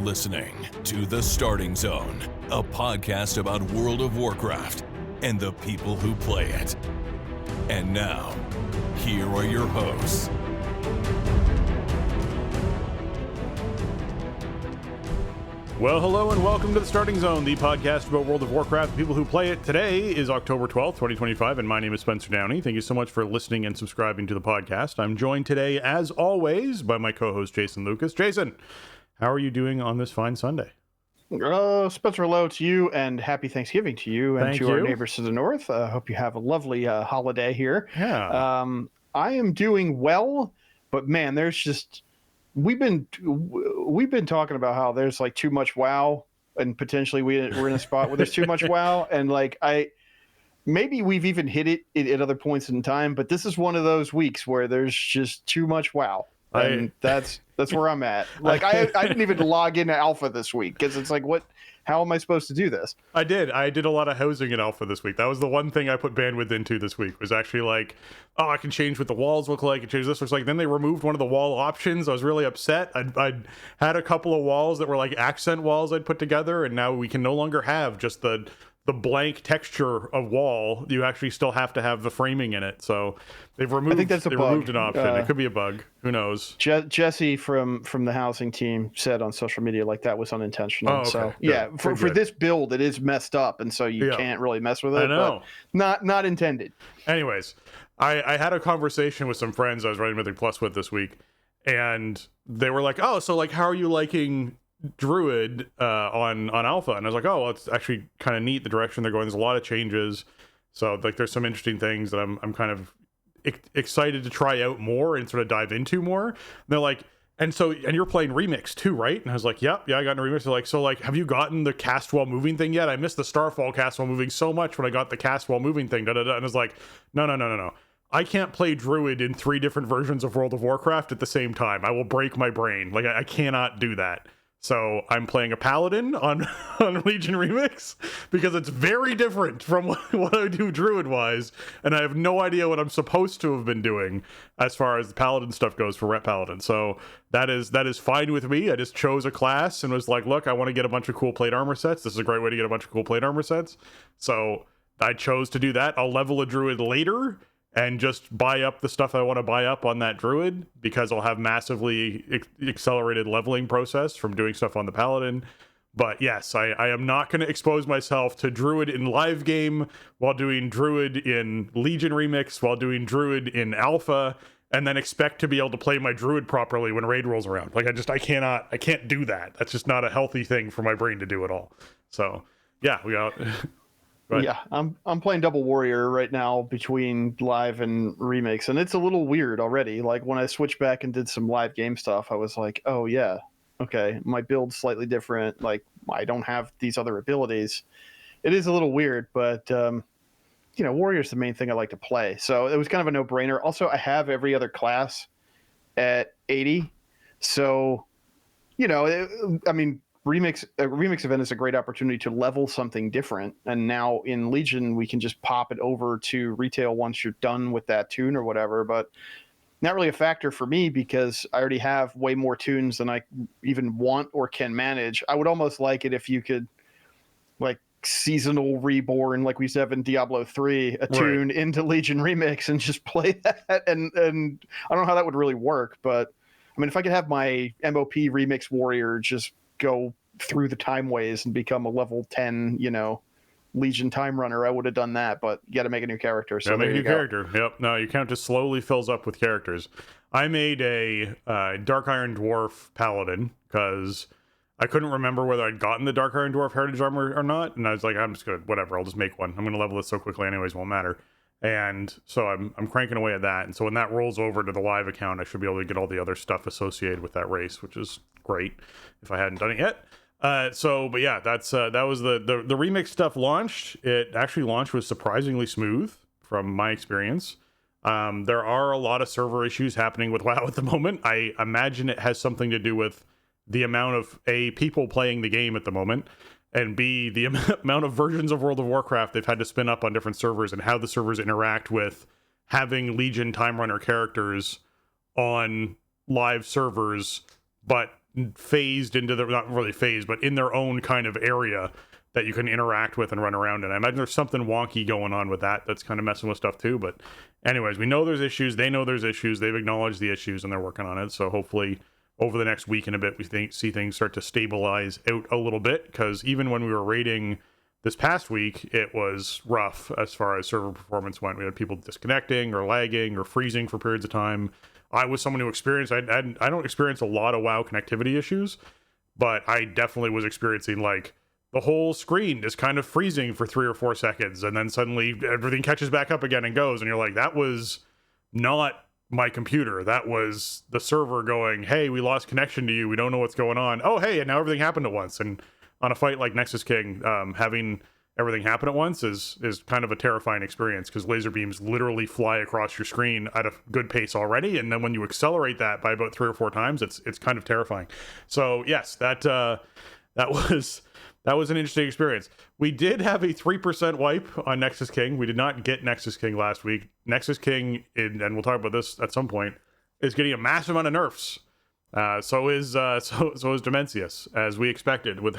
listening to The Starting Zone, a podcast about World of Warcraft and the people who play it. And now, here are your hosts. Well, hello and welcome to The Starting Zone, the podcast about World of Warcraft, the people who play it. Today is October 12th, 2025, and my name is Spencer Downey. Thank you so much for listening and subscribing to the podcast. I'm joined today, as always, by my co-host, Jason Lucas. Jason, how are you doing on this fine Sunday? Spencer, hello to you, and happy Thanksgiving to you and to our neighbors to the north. Hope you have a lovely holiday here. Yeah. I am doing well, but man, there's just... We've been talking about how there's like too much WoW, and potentially we're in a spot where there's too much WoW, and like maybe we've even hit it at other points in time, but this is one of those weeks where there's just too much WoW, and that's where I'm at. Like I didn't even log into Alpha this week because it's like, what? How am I supposed to do this? I did a lot of housing in Alpha this week. That was the one thing I put bandwidth into this week, was actually like, oh, I can change what the walls look like, and change this looks like. Then they removed one of the wall options. I was really upset. I'd had a couple of walls that were like accent walls I'd put together, and now we can no longer have just the blank texture of wall. You actually still have to have the framing in it. So they've removed. I think that's a bug. Removed an option. It could be a bug. Who knows? Jesse from the housing team said on social media like that was unintentional. Oh, okay. So yeah, for this build, it is messed up, and so you can't really mess with it. I know. But not intended. Anyways, I had a conversation with some friends I was running Mythic Plus with this week, and they were like, "Oh, so like, how are you liking Druid on Alpha?" And I was like, oh, well, it's actually kind of neat the direction they're going. There's a lot of changes, so like there's some interesting things that I'm kind of excited to try out more and sort of dive into more. And they're like, and you're playing Remix too, right? And I was like, yeah, I got into Remix. They're like, so like, have you gotten the cast while moving thing yet? I missed the Starfall cast while moving so much when I got the cast while moving thing. And I was like, no. I can't play Druid in 3 different versions of World of Warcraft at the same time. I will break my brain. Like I cannot do that. So I'm playing a Paladin on Legion Remix because it's very different from what I do Druid-wise, and I have no idea what I'm supposed to have been doing as far as the Paladin stuff goes for Ret Paladin. So that is fine with me. I just chose a class and was like, look, I want to get a bunch of cool plate armor sets. This is a great way to get a bunch of cool plate armor sets. So I chose to do that. I'll level a Druid later and just buy up the stuff I want to buy up on that Druid, because I'll have massively accelerated leveling process from doing stuff on the Paladin. But yes, I am not going to expose myself to Druid in live game while doing Druid in Legion Remix, while doing Druid in Alpha, and then expect to be able to play my Druid properly when Raid rolls around. Like I can't do that. That's just not a healthy thing for my brain to do at all. So yeah, we got... Yeah, I'm playing Double Warrior right now between live and Remix, and it's a little weird already. Like when I switched back and did some live game stuff, I was like, oh yeah, okay, my build's slightly different. Like I don't have these other abilities. It is a little weird, but Warrior's the main thing I like to play, so it was kind of a no-brainer. Also, I have every other class at 80, so Remix event is a great opportunity to level something different, and now in Legion we can just pop it over to retail once you're done with that tune or whatever. But not really a factor for me because I already have way more tunes than I even want or can manage. I would almost like it if you could like seasonal reborn like we used to have in Diablo 3 a tune into Legion Remix and just play that, and I don't know how that would really work, but I mean if I could have my MOP Remix Warrior just go through the time ways and become a level 10 Legion time runner, I would have done that, but you got to make a new character. So make a new character. Yep. No, your count just slowly fills up with characters. I made a Dark Iron Dwarf Paladin because I couldn't remember whether I'd gotten the Dark Iron Dwarf Heritage Armor or not, and I was like, I'm just gonna whatever, I'll just make one. I'm gonna level this so quickly anyways, won't matter. And so I'm cranking away at that, and so when that rolls over to the live account, I should be able to get all the other stuff associated with that race, which is great if I hadn't done it yet. But yeah, that was the Remix stuff launched. It actually launched was surprisingly smooth from my experience. There are a lot of server issues happening with WoW at the moment. I imagine it has something to do with the amount of people playing the game at the moment, and B, the amount of versions of World of Warcraft they've had to spin up on different servers and how the servers interact with having Legion Time Runner characters on live servers, but phased into the, not really phased, but in their own kind of area that you can interact with and run around in. I imagine there's something wonky going on with that that's kind of messing with stuff too. But anyways, we know there's issues. They know there's issues. They've acknowledged the issues and they're working on it. So hopefully over the next week and a bit, we see things start to stabilize out a little bit, because even when we were raiding this past week, it was rough as far as server performance went. We had people disconnecting or lagging or freezing for periods of time. I was someone who experienced, I don't experience a lot of WoW connectivity issues, but I definitely was experiencing like the whole screen is kind of freezing for 3 or 4 seconds, and then suddenly everything catches back up again and goes, and you're like, that was not my computer. That was the server going, hey, we lost connection to you. We don't know what's going on. Oh, hey, and now everything happened at once. And on a fight like Nexus King, having everything happen at once is kind of a terrifying experience, because laser beams literally fly across your screen at a good pace already, and then when you accelerate that by about 3 or 4 times, it's kind of terrifying. So yes, that was an interesting experience. We did have a 3% wipe on Nexus King. We did not get Nexus King last week. Nexus King, and we'll talk about this at some point, is getting a massive amount of nerfs. So is Dimensius, as we expected, with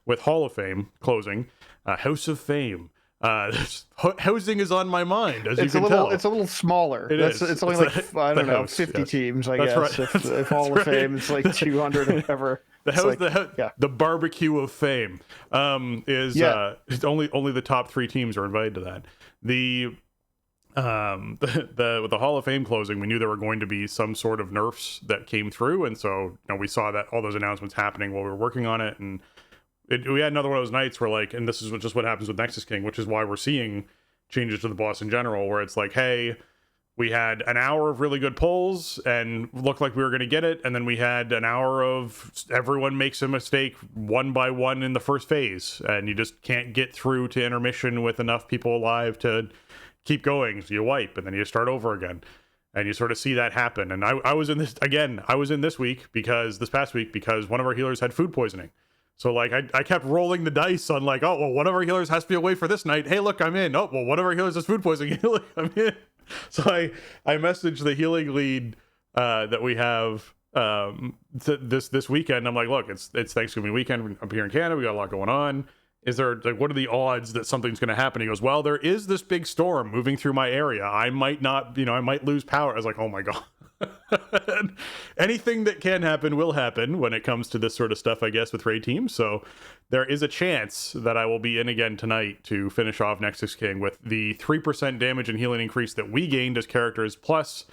with Hall of Fame closing. House of Fame. Housing is on my mind, as you can tell. It's a little smaller. It's only like, I don't know, 50 teams, I guess. Right. If Hall of Fame, it's like 200 or whatever. The barbecue of fame is only the top 3 teams are invited to that. With the Hall of Fame closing, we knew there were going to be some sort of nerfs that came through, and so we saw that all those announcements happening while we were working on it, and we had another one of those nights where, like, and this is just what happens with Nexus King, which is why we're seeing changes to the boss in general, where it's like, hey, we had an hour of really good pulls and looked like we were going to get it, and then we had an hour of everyone makes a mistake one by one in the first phase, and you just can't get through to intermission with enough people alive to keep going, so you wipe, and then you start over again, and you sort of see that happen. And I was in this past week because one of our healers had food poisoning. So like I kept rolling the dice on like, oh, well, one of our healers has to be away for this night. Hey, look, I'm in. Oh, well, one of our healers has food poisoning. Look, I'm in. So I messaged the healing lead that we have this weekend. I'm like, look, it's Thanksgiving weekend up here in Canada. We got a lot going on. Is there, like, what are the odds that something's going to happen? He goes, well, there is this big storm moving through my area. I might not, I might lose power. I was like, oh my God. Anything that can happen will happen when it comes to this sort of stuff, I guess, with raid teams. So there is a chance that I will be in again tonight to finish off Nexus King with the 3% damage and healing increase that we gained as characters, plus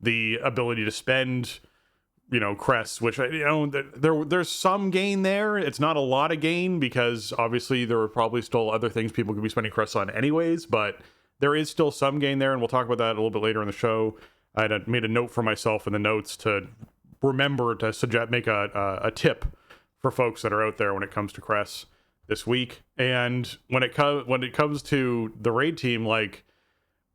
the ability to spend, crests, which there's some gain there. It's not a lot of gain, because obviously there are probably still other things people could be spending crests on anyways, but there is still some gain there, and we'll talk about that a little bit later in the show. I had made a note for myself in the notes to remember to make a tip for folks that are out there when it comes to crests this week. And when it comes to the raid team, like,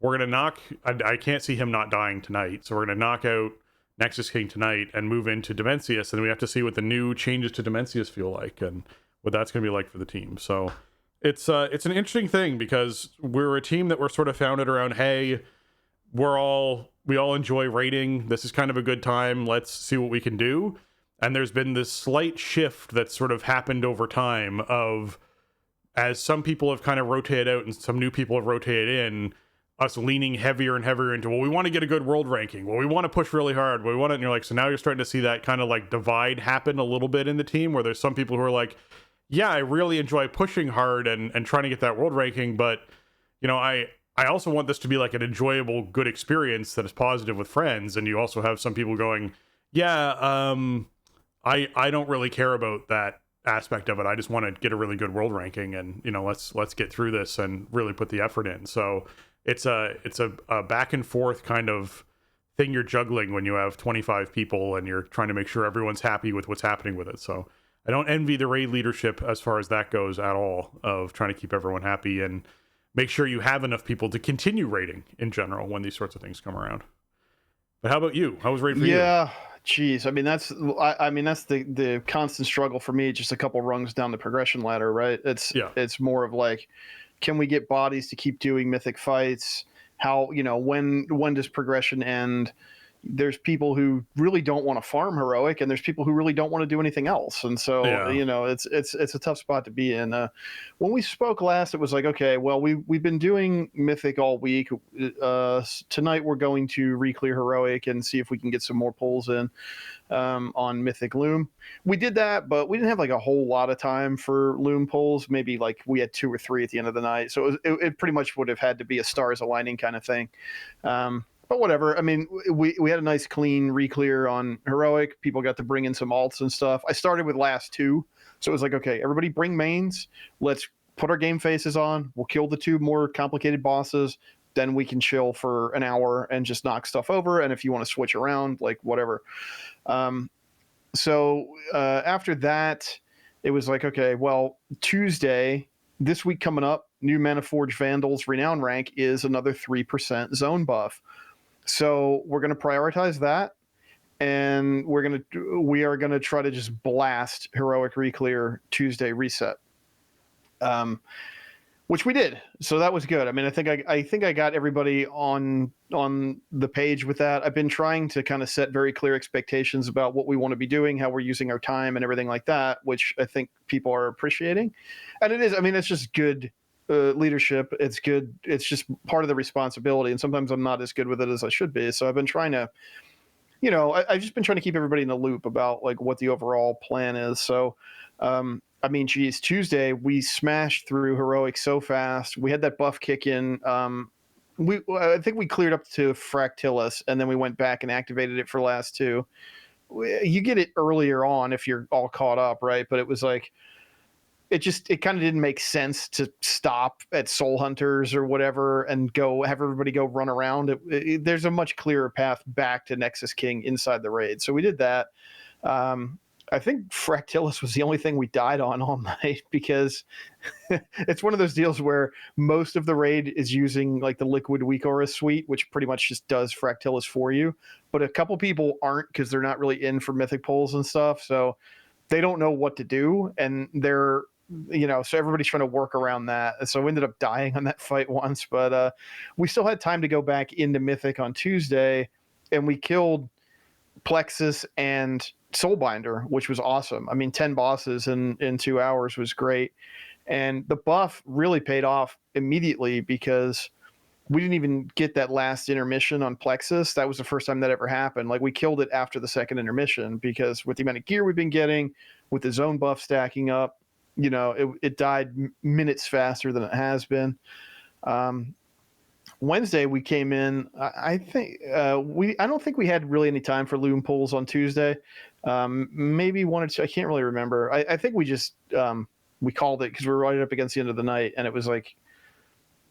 we're gonna knock. I can't see him not dying tonight, so we're gonna knock out Nexus King tonight and move into Dimensius, and we have to see what the new changes to Dimensius feel like and what that's gonna be like for the team. So it's an interesting thing, because we're a team that we're sort of founded around, hey, we all enjoy raiding. This is kind of a good time. Let's see what we can do. And there's been this slight shift that's sort of happened over time of, as some people have kind of rotated out and some new people have rotated in, us leaning heavier and heavier into, well, we want to get a good world ranking. Well, we want to push really hard. We want it. And you're like, so now you're starting to see that kind of like divide happen a little bit in the team, where there's some people who are like, yeah, I really enjoy pushing hard and trying to get that world ranking, but I also want this to be like an enjoyable, good experience that is positive with friends. And you also have some people going, yeah, I don't really care about that aspect of it. I just want to get a really good world ranking, and let's get through this and really put the effort in. So it's a back and forth kind of thing you're juggling when you have 25 people and you're trying to make sure everyone's happy with what's happening with it. So I don't envy the raid leadership as far as that goes at all, of trying to keep everyone happy and make sure you have enough people to continue raiding in general when these sorts of things come around. But how about you? How was raid for you? Yeah, geez. I mean, that's the constant struggle for me. Just a couple rungs down the progression ladder, right? It's more of like, can we get bodies to keep doing mythic fights? How, when does progression end? there's people who really don't want to farm heroic, and there's people who really don't want to do anything else. And so, it's a tough spot to be in. When we spoke last, it was like, okay, well, we've been doing Mythic all week. Tonight we're going to re-clear heroic and see if we can get some more pulls in on Mythic Loom. We did that, but we didn't have like a whole lot of time for Loom pulls. Maybe like we had 2 or 3 at the end of the night. So it pretty much would have had to be a stars aligning kind of thing. But whatever. I mean, we had a nice clean re-clear on heroic. People got to bring in some alts and stuff. I started with last 2. So it was like, okay, everybody bring mains. Let's put our game faces on. We'll kill the 2 more complicated bosses. Then we can chill for an hour and just knock stuff over. And if you want to switch around, like whatever. So after that, it was like, okay, well, Tuesday, this week coming up, new Manaforge Vandals Renown rank is another 3% zone buff. So we're going to prioritize that, and we are going to try to just blast heroic re-clear Tuesday reset, which we did. So that was good. I mean, I think I got everybody on the page with that. I've been trying to kind of set very clear expectations about what we want to be doing, how we're using our time, and everything like that, which I think people are appreciating. And it is. I mean, it's just good. Leadership, it's good. It's just part of the responsibility, and sometimes I'm not as good with it as I should be. So I've been trying to, I've just been trying to keep everybody in the loop about like what the overall plan is. So, I mean, geez, Tuesday we smashed through heroic so fast. We had that buff kick in. I think we cleared up to Fractilis, and then we went back and activated it for last 2. You get it earlier on if you're all caught up, right? But it was like, it kind of didn't make sense to stop at Soul Hunters or whatever and go have everybody go run around. There's a much clearer path back to Nexus King inside the raid. So we did that. I think Fractilis was the only thing we died on all night, because it's one of those deals where most of the raid is using like the Liquid Weak Aura suite, which pretty much just does Fractilis for you. But a couple people aren't, because they're not really in for mythic pulls and stuff. So they don't know what to do, and they're, so everybody's trying to work around that. So we ended up dying on that fight once, but we still had time to go back into Mythic on Tuesday, and we killed Plexus and Soulbinder, which was awesome. I mean, 10 bosses in 2 hours was great. And the buff really paid off immediately, because we didn't even get that last intermission on Plexus. That was the first time that ever happened. Like, we killed it after the second intermission, because with the amount of gear we've been getting, with the zone buff stacking up, it died minutes faster than it has been. Wednesday we came in. I don't think we had really any time for loom pulls on Tuesday. Maybe 1 or 2. I can't really remember. I think we just we called it because we were right up against the end of the night, and it was like,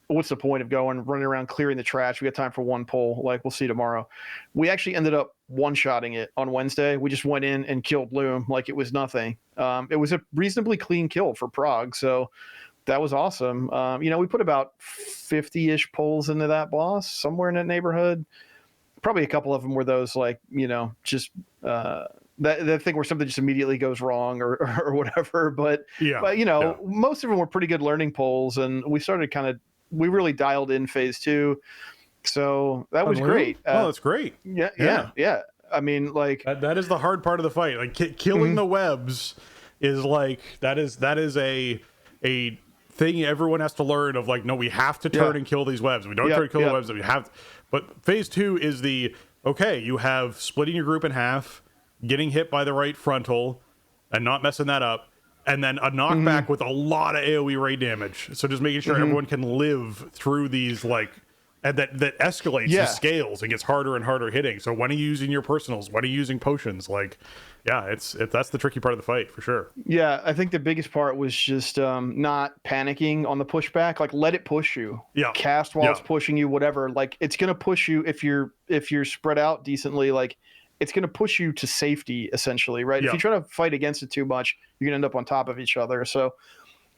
what's the point of running around clearing the trash? We got time for 1 pull. Like, we'll see tomorrow. We actually ended up one-shotting it on Wednesday. We just went in and killed Loom like it was nothing. It was a reasonably clean kill for Prague, so that was awesome. We put about 50-ish pulls into that boss, somewhere in that neighborhood. Probably a couple of them were those, like, just that thing where something just immediately goes wrong or whatever. But most of them were pretty good learning pulls, and we really dialed in phase 2. So that was great. That's great. Yeah. I mean, like, that is the hard part of the fight. Like, killing the webs is like, that is a thing everyone has to learn of, like, no, we have to turn and kill these webs. We don't turn and kill the webs that we have. But phase 2 is you have splitting your group in half, getting hit by the right frontal and not messing that up, and then a knockback with a lot of AoE raid damage. So just making sure everyone can live through these, like, and that escalates and scales and gets harder and harder hitting. So when are you using your personals? When are you using potions? Like, that's the tricky part of the fight for sure. Yeah, I think the biggest part was just not panicking on the pushback. Like, let it push you. Yeah. Cast while it's pushing you, whatever. Like, it's gonna push you if you're spread out decently. Like, it's gonna push you to safety essentially, right? Yeah. If you try to fight against it too much, you're gonna end up on top of each other. So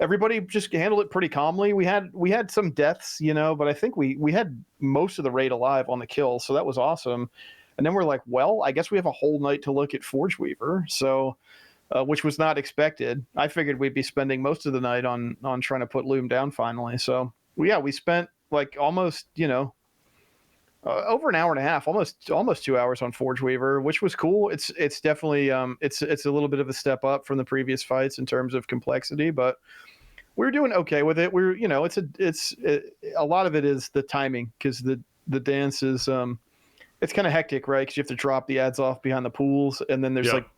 everybody just handled it pretty calmly. We had some deaths, but I think we had most of the raid alive on the kill, so that was awesome. And then we're like, well, I guess we have a whole night to look at Forge Weaver, so which was not expected. I figured we'd be spending most of the night on trying to put Loom down finally. So we spent like almost over an hour and a half, almost 2 hours on Forge Weaver, which was cool. It's definitely it's a little bit of a step up from the previous fights in terms of complexity, but we're doing okay with it. We're a lot of it is the timing, because the dance is it's kind of hectic, right? Because you have to drop the ads off behind the pools, and then there's like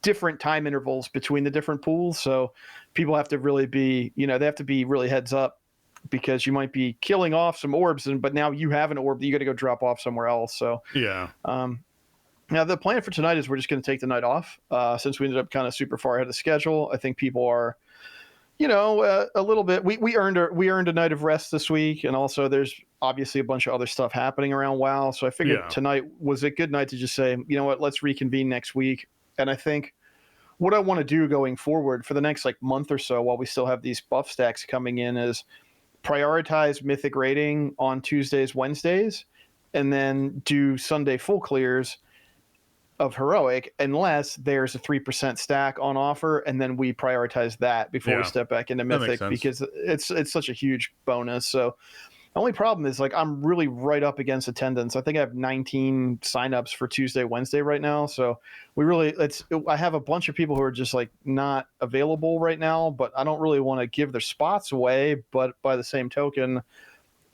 different time intervals between the different pools, so people have to really be they have to be really heads up, because you might be killing off some orbs, but now you have an orb that you got to go drop off somewhere else. So now the plan for tonight is we're just going to take the night off, since we ended up kind of super far ahead of schedule. I think people are a little bit, we earned a night of rest this week, and also there's obviously a bunch of other stuff happening around WoW, so I figured tonight was a good night to just say, you know what, let's reconvene next week. And I think what I want to do going forward for the next month or so, while we still have these buff stacks coming in, is prioritize mythic rating on Tuesdays, Wednesdays, and then do Sunday full clears of heroic, unless there's a 3% stack on offer, and then we prioritize that before we step back into mythic, because it's such a huge bonus. So the only problem is I'm really right up against attendance. I think I have 19 signups for Tuesday, Wednesday right now. So I have a bunch of people who are just not available right now, but I don't really want to give their spots away. But by the same token,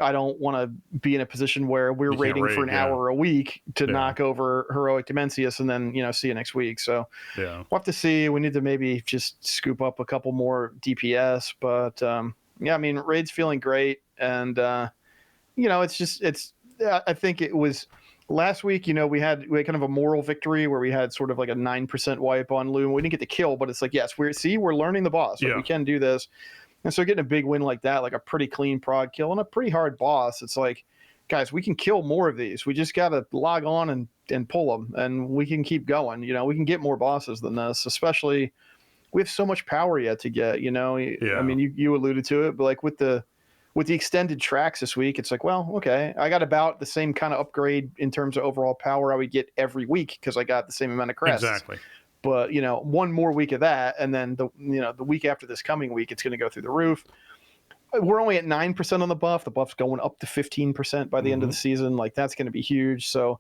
I don't want to be in a position where we're rating for an hour a week to knock over Heroic Dimensius and then, see you next week. So we'll have to see. We need to maybe just scoop up a couple more DPS, but Raid's feeling great. And, I think it was last week, we had kind of a moral victory where we had sort of a 9% wipe on Loom. We didn't get the kill, but it's yes, we're learning the boss. We can do this. And so getting a big win like that, a pretty clean prod kill and a pretty hard boss, it's guys, we can kill more of these. We just got to log on and pull them, and we can keep going. We can get more bosses than this, especially we have so much power yet to get, I mean, you alluded to it, but with the extended tracks this week, it's well, okay, I got about the same kind of upgrade in terms of overall power I would get every week, because I got the same amount of crests. Exactly. But one more week of that, and then the week after this coming week, it's going to go through the roof. We're only at 9% on the buff. The buff's going up to 15% by the end of the season. That's going to be huge. So,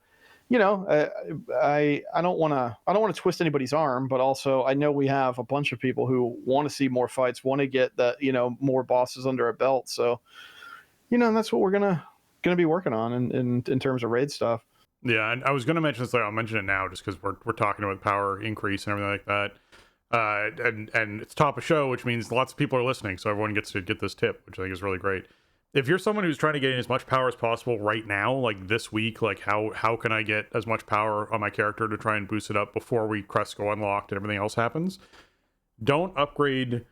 I don't want to twist anybody's arm, but also I know we have a bunch of people who want to see more fights, want to get more bosses under our belt. So, that's what we're gonna be working on in terms of raid stuff. Yeah, and I was going to mention this, I'll mention it now just because we're talking about power increase and everything like that. And it's top of show, which means lots of people are listening, so everyone gets to get this tip, which I think is really great. If you're someone who's trying to get in as much power as possible right now, this week, how can I get as much power on my character to try and boost it up before crests go unlocked and everything else happens? Don't upgrade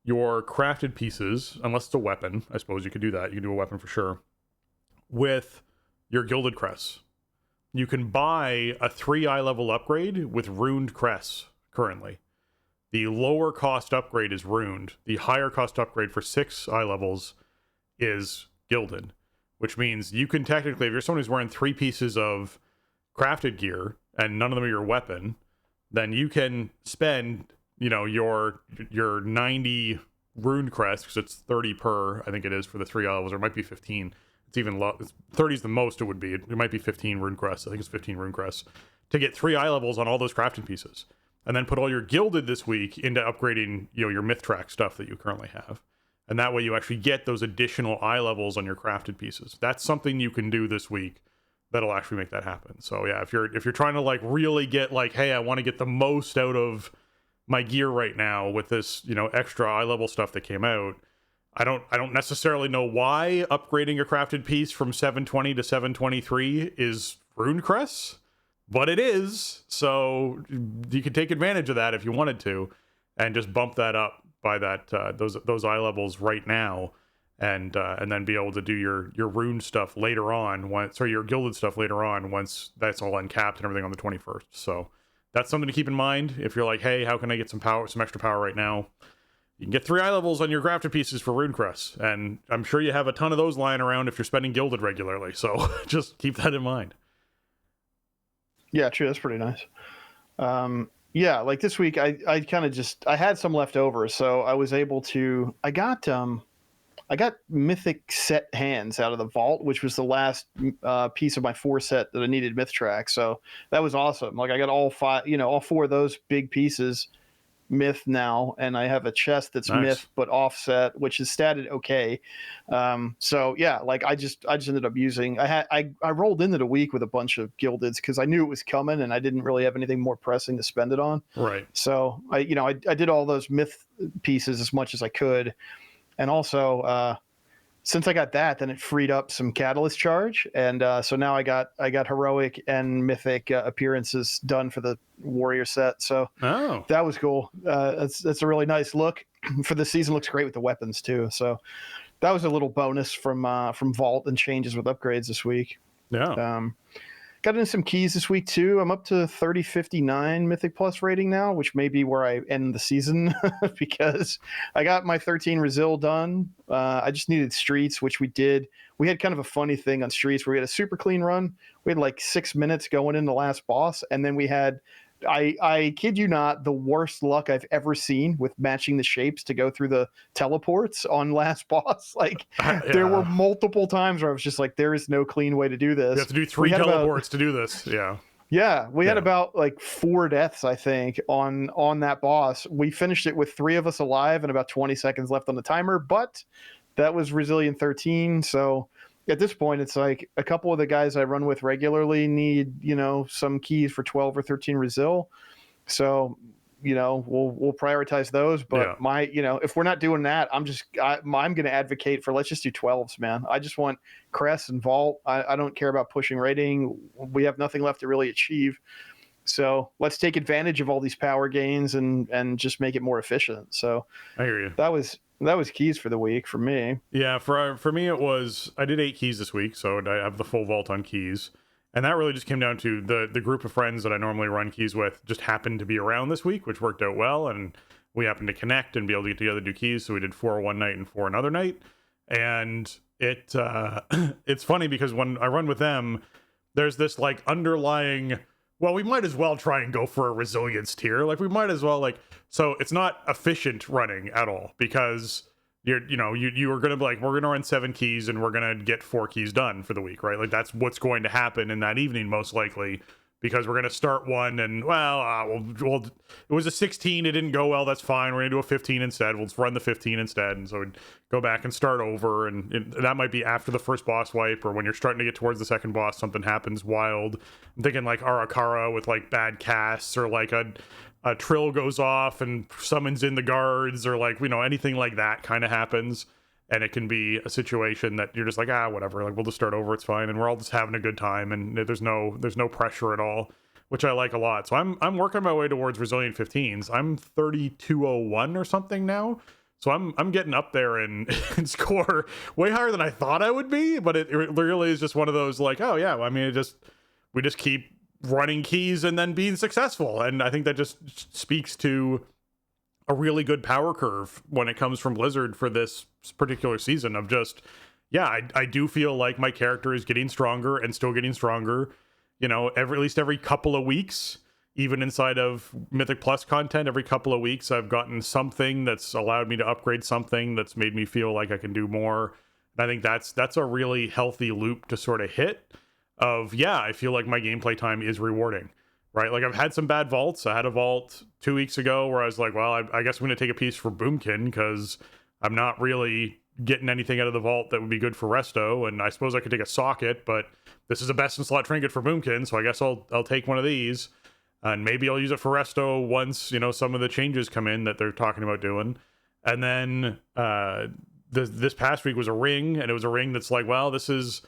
your crafted pieces, unless it's a weapon. I suppose you could do that. You can do a weapon for sure. With your gilded crests. You can buy a 3 eye level upgrade with runed crests currently. The lower cost upgrade is runed. The higher cost upgrade for 6 eye levels is gilded, which means you can technically, if you're someone who's wearing 3 pieces of crafted gear and none of them are your weapon, then you can spend, your 90 runed crests, because it's 30 per, I think it is, for the 3 eye levels, or it might be 15. It's even low. 30 is the most it would be. It might be 15 rune crests. I think it's 15 rune crests to get 3 eye levels on all those crafting pieces, and then put all your gilded this week into upgrading, your myth track stuff that you currently have, and that way you actually get those additional eye levels on your crafted pieces. That's something you can do this week that'll actually make that happen. So yeah, if you're trying to really get hey, I want to get the most out of my gear right now with this extra eye level stuff that came out. I don't necessarily know why upgrading a crafted piece from 720 to 723 is rune crests, but it is. So you could take advantage of that if you wanted to, and just bump that up by those eye levels right now, and then be able to do your rune stuff later on, your gilded stuff later on, once that's all uncapped and everything on the 21st. So that's something to keep in mind if you're hey, how can I get some extra power right now? You can get 3 eye levels on your crafted pieces for rune crests, and I'm sure you have a ton of those lying around if you're spending gilded regularly, so just keep that in mind. Yeah, true. That's pretty nice. This week I kind of I had some left over, so I was able to, I got I got mythic set hands out of the vault, which was the last piece of my 4 set that I needed myth track. So that was awesome. Like I got all 5, all 4 of those big pieces myth now, and I have a chest that's Nice. myth but offset, which is statted okay. So yeah, like I just ended up using. I rolled into the week with a bunch of gildeds because I knew it was coming, and I didn't really have anything more pressing to spend it on. Right. So I did all those myth pieces as much as I could, and also since I got that, then it freed up some catalyst charge, and so now I got heroic and mythic appearances done for the warrior set. So that was cool. That's a really nice look for the season. Looks great with the weapons too. So that was a little bonus from Vault and changes with upgrades this week. Yeah. Got in some keys this week too. I'm up to 3059 Mythic Plus rating now, which may be where I end the season because I got my 13 Resil done. I just needed Streets, which we did. We had kind of a funny thing on Streets where we had a super clean run. We had like 6 minutes going in the last boss, and then we had, I kid you not, the worst luck I've ever seen with matching the shapes to go through the teleports on last boss. Like there were multiple times where I was just like, there is no clean way to do this. You have to do 3 teleports to do this. Yeah. Yeah, we had about like 4 deaths, I think, on that boss. We finished it with 3 of us alive and about 20 seconds left on the timer, but that was Resilient 13, so at this point, it's like a couple of the guys I run with regularly need, some keys for 12 or 13 Resil. So, we'll prioritize those. But if we're not doing that, I'm going to advocate for let's just do 12s, man. I just want Crest and Vault. I don't care about pushing rating. We have nothing left to really achieve. So let's take advantage of all these power gains and just make it more efficient. So I hear you. That was keys for the week for me. Yeah, for me it was, I did 8 keys this week, so I have the full vault on keys. And that really just came down to the group of friends that I normally run keys with just happened to be around this week, which worked out well, and we happened to connect and be able to get together to do keys, so we did 4 one night and 4 another night. And it's funny because when I run with them, there's this like underlying, well, we might as well try and go for a resilience tier. Like we might as well so it's not efficient running at all because you are going to be like, we're going to run 7 keys and we're going to get 4 keys done for the week, right? Like that's what's going to happen in that evening, most likely, because we're going to start one and it was a 16. It didn't go well. That's fine. We're going to do a 15 instead. We'll run the 15 instead. And so we'd go back and start over. And that might be after the first boss wipe or when you're starting to get towards the second boss, something happens wild. I'm thinking like Arakara with like bad casts or like a Trill goes off and summons in the guards or like, anything like that kind of happens. And it can be a situation that you're just like, whatever, like we'll just start over, it's fine, and we're all just having a good time, and there's no pressure at all, which I like a lot. So I'm working my way towards Resilient 15s. I'm 3201 or something now, so I'm getting up there in score, way higher than I thought I would be. But it really is just one of those like, oh yeah, I mean, we just keep running keys and then being successful, and I think that just speaks to a really good power curve when it comes from Blizzard for this particular season of just, I do feel like my character is getting stronger and still getting stronger, at least every couple of weeks, even inside of Mythic Plus content, every couple of weeks, I've gotten something that's allowed me to upgrade something that's made me feel like I can do more. And I think that's a really healthy loop to sort of hit of, I feel like my gameplay time is rewarding. Right, like I've had some bad vaults. I had a vault 2 weeks ago where I was like, well, I guess I'm going to take a piece for Boomkin because I'm not really getting anything out of the vault that would be good for Resto, and I suppose I could take a socket, but this is a best in slot trinket for Boomkin, so I guess I'll take one of these, and maybe I'll use it for Resto once some of the changes come in that they're talking about doing. And then this past week was a ring, and it was a ring that's like, well, this is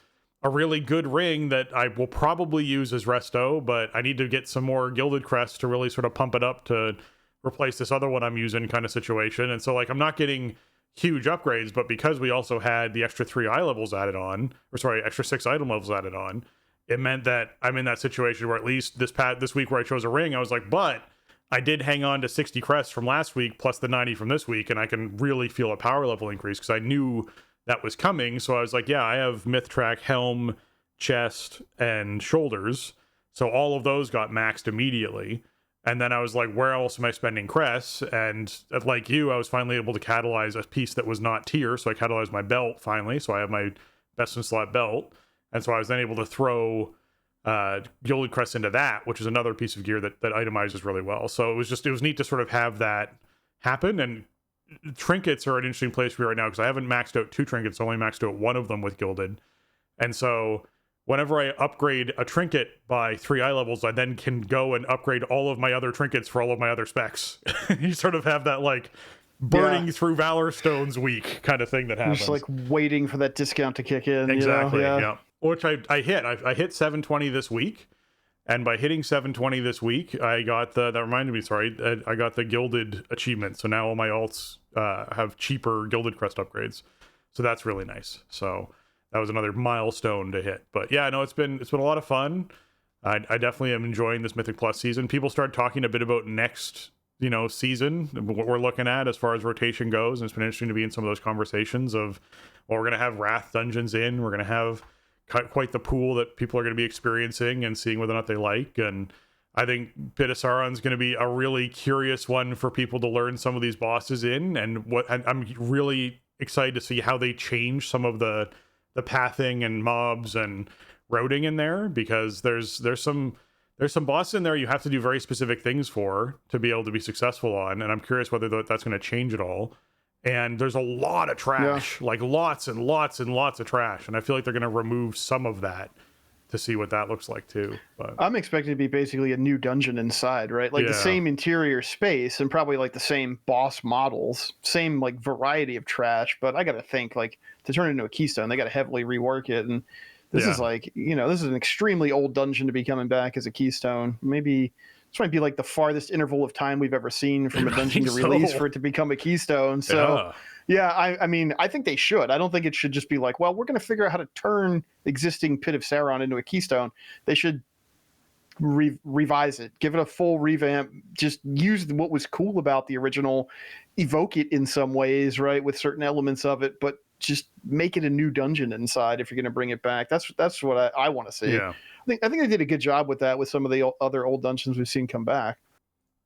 a really good ring that I will probably use as Resto, but I need to get some more Gilded Crest to really sort of pump it up to replace this other one I'm using kind of situation. And so like I'm not getting huge upgrades, but because we also had the extra 3 eye levels added on, extra 6 item levels added on, it meant that I'm in that situation where at least this week where I chose a ring, I was like, but I did hang on to 60 crests from last week plus the 90 from this week, and I can really feel a power level increase because I knew that was coming. So I was like, I have Myth Track, Helm, Chest, and Shoulders. So all of those got maxed immediately. And then I was like, where else am I spending crests? And like you, I was finally able to catalyze a piece that was not tier. So I catalyzed my belt finally. So I have my best in slot belt. And so I was then able to throw Gilded Crest into that, which is another piece of gear that itemizes really well. So it was neat to sort of have that happen. And trinkets are an interesting place for me right now because I haven't maxed out 2 trinkets, only maxed out 1 of them with Gilded. And so whenever I upgrade a trinket by 3 eye levels, I then can go and upgrade all of my other trinkets for all of my other specs. You sort of have that like burning through Valor Stones week kind of thing that happens. Just like waiting for that discount to kick in. Exactly. You know? Yeah. Which I hit. I hit 720 this week. And by hitting 720 this week, I got that reminded me, sorry, I got the Gilded achievement. So now all my alts have cheaper Gilded Crest upgrades. So that's really nice. So that was another milestone to hit. But yeah, no, it's been a lot of fun. I definitely am enjoying this Mythic Plus season. People start talking a bit about next, season, what we're looking at as far as rotation goes. And it's been interesting to be in some of those conversations of, well, we're going to have Wrath dungeons in. We're going to have quite the pool that people are going to be experiencing and seeing whether or not they like. And I think Pit of Sauron's going to be a really curious one for people to learn some of these bosses in. And I'm really excited to see how they change some of the pathing and mobs and routing in there, because there's some bosses in there you have to do very specific things for to be able to be successful on. And I'm curious whether that's going to change at all. And there's a lot of trash, like lots and lots and lots of trash. And I feel like they're going to remove some of that to see what that looks like too. But I'm expecting to be basically a new dungeon inside, right? Like the same interior space and probably like the same boss models, same like variety of trash. But I got to think, like, to turn it into a Keystone, they got to heavily rework it. And this is like, this is an extremely old dungeon to be coming back as a Keystone. Maybe this might be like the farthest interval of time we've ever seen from a dungeon to release for it to become a Keystone. So I mean, I think they should. I don't think it should just be like, well, we're going to figure out how to turn existing Pit of Sauron into a Keystone. They should revise it, give it a full revamp, just use what was cool about the original, evoke it in some ways, right, with certain elements of it, but just make it a new dungeon inside if you're going to bring it back. That's what I want to see. Yeah. I think they did a good job with that with some of the other old dungeons we've seen come back.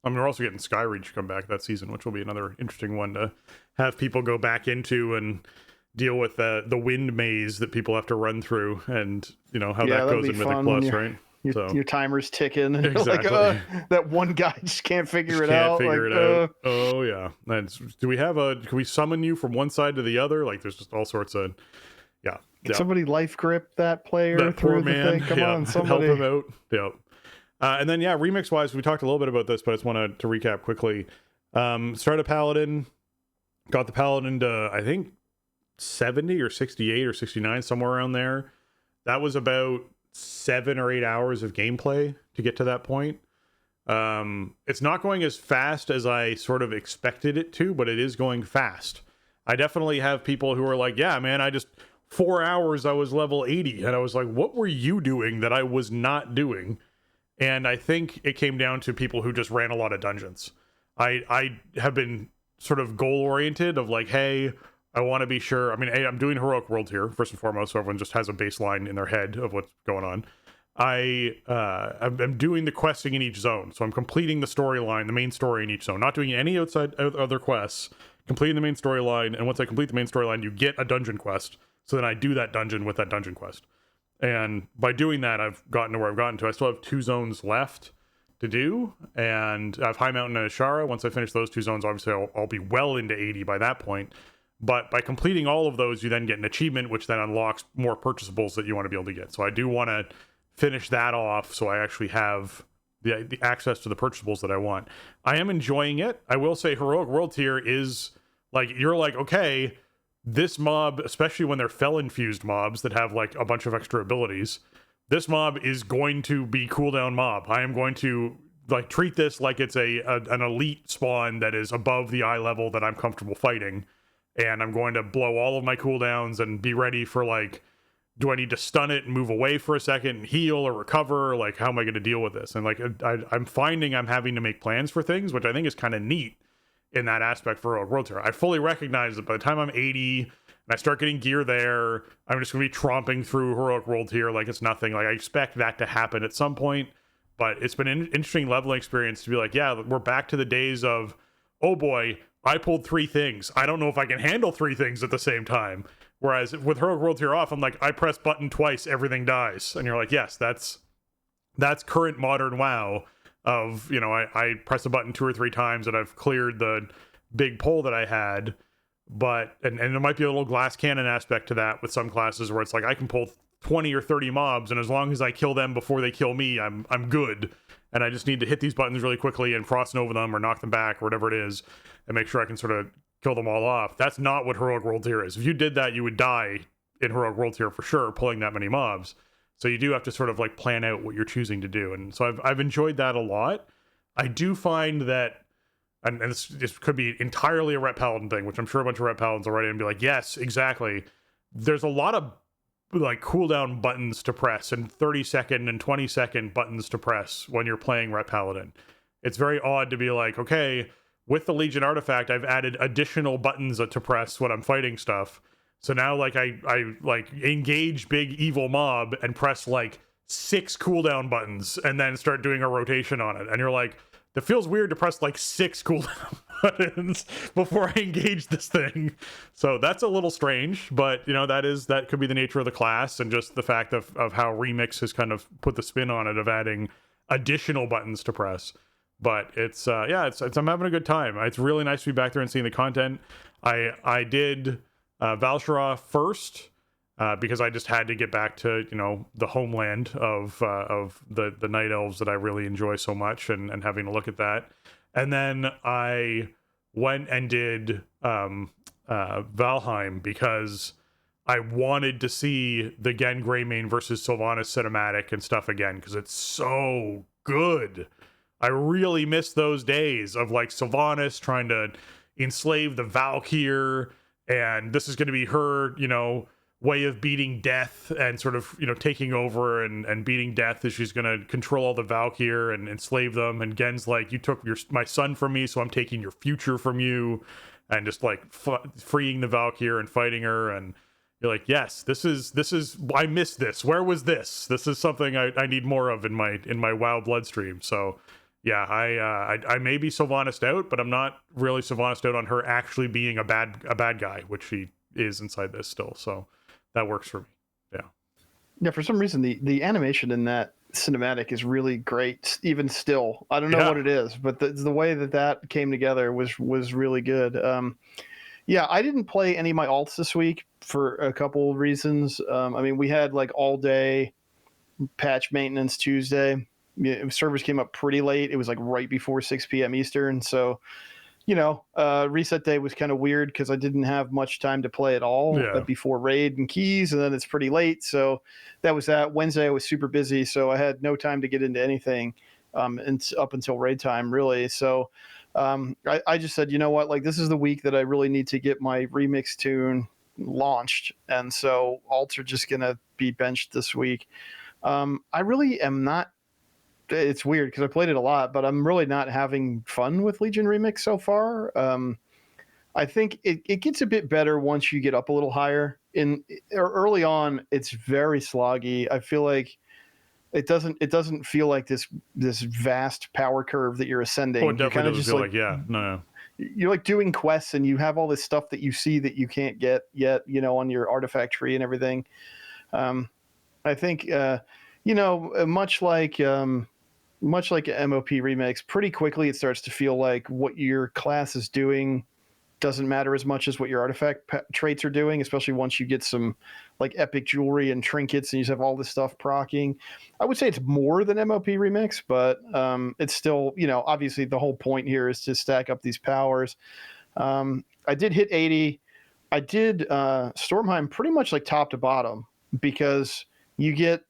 I mean, we're also getting Skyreach come back that season, which will be another interesting one to have people go back into and deal with the wind maze that people have to run through, and how that goes in Mythic Plus, right? Your timer's ticking. Exactly. Like, that one guy just can't figure it out. Oh yeah. Can we summon you from one side to the other? Like, there's just all sorts of Somebody life grip that player that through poor man. The thing. Come on, somebody help him out. Yep. And then remix wise, we talked a little bit about this, but I just wanted to recap quickly. Started Paladin, got the Paladin to I think 70 or 68 or 69, somewhere around there. That was about 7 or 8 hours of gameplay to get to that point. It's not going as fast as I sort of expected it to, but it is going fast. I definitely have people who are like, yeah, man, I just 4 hours I was level 80, and I was like, what were you doing that I was not doing? And I think it came down to people who just ran a lot of dungeons. I have been sort of goal oriented of like, hey, I want to be sure. I mean, I'm doing Heroic World here first and foremost, so everyone just has a baseline in their head of what's going on. I'm doing the questing in each zone, so I'm completing the storyline, the main story in each zone, not doing any outside other quests, completing the main storyline. And once I complete the main storyline, you get a dungeon quest. So then I do that dungeon with that dungeon quest. And by doing that, I've gotten to where I've gotten to. I still have 2 zones left to do, and I have High Mountain and Ashara. Once I finish those 2 zones, obviously I'll be well into 80 by that point. But by completing all of those, you then get an achievement, which then unlocks more purchasables that you want to be able to get. So I do want to finish that off so I actually have the access to the purchasables that I want. I am enjoying it. I will say Heroic World tier is like, you're like, okay, this mob, especially when they're fel-infused mobs that have like a bunch of extra abilities, this mob is going to be cooldown mob. I am going to like treat this like it's an elite spawn that is above the eye level that I'm comfortable fighting. And I'm going to blow all of my cooldowns and be ready for like, do I need to stun it and move away for a second and heal or recover? Like, how am I going to deal with this? And like, I'm finding I'm having to make plans for things, which I think is kind of neat in that aspect for World Tour. I fully recognize that by the time I'm 80 and I start getting gear there, I'm just going to be tromping through Heroic World Tier like it's nothing. Like, I expect that to happen at some point, But it's been an interesting leveling experience to be like, yeah, we're back to the days of, oh boy, I pulled 3 things. I don't know if I can handle 3 things at the same time. Whereas with Heroic World Tier off, I'm like, I press button twice, everything dies. And you're like, yes, that's current modern WoW of, I press a button 2 or 3 times and I've cleared the big pull that I had. But, and there might be a little glass cannon aspect to that with some classes where it's like, I can pull 20 or 30 mobs, and as long as I kill them before they kill me, I'm good. And I just need to hit these buttons really quickly and frost nova them or knock them back or whatever it is, and make sure I can sort of kill them all off. That's not what Heroic World Tier is. If you did that, you would die in Heroic World Tier for sure, pulling that many mobs. So you do have to sort of like plan out what you're choosing to do. And so I've enjoyed that a lot. I do find that, and this could be entirely a Ret Paladin thing, which I'm sure a bunch of Ret Paladins already and be like, yes, exactly. There's a lot of like cooldown buttons to press and 30-second and 20-second buttons to press when you're playing Ret Paladin. It's very odd to be like, okay, with the Legion artifact, I've added additional buttons to press when I'm fighting stuff. So now like I like engage big evil mob and press like 6 cooldown buttons and then start doing a rotation on it. And you're like, that feels weird to press like 6 cooldown buttons before I engage this thing. So that's a little strange, but that could be the nature of the class and just the fact of how Remix has kind of put the spin on it of adding additional buttons to press. But it's I'm having a good time. It's really nice to be back there and seeing the content. I did Val'sharah first because I just had to get back to the homeland of the Night Elves that I really enjoy so much and having a look at that. And then I went and did Valheim because I wanted to see the Gen Greymane versus Sylvanas cinematic and stuff again because it's so good. I really miss those days of like Sylvanas trying to enslave the Valkyr, and this is going to be her, way of beating death and sort of taking over and beating death as she's going to control all the Valkyr and enslave them. And Gen's like, you took my son from me, so I'm taking your future from you, and just like freeing the Valkyr and fighting her. And you're like, yes, this is I miss this. Where was this? This is something I need more of in my WoW bloodstream. So yeah, I may be Sylvanas out, but I'm not really Sylvanas out on her actually being a bad guy, which she is inside this still. So that works for me. Yeah, for some reason the animation in that cinematic is really great even still. I don't know what it is, but the way that came together was really good. I didn't play any of my alts this week for a couple of reasons. We had like all day patch maintenance Tuesday. Servers came up pretty late. It was like right before 6 p.m. Eastern, so reset day was kind of weird because I didn't have much time to play at all before raid and keys, and then it's pretty late. So that was that. Wednesday I was super busy, so I had no time to get into anything and up until raid time, really. So I just said, you know what, like this is the week that I really need to get my remix tune launched, and so alts are just gonna be benched this week. I really am not. It's weird because I played it a lot, but I'm really not having fun with Legion Remix so far. I think it gets a bit better once you get up a little higher. Early on, it's very sloggy. I feel like it doesn't feel like this vast power curve that you're ascending. Oh, it definitely doesn't feel like no. You're like doing quests and you have all this stuff that you see that you can't get yet, on your artifact tree and everything. I think much like an MOP remix, pretty quickly it starts to feel like what your class is doing doesn't matter as much as what your artifact traits are doing, especially once you get some like epic jewelry and trinkets and you just have all this stuff proccing. I would say it's more than MOP remix, but it's still, obviously the whole point here is to stack up these powers. I did hit 80. I did Stormheim pretty much like top to bottom because you get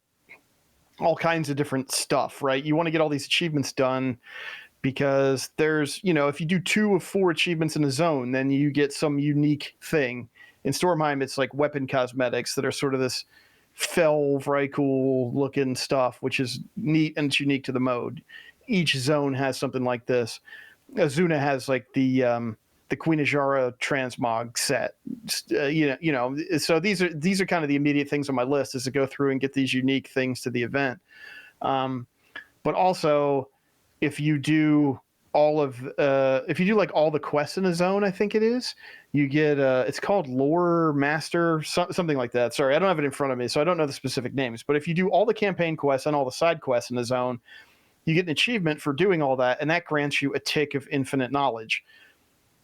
all kinds of different stuff, right? You want to get all these achievements done because there's, if you do 2 of 4 achievements in a zone, then you get some unique thing. In Stormheim, it's like weapon cosmetics that are sort of this fell, very cool looking stuff, which is neat and it's unique to the mode. Each zone has something like this. Azuna has like the Queen Ajara transmog set. So these are kind of the immediate things on my list is to go through and get these unique things to the event. But also, if you do if you do like all the quests in a zone, I think it is, you get it's called Lore Master, something like that. Sorry, I don't have it in front of me, so I don't know the specific names. But if you do all the campaign quests and all the side quests in the zone, you get an achievement for doing all that, and that grants you a tick of infinite knowledge.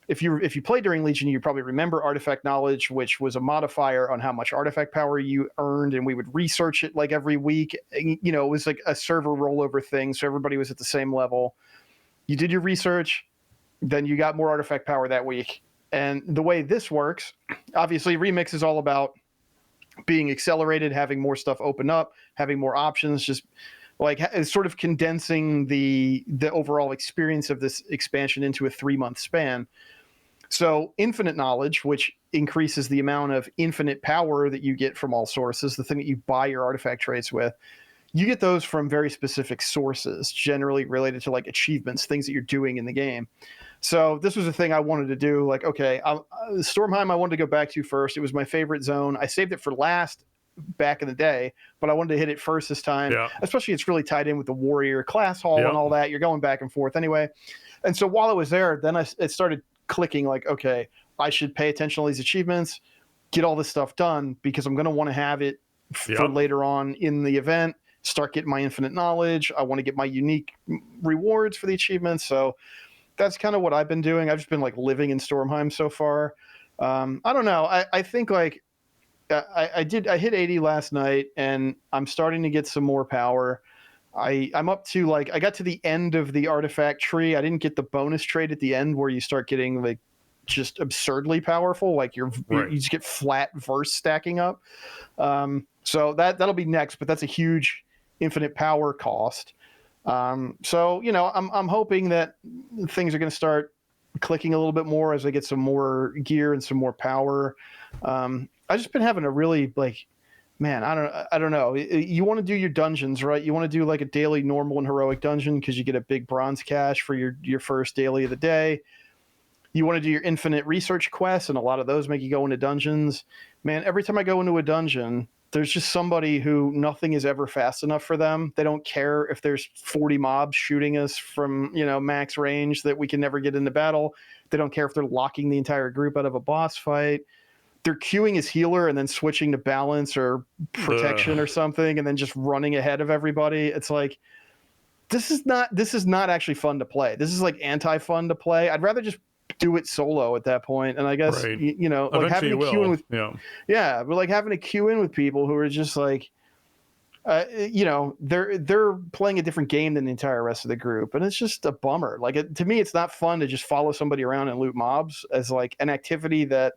If you play during Legion, you probably remember artifact knowledge, which was a modifier on how much artifact power you earned, and we would research it like every week. You know, it was like a server rollover thing, so everybody was at the same level. You did your research, then you got more artifact power that week. And the way this works, obviously, Remix is all about being accelerated, having more stuff open up, having more options, just like sort of condensing the overall experience of this expansion into a 3-month span. So infinite knowledge, which increases the amount of infinite power that you get from all sources, the thing that you buy your artifact traits with, you get those from very specific sources, generally related to like achievements, things that you're doing in the game. So this was a thing I wanted to do. Like, okay, Stormheim I wanted to go back to first. It was my favorite zone. I saved it for last back in the day, but I wanted to hit it first this time. Yeah. Especially it's really tied in with the warrior class hall and all that. You're going back and forth anyway. And so while I was there, then it started clicking like, okay, I should pay attention to these achievements, get all this stuff done, because I'm going to want to have it for later on in the event. Start getting my infinite knowledge. I want to get my unique rewards for the achievements. So that's kind of what I've been doing. I've just been like living in Stormheim so far. I don't know. I think like I hit 80 last night, and I'm starting to get some more power. I'm up to like, I got to the end of the artifact tree. I didn't get the bonus trait at the end where you start getting like just absurdly powerful. Like you just get flat verse stacking up. So that'll be next, but that's a huge infinite power cost. So, you know, I'm hoping that things are going to start clicking a little bit more as I get some more gear and some more power. I've just been having a really like, man, I don't know. You want to do your dungeons, right? You want to do like a daily normal and heroic dungeon because you get a big bronze cache for your first daily of the day. You want to do your infinite research quests, and a lot of those make you go into dungeons. Man, every time I go into a dungeon, there's just somebody who nothing is ever fast enough for them. They don't care if there's 40 mobs shooting us from, you know, max range that we can never get into battle. They don't care if they're locking the entire group out of a boss fight. They're queuing as healer and then switching to balance or protection or something, and then just running ahead of everybody. It's like, this is not actually fun to play. This is like anti-fun to play. I'd rather just do it solo at that point. And I guess, you know, like having a queue in with, but like having a queue in with people who are just like, you know, they're playing a different game than the entire rest of the group. And it's just a bummer. Like to me, it's not fun to just follow somebody around and loot mobs as like an activity that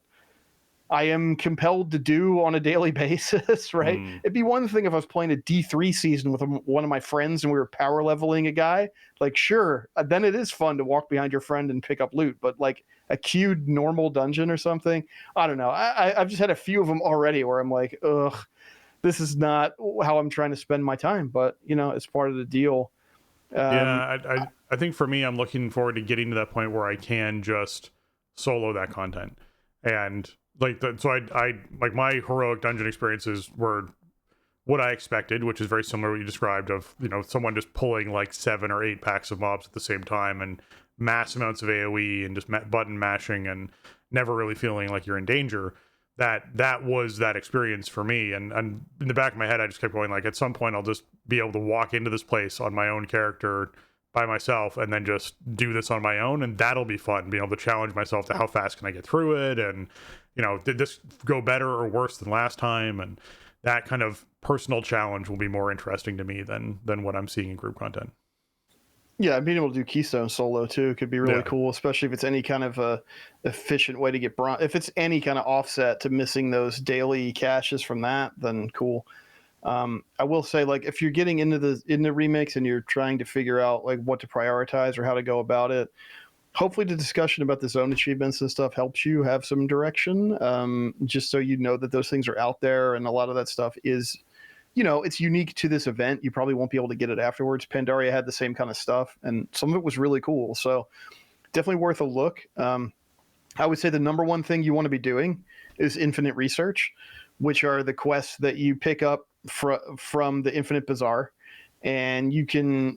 I am compelled to do on a daily basis, right? It'd be one thing if I was playing a D3 season with one of my friends and we were power leveling a guy. Like, sure, then it is fun to walk behind your friend and pick up loot. But like a queued normal dungeon or something, I don't know. I've just had a few of them already where I'm like, ugh, this is not how I'm trying to spend my time. But, you know, it's part of the deal. I think for me, I'm looking forward to getting to that point where I can just solo that content. And like so I like my heroic dungeon experiences were what I expected, which is very similar to what you described of, you know, someone just pulling like 7 or 8 packs of mobs at the same time and mass amounts of AoE and just button mashing and never really feeling like you're in danger. That was that experience for me. And in the back of my head, I just kept going like, at some point I'll just be able to walk into this place on my own character by myself and then just do this on my own, and that'll be fun, being able to challenge myself to how fast can I get through it, and, you know, did this go better or worse than last time, and that kind of personal challenge will be more interesting to me than what I'm seeing in group content. Yeah, being able to do Keystone solo too could be really cool, especially if it's any kind of a efficient way to get bronze. If it's any kind of offset to missing those daily caches from that, then cool. I will say, like, if you're getting into the remix and you're trying to figure out like what to prioritize or how to go about it, hopefully the discussion about the zone achievements and stuff helps you have some direction, just so you know that those things are out there, and a lot of that stuff is, you know, it's unique to this event. You probably won't be able to get it afterwards. Pandaria had the same kind of stuff, and some of it was really cool. So definitely worth a look. I would say the number one thing you want to be doing is infinite research, which are the quests that you pick up from the Infinite Bazaar. and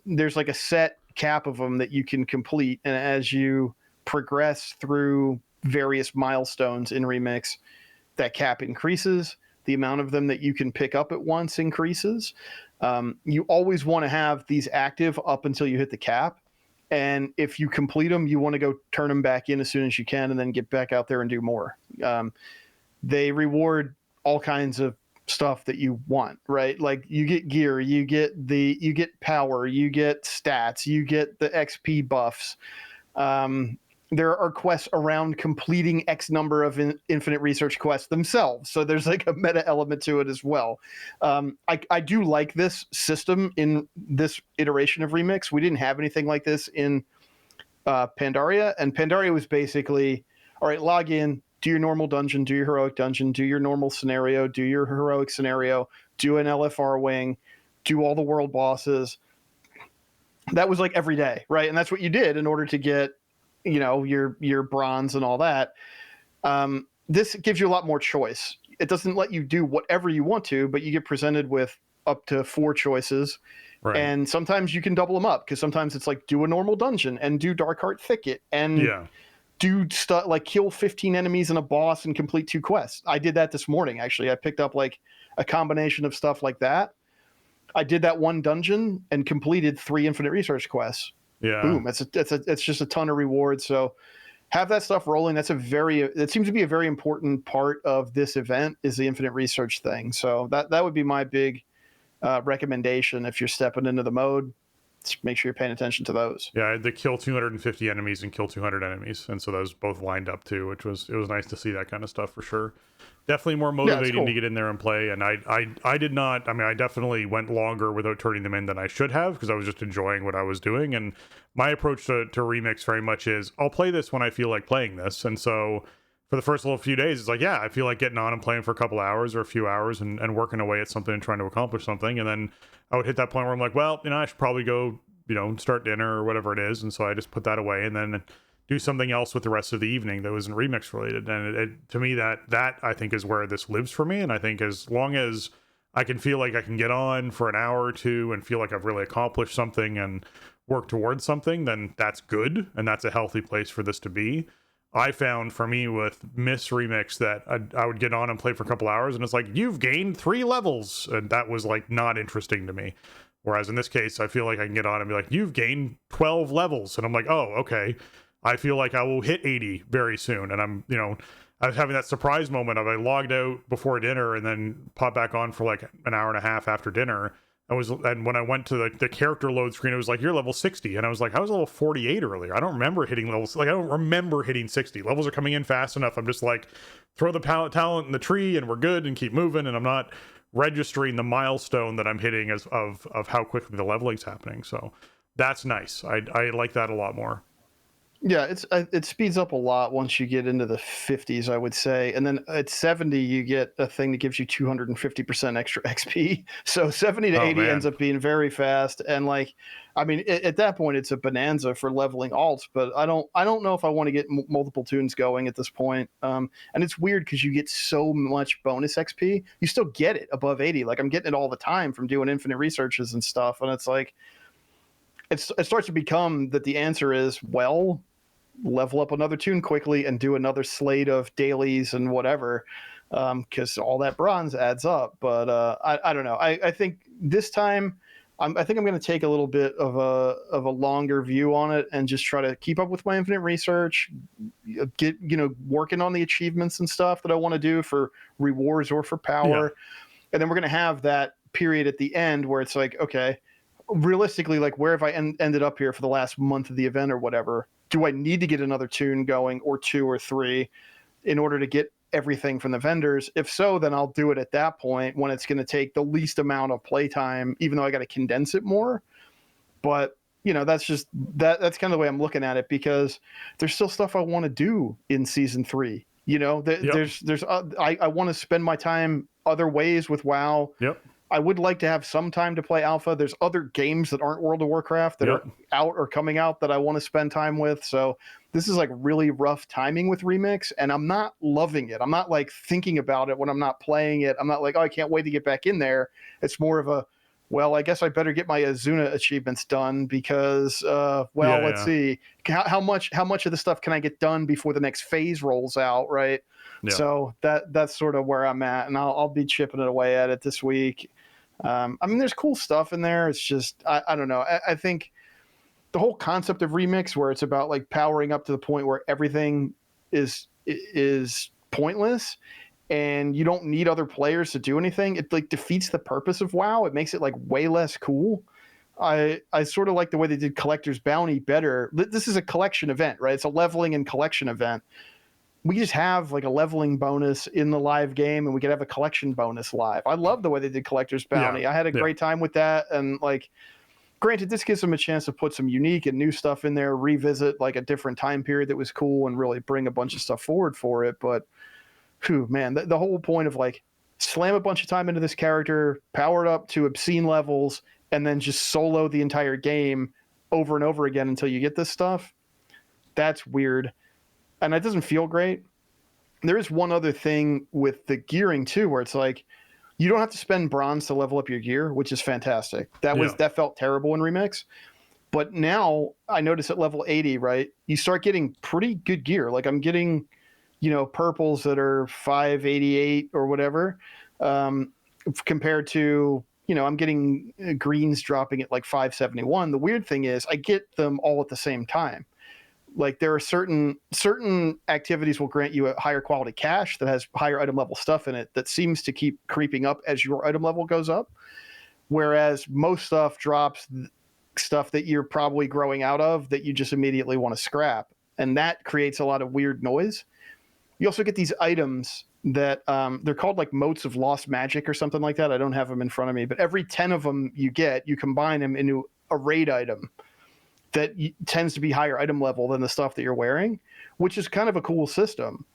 there's like a set cap of them that you can complete, and as you progress through various milestones in Remix, that cap increases. The amount of them that you can pick up at once increases. You always want to have these active up until you hit the cap. And if you complete them, you want to go turn them back in as soon as you can and then get back out there and do more. They reward all kinds of stuff that you want, right? Like you get gear, you get power, you get stats, you get the XP buffs. There are quests around completing X number of infinite research quests themselves. So there's like a meta element to it as well. I do like this system in this iteration of Remix. We didn't have anything like this in Pandaria. And Pandaria was basically, all right, log in, do your normal dungeon, do your heroic dungeon, do your normal scenario, do your heroic scenario, do an LFR wing, do all the world bosses. That was like every day, right? And that's what you did in order to get your bronze and all that. This gives you a lot more choice. It doesn't let you do whatever you want to, but you get presented with up to 4 choices. Right. And sometimes you can double them up, because sometimes it's like do a normal dungeon and do Darkheart Thicket and do stuff like kill 15 enemies and a boss and complete 2 quests. I did that this morning, actually. I picked up like a combination of stuff like that. I did that one dungeon and completed 3 infinite research quests. Yeah. Boom. It's just a ton of rewards. So have that stuff rolling. It seems to be a very important part of this event, is the infinite research thing. So that would be my big recommendation if you're stepping into the mode. Just make sure you're paying attention to those. Yeah, I had to kill 250 enemies and kill 200 enemies, and so those both lined up too, which was nice to see that kind of stuff for sure. Definitely more motivating to get in there and play. And I did not. I mean, I definitely went longer without turning them in than I should have, because I was just enjoying what I was doing. And my approach to Remix very much is I'll play this when I feel like playing this. And so for the first little few days, it's like, yeah, I feel like getting on and playing for a couple hours or a few hours and working away at something and trying to accomplish something. And then I would hit that point where I'm like, well, I should probably go, start dinner or whatever it is. And so I just put that away and then do something else with the rest of the evening that wasn't Remix related. And to me, that I think is where this lives for me. And I think as long as I can feel like I can get on for an hour or two and feel like I've really accomplished something and work towards something, then that's good. And that's a healthy place for this to be. I found for me with Miss Remix that I would get on and play for a couple hours and it's like, you've gained 3 levels. And that was like not interesting to me. Whereas in this case, I feel like I can get on and be like, you've gained 12 levels. And I'm like, oh, okay. I feel like I will hit 80 very soon. And I'm, I was having that surprise moment of I logged out before dinner and then popped back on for like an hour and a half after dinner. And when I went to the character load screen, it was like, you're level 60. And I was like, I was level 48 earlier. I don't remember hitting levels. Like, I don't remember hitting 60. Levels are coming in fast enough. I'm just like, throw the talent in the tree and we're good and keep moving. And I'm not registering the milestone that I'm hitting as of how quickly the leveling's happening. So that's nice. I like that a lot more. Yeah, it speeds up a lot once you get into the 50s, I would say. And then at 70, you get a thing that gives you 250% extra XP. So 70 to 80 ends up being very fast. And at that point, it's a bonanza for leveling alts. But I don't know if I want to get multiple tunes going at this point. And it's weird because you get so much bonus XP. You still get it above 80. Like, I'm getting it all the time from doing infinite researches and stuff. And it's like, it starts to become that the answer is, well, level up another tune quickly and do another slate of dailies and whatever, because all that bronze adds up. But I don't know. I think this time I think I'm going to take a little bit of a longer view on it and just try to keep up with my infinite research, get working on the achievements and stuff that I want to do for rewards or for power. Yeah. And then we're going to have that period at the end where it's like, okay, realistically, like, where have I ended up here for the last month of the event or whatever? Do I need to get another tune going or 2 or 3 in order to get everything from the vendors? If so, then I'll do it at that point when it's going to take the least amount of playtime, even though I got to condense it more. But, that's just that's kind of the way I'm looking at it, because there's still stuff I want to do in season 3. There's I want to spend my time other ways with WoW. Yep. I would like to have some time to play alpha. There's other games that aren't World of Warcraft that are out or coming out that I want to spend time with. So this is like really rough timing with Remix, and I'm not loving it. I'm not like thinking about it when I'm not playing it. I'm not like, oh, I can't wait to get back in there. It's more of a, well, I guess I better get my Azuna achievements done because, let's see, how much of the stuff can I get done before the next phase rolls out, right? Yeah. So that's sort of where I'm at, and I'll be chipping it away at it this week. I mean, there's cool stuff in there. It's just I don't know. I think the whole concept of Remix, where it's about like powering up to the point where everything is pointless and you don't need other players to do anything, it like defeats the purpose of WoW. It makes it like way less cool. I sort of like the way they did Collector's Bounty better. This is a collection event, right? It's a leveling and collection event. We just have like a leveling bonus in the live game, and we could have a collection bonus live. I love the way they did Collector's Bounty. I had a great time with that. And like, granted, this gives them a chance to put some unique and new stuff in there, revisit like a different time period that was cool, and really bring a bunch of stuff forward for it. But whew, man, the whole point of like slam a bunch of time into this character, power it up to obscene levels, and then just solo the entire game over and over again until you get this stuff, that's weird. And that doesn't feel great. There is one other thing with the gearing too, where it's like, you don't have to spend bronze to level up your gear, which is fantastic. That felt terrible in Remix. But now I notice at level 80, right, you start getting pretty good gear. Like I'm getting, purples that are 588 or whatever, compared to, I'm getting greens dropping at like 571. The weird thing is I get them all at the same time. Like there are certain activities will grant you a higher quality cache that has higher item level stuff in it that seems to keep creeping up as your item level goes up. Whereas most stuff drops stuff that you're probably growing out of that you just immediately want to scrap. And that creates a lot of weird noise. You also get these items that they're called like motes of lost magic or something like that. I don't have them in front of me, but every 10 of them you combine them into a raid item that tends to be higher item level than the stuff that you're wearing, which is kind of a cool system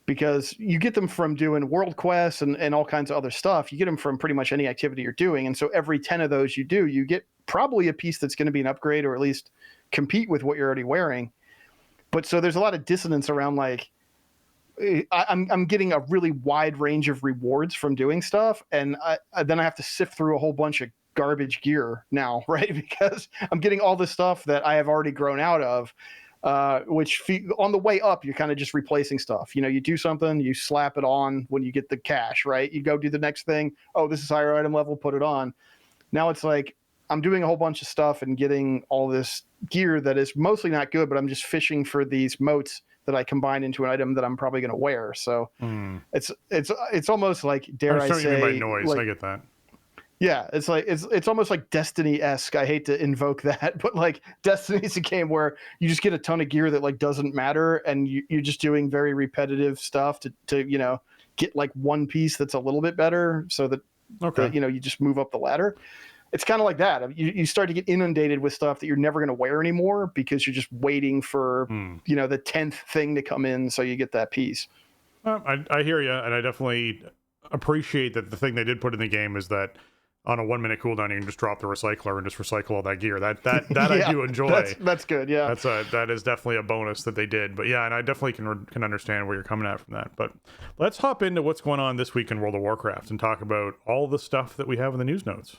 because you get them from doing world quests and all kinds of other stuff. You get them from pretty much any activity you're doing. And so every 10 of those you do, you get probably a piece that's going to be an upgrade or at least compete with what you're already wearing. But so there's a lot of dissonance around like, I'm getting a really wide range of rewards from doing stuff. And then I have to sift through a whole bunch of garbage gear now, right? Because I'm getting all this stuff that I have already grown out of, which on the way up, you're kind of just replacing stuff. You do something, you slap it on when you get the cash, right? You go do the next thing. Oh, this is higher item level, put it on. Now it's like, I'm doing a whole bunch of stuff and getting all this gear that is mostly not good, but I'm just fishing for these motes that I combine into an item that I'm probably going to wear. So it's almost like, dare I say, by noise. Like, I get that. Yeah, it's like it's almost like Destiny-esque. I hate to invoke that, but like Destiny's a game where you just get a ton of gear that like doesn't matter, and you're just doing very repetitive stuff to get like one piece that's a little bit better, so that you just move up the ladder. It's kind of like that. You start to get inundated with stuff that you're never going to wear anymore because you're just waiting for the 10th thing to come in, so you get that piece. I hear you, and I definitely appreciate that the thing they did put in the game is that on a 1 minute cooldown, you can just drop the recycler and just recycle all that gear. That yeah, I do enjoy. That's good. Yeah, that is definitely a bonus that they did. But yeah, and I definitely can understand where you're coming at from that. But let's hop into what's going on this week in World of Warcraft and talk about all the stuff that we have in the news notes.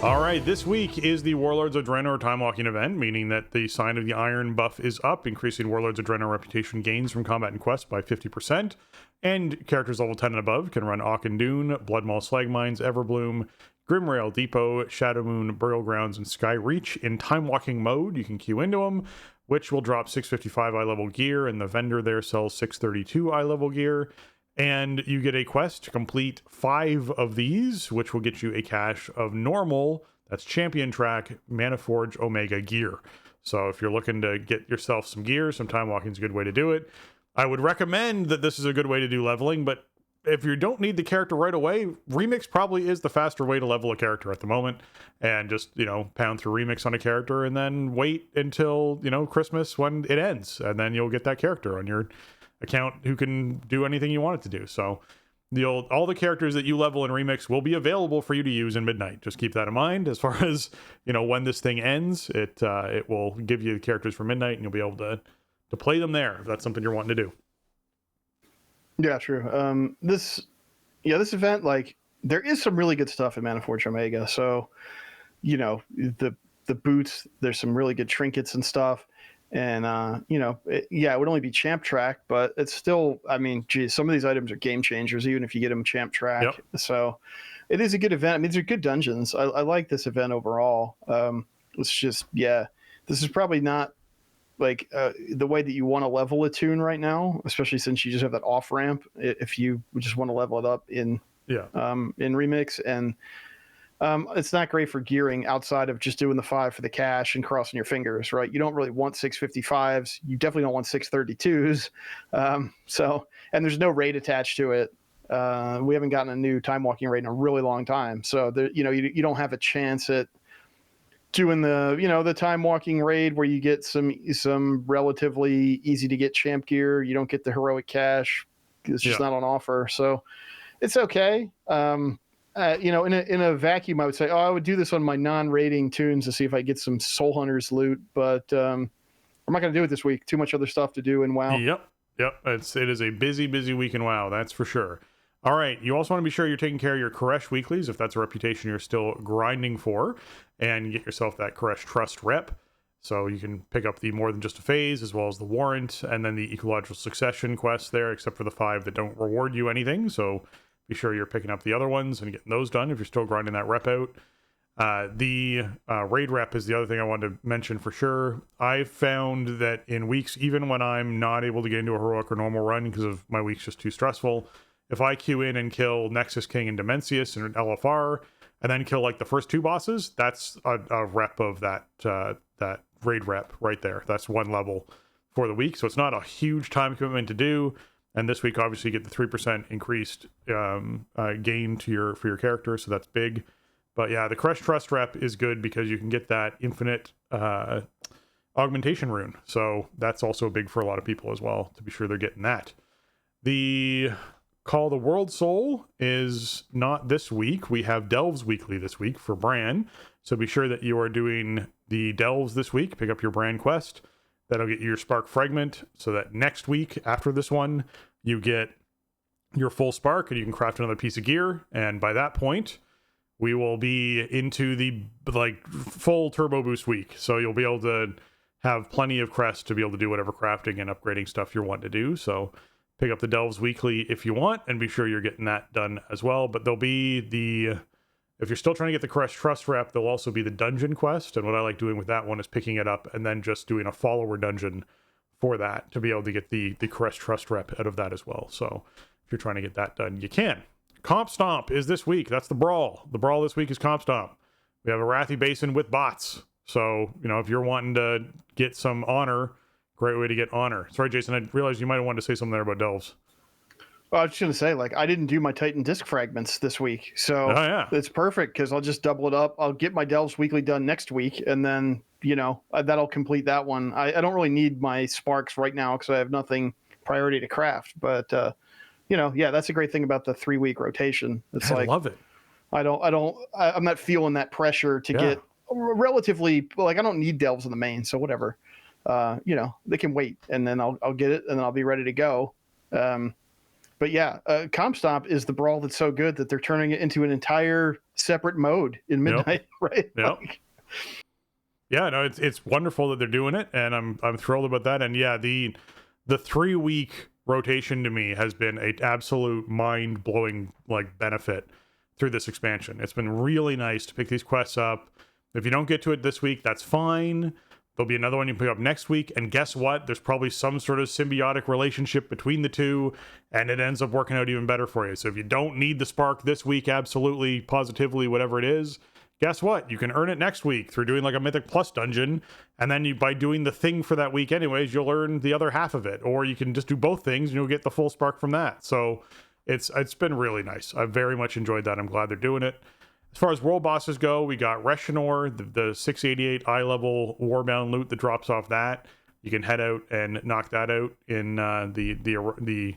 All right, this week is the Warlords of Draenor Time Walking event, meaning that the Sign of the Iron buff is up, increasing Warlords of Draenor reputation gains from combat and quests by 50%, and characters level 10 and above can run Auchindoun, Bloodmaw Slagmines, Everbloom, Grimrail Depot, Shadowmoon, Burial Grounds, and Skyreach in Time Walking mode. You can queue into them, which will drop 655 eye level gear, and the vendor there sells 632 eye level gear. And you get a quest to complete 5 of these, which will get you a cache of normal, that's champion track, Manaforge Omega gear. So if you're looking to get yourself some gear, some time walking is a good way to do it. I would recommend that this is a good way to do leveling, but if you don't need the character right away, Remix probably is the faster way to level a character at the moment. And just, pound through Remix on a character and then wait until, Christmas when it ends. And then you'll get that character on your account who can do anything you want it to do. So all the characters that you level in Remix will be available for you to use in Midnight. Just keep that in mind. As far as when this thing ends, it will give you the characters for Midnight, and you'll be able to play them there if that's something you're wanting to do. Yeah, true. This event, like, there is some really good stuff in Mana Forge Omega. So, the boots, there's some really good trinkets and stuff. And, it would only be champ track, but it's still, I mean, geez, some of these items are game changers, even if you get them champ track. Yep. So it is a good event. I mean, these are good dungeons. I like this event overall. It's just, this is probably not like the way that you want to level a tune right now, especially since you just have that off ramp. If you just want to level it up in Remix, and it's not great for gearing outside of just doing the 5 for the cash and crossing your fingers, right? You don't really want 655s. You definitely don't want 632s. And there's no raid attached to it. We haven't gotten a new time walking raid in a really long time. So you don't have a chance at doing the time walking raid where you get some relatively easy to get champ gear. You don't get the heroic cash. It's just not on offer. So it's okay. In a vacuum, I would say, I would do this on my non-rating tunes to see if I get some Soul Hunters loot, but I'm not going to do it this week. Too much other stuff to do in WoW. Yep. It is a busy week in WoW, that's for sure. All right, you also want to be sure you're taking care of your Koresh weeklies, if that's a reputation you're still grinding for, and get yourself that Koresh Trust rep. So you can pick up the More Than Just a Phase, as well as the Warrant, and then the Ecological Succession quests there, except for the 5 that don't reward you anything. So be sure you're picking up the other ones and getting those done if you're still grinding that rep out. The raid rep is the other thing I wanted to mention for sure. I've found that in weeks, even when I'm not able to get into a heroic or normal run because of my week's just too stressful, if I queue in and kill Nexus King and Dimensius and LFR, and then kill like the first 2 bosses, that's a rep of that raid rep right there. That's 1 level for the week. So it's not a huge time commitment to do. And this week, obviously, you get the 3% increased gain for your character, so that's big. But yeah, the Koresh Trust rep is good because you can get that infinite augmentation rune. So that's also big for a lot of people as well, to be sure they're getting that. The Call the World Soul is not this week. We have Delves Weekly this week for Bran. So be sure that you are doing the Delves this week. Pick up your Bran quest. That'll get you your Spark Fragment, so that next week, after this one, you get your full Spark, and you can craft another piece of gear. And by that point, we will be into the full Turbo Boost week. So you'll be able to have plenty of crests to be able to do whatever crafting and upgrading stuff you're wanting to do. So pick up the Delves Weekly if you want, and be sure you're getting that done as well. But there'll be if you're still trying to get the Koresh Trust rep, there'll also be the dungeon quest. And what I like doing with that one is picking it up and then just doing a follower dungeon for that to be able to get the Koresh Trust rep out of that as well. So if you're trying to get that done, you can. Comp Stomp is this week. That's the Brawl. The Brawl this week is Comp Stomp. We have a Arathi Basin with bots. So, if you're wanting to get some honor, great way to get honor. Sorry, Jason, I realized you might have wanted to say something there about Delves. Well, I was just going to say, I didn't do my Titan Disc Fragments this week. So it's perfect because I'll just double it up. I'll get my Delves Weekly done next week, and then, that'll complete that one. I don't really need my Sparks right now because I have nothing priority to craft. But, that's a great thing about the 3-week rotation. It's I love it. I'm not feeling that pressure to get relatively, I don't need Delves in the main, so whatever. They can wait, and then I'll get it, and then I'll be ready to go. But yeah, Comp Stomp is the Brawl that's so good that they're turning it into an entire separate mode in Midnight, right? Yep. It's wonderful that they're doing it, and I'm thrilled about that. And yeah, the 3-week rotation to me has been an absolute mind-blowing benefit through this expansion. It's been really nice to pick these quests up. If you don't get to it this week, that's fine. There'll be another one you can pick up next week, and guess what? There's probably some sort of symbiotic relationship between the two, and it ends up working out even better for you. So if you don't need the Spark this week, absolutely, positively, whatever it is, guess what? You can earn it next week through doing a Mythic Plus dungeon, and then by doing the thing for that week anyways, you'll earn the other half of it. Or you can just do both things, and you'll get the full Spark from that. So it's been really nice. I've very much enjoyed that. I'm glad they're doing it. As far as world bosses go, we got Reshinor, the 688 eye-level Warbound loot that drops off that. You can head out and knock that out in the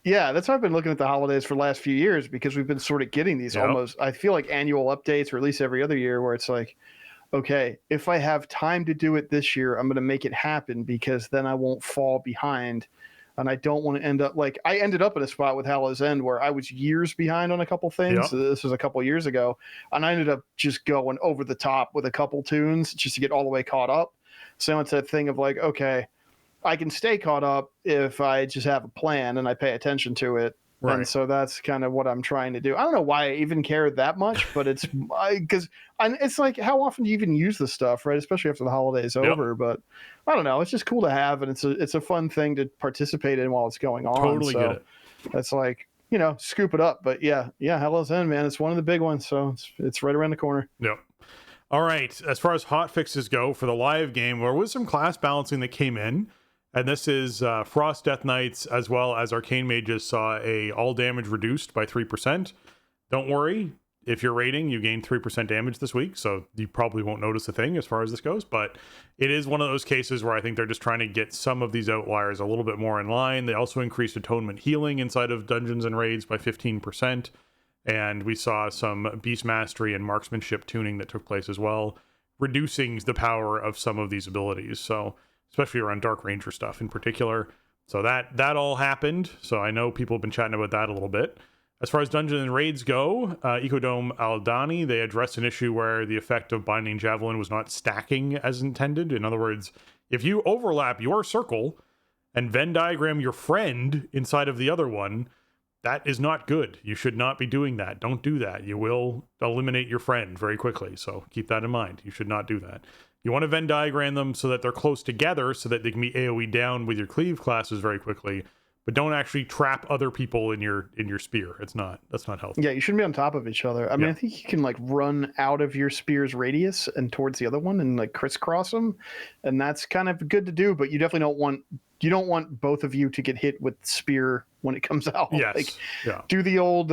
Yeah, that's why I've been looking at the holidays for the last few years, because we've been sort of getting these almost, I feel like, annual updates, or at least every other year, where it's like, okay, if I have time to do it this year, I'm going to make it happen, because then I won't fall behind. And I don't want to end up like I ended up in a spot with Hallow's End where I was years behind on a couple things. Yep. This was a couple years ago, and I ended up just going over the top with a couple tunes just to get all the way caught up. So it's that thing of like, okay, I can stay caught up if I just have a plan and I pay attention to it. Right. And so that's kind of what I'm trying to do. I don't know why I even care that much, but it's because it's like, how often do you even use this stuff, right? Especially after the holidays over. But I don't know. It's just cool to have, and it's a fun thing to participate in while it's going on. Totally get it. That's like, scoop it up. But yeah, Hell's End, man, it's one of the big ones. So it's right around the corner. Yep. All right. As far as hot fixes go for the live game, there was some class balancing that came in. And this is Frost Death Knights as well as Arcane Mages saw all damage reduced by 3%. Don't worry, if you're raiding, you gain 3% damage this week, so you probably won't notice a thing as far as this goes, but it is one of those cases where I think they're just trying to get some of these outliers a little bit more in line. They also increased Atonement Healing inside of Dungeons and Raids by 15%, and we saw some Beast Mastery and Marksmanship tuning that took place as well, reducing the power of some of these abilities, so especially around Dark Ranger stuff in particular. So that all happened. So I know people have been chatting about that a little bit. As far as Dungeons and Raids go, Ecodome Aldani, they addressed an issue where the effect of Binding Javelin was not stacking as intended. In other words, if you overlap your circle and Venn diagram your friend inside of the other one, that is not good. You should not be doing that. Don't do that. You will eliminate your friend very quickly. So keep that in mind. You should not do that. You want to Venn diagram them so that they're close together so that they can be AoE down with your cleave classes very quickly, but don't actually trap other people in your spear. That's not healthy. Yeah, you shouldn't be on top of each other. I mean, I think you can like run out of your spear's radius and towards the other one and like crisscross them, and that's kind of good to do, but you definitely don't want both of you to get hit with spear when it comes out. Yes. Do the old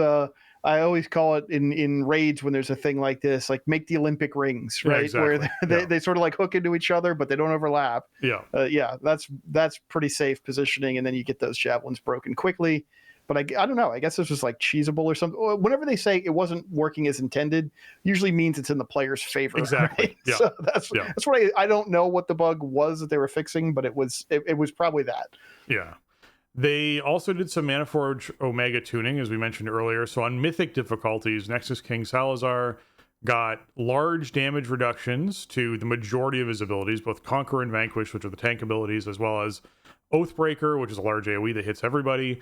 I always call it in raids when there's a thing like this, like make the Olympic rings, right? Exactly. Where they sort of like hook into each other, but they don't overlap. That's pretty safe positioning, and then you get those javelins broken quickly. But I don't know. I guess this was like cheesable or something. Whenever they say it wasn't working as intended, usually means it's in the player's favor. Exactly. Right? Yeah. So that's what I don't know what the bug was that they were fixing, but it was probably that. Yeah. They also did some Manaforge Omega tuning, as we mentioned earlier. So on Mythic difficulties, Nexus King Salazar got large damage reductions to the majority of his abilities, both Conquer and Vanquish, which are the tank abilities, as well as Oathbreaker, which is a large AoE that hits everybody,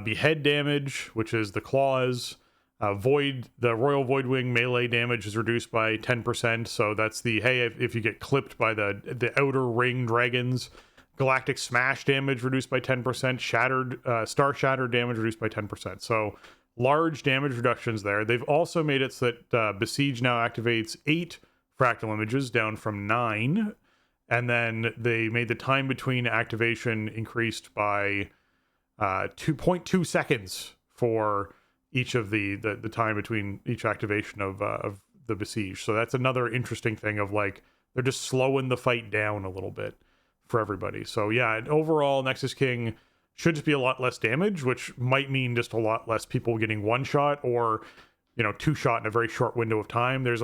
Behead damage, which is the claws, the Royal Voidwing melee damage is reduced by 10%. So that's if you get clipped by the outer ring dragons. Galactic Smash damage reduced by 10%, Star Shattered damage reduced by 10%. So large damage reductions there. They've also made it so that Besiege now activates 8 fractal images down from 9. And then they made the time between activation increased by 2.2 seconds for each of the time between each activation of the Besiege. So that's another interesting thing of like, they're just slowing the fight down a little bit for everybody. So yeah, overall Nexus King should just be a lot less damage, which might mean just a lot less people getting one shot or 2 shot in a very short window of time. There's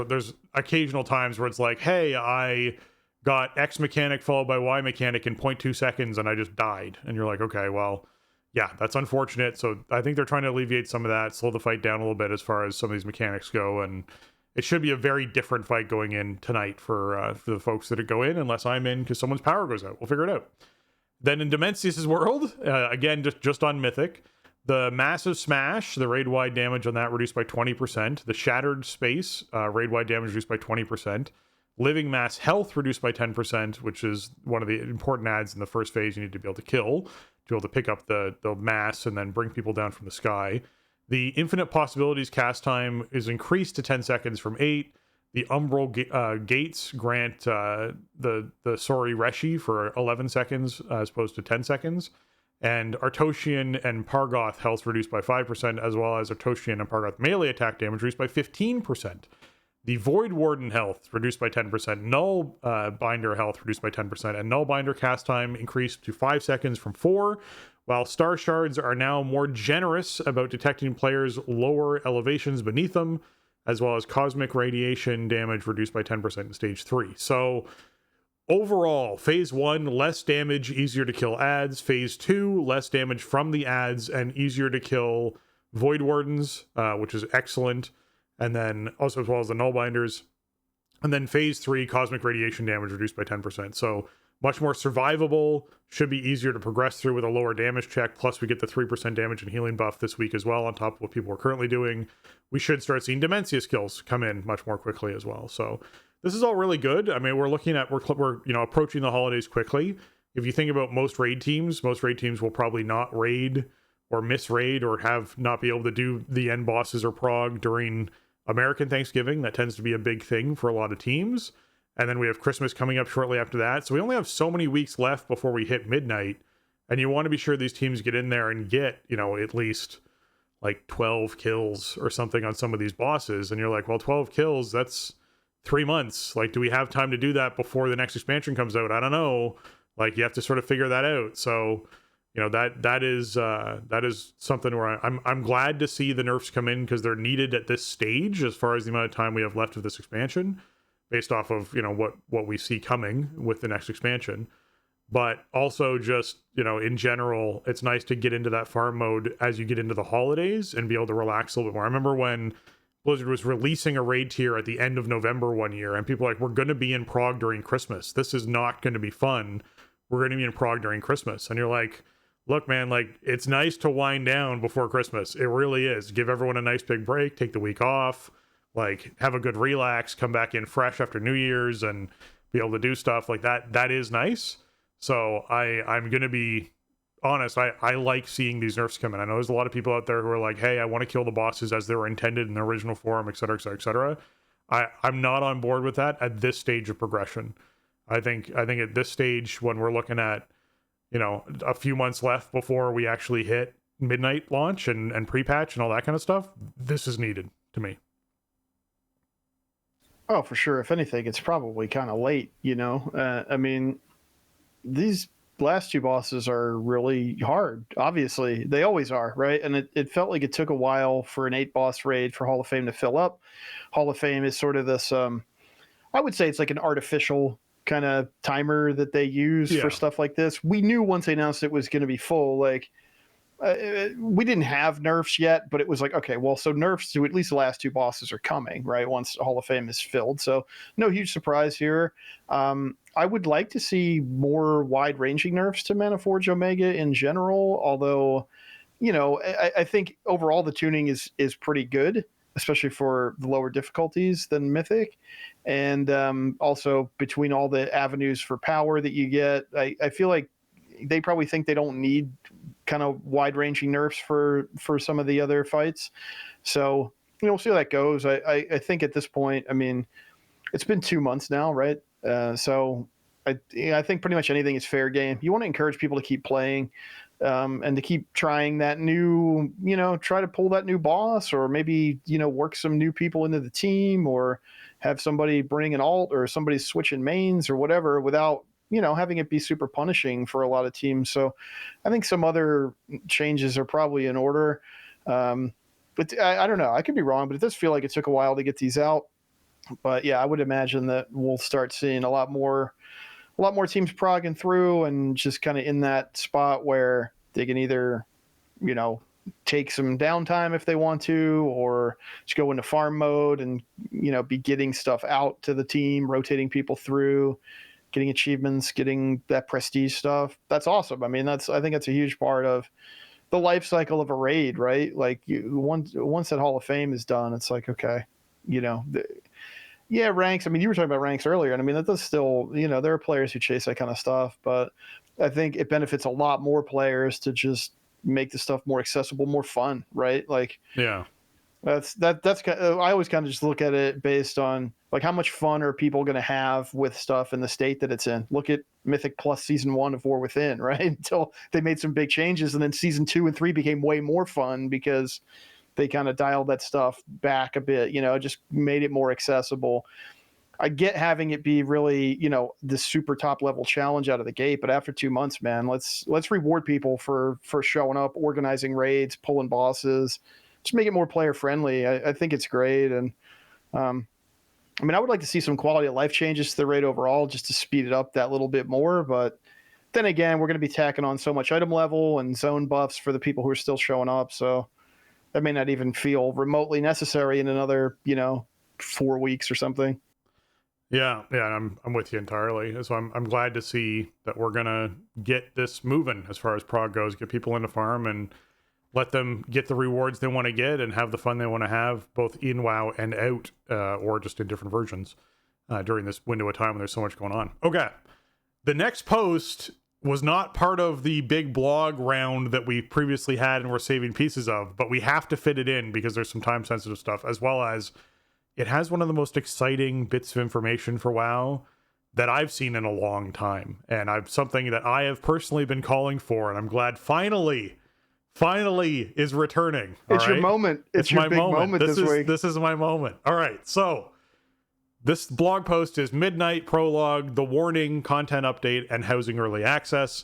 occasional times where it's like, hey, I got X mechanic followed by Y mechanic in 0.2 seconds and I just died. And you're like, okay, well, yeah, that's unfortunate. So I think they're trying to alleviate some of that, slow the fight down a little bit as far as some of these mechanics go, and it should be a very different fight going in tonight for the folks that go in, unless I'm in because someone's power goes out. We'll figure it out. Then in Demencius' world, again, just on Mythic, the Massive Smash, the raid-wide damage on that reduced by 20%. The Shattered Space, raid-wide damage reduced by 20%. Living Mass Health reduced by 10%, which is one of the important adds in the first phase you need to be able to kill, to be able to pick up the mass and then bring people down from the sky. The Infinite Possibilities cast time is increased to 10 seconds from 8. The Umbral Gates grant the Sori Reshi for 11 seconds as opposed to 10 seconds. And Artosian and Pargoth health reduced by 5%, as well as Artosian and Pargoth melee attack damage reduced by 15%. The Void Warden health reduced by 10%. Null Binder health reduced by 10%. And Null Binder cast time increased to 5 seconds from 4, while star shards are now more generous about detecting players' lower elevations beneath them, as well as cosmic radiation damage reduced by 10% in stage 3. So overall, phase 1, less damage, easier to kill ads. Phase 2, less damage from the ads and easier to kill Void Wardens, which is excellent. And then also as well as the Nullbinders. And then phase 3, cosmic radiation damage reduced by 10%. So much more survivable, should be easier to progress through with a lower damage check. Plus we get the 3% damage and healing buff this week as well, on top of what people are currently doing. We should start seeing Dementia skills come in much more quickly as well. So this is all really good. I mean, we're approaching the holidays quickly. If you think about most raid teams will probably not raid or miss raid or have not be able to do the end bosses or prog during American Thanksgiving. That tends to be a big thing for a lot of teams. And then we have Christmas coming up shortly after that. So we only have so many weeks left before we hit midnight. And you want to be sure these teams get in there and get, at least like 12 kills or something on some of these bosses. And you're like, well, 12 kills, that's 3 months. Like, do we have time to do that before the next expansion comes out? I don't know. Like, you have to sort of figure that out. So, that is something where I'm glad to see the nerfs come in, because they're needed at this stage as far as the amount of time we have left of this expansion, based off of what we see coming with the next expansion. But also just in general, it's nice to get into that farm mode as you get into the holidays and be able to relax a little bit more. I remember when Blizzard was releasing a raid tier at the end of November one year, and people were like, we're going to be in Prague during Christmas. This is not going to be fun. We're going to be in Prague during Christmas. And you're like, look, man, like, it's nice to wind down before Christmas. It really is. Give everyone a nice big break, take the week off, like, have a good relax, come back in fresh after New Year's and be able to do stuff like that. That is nice. So I'm going to be honest. I like seeing these nerfs come in. I know there's a lot of people out there who are like, hey, I want to kill the bosses as they were intended in the original form, et cetera, et cetera, et cetera. I'm not on board with that at this stage of progression. I think at this stage, when we're looking at, a few months left before we actually hit midnight launch and pre-patch and all that kind of stuff, this is needed to me. Oh, for sure. If anything, it's probably kind of late, I mean, these last two bosses are really hard. Obviously, they always are, right? And it felt like it took a while for an 8-boss raid for Hall of Fame to fill up. Hall of Fame is sort of this, I would say it's like an artificial kind of timer that they use for stuff like this. We knew once they announced it was going to be full, like, we didn't have nerfs yet, but it was like, okay, well, so nerfs to at least the last two bosses are coming, right? Once Hall of Fame is filled. So no huge surprise here. I would like to see more wide-ranging nerfs to Mana Forge Omega in general, although, I think overall the tuning is pretty good, especially for the lower difficulties than Mythic. And also between all the avenues for power that you get, I feel like they probably think they don't need kind of wide-ranging nerfs for some of the other fights. So, we'll see how that goes. I think at this point, I mean, it's been 2 months now, right? So I think pretty much anything is fair game. You want to encourage people to keep playing and to keep trying that new, try to pull that new boss, or maybe, work some new people into the team, or have somebody bring an alt, or somebody switching mains or whatever, without, having it be super punishing for a lot of teams. So I think some other changes are probably in order. But I don't know. I could be wrong, but it does feel like it took a while to get these out. But yeah, I would imagine that we'll start seeing a lot more teams progging through, and just kind of in that spot where they can either, take some downtime if they want to, or just go into farm mode and, be getting stuff out to the team, rotating people through, getting achievements, getting that prestige stuff. That's awesome. I mean, I think that's a huge part of the life cycle of a raid, right? Like, once that Hall of Fame is done, it's like, okay, ranks. I mean, you were talking about ranks earlier, and I mean, that does still, there are players who chase that kind of stuff, but I think it benefits a lot more players to just make the stuff more accessible, more fun, right? Like, yeah, that's I always kind of just look at it based on, like, how much fun are people going to have with stuff in the state that it's in. Look at Mythic Plus Season 1 of War Within, right? Until they made some big changes, and then Season 2 and 3 became way more fun because they kind of dialed that stuff back a bit, just made it more accessible. I get having it be really, you know, this super top level challenge out of the gate, but after 2 months, man, let's reward people for showing up, organizing raids, pulling bosses, just make it more player friendly. I think it's great, and I mean, I would like to see some quality of life changes to the raid overall, just to speed it up that little bit more. But then again, we're going to be tacking on so much item level and zone buffs for the people who are still showing up, so that may not even feel remotely necessary in another, you know, 4 weeks or something. Yeah, I'm with you entirely. So I'm glad to see that we're gonna get this moving as far as prog goes, get people into farm and let them get the rewards they want to get and have the fun they want to have, both in WoW and out, or just in different versions during this window of time when there's so much going on. Okay, the next post was not part of the big blog round that we previously had and were saving pieces of, but we have to fit it in because there's some time sensitive stuff, as well as it has one of the most exciting bits of information for WoW that I've seen in a long time. And I've something that I have personally been calling for, and I'm glad finally is returning. It's your moment. It's your big moment this week. This is my moment. All right. So this blog post is Midnight Prologue, the warning, content update, and housing early access.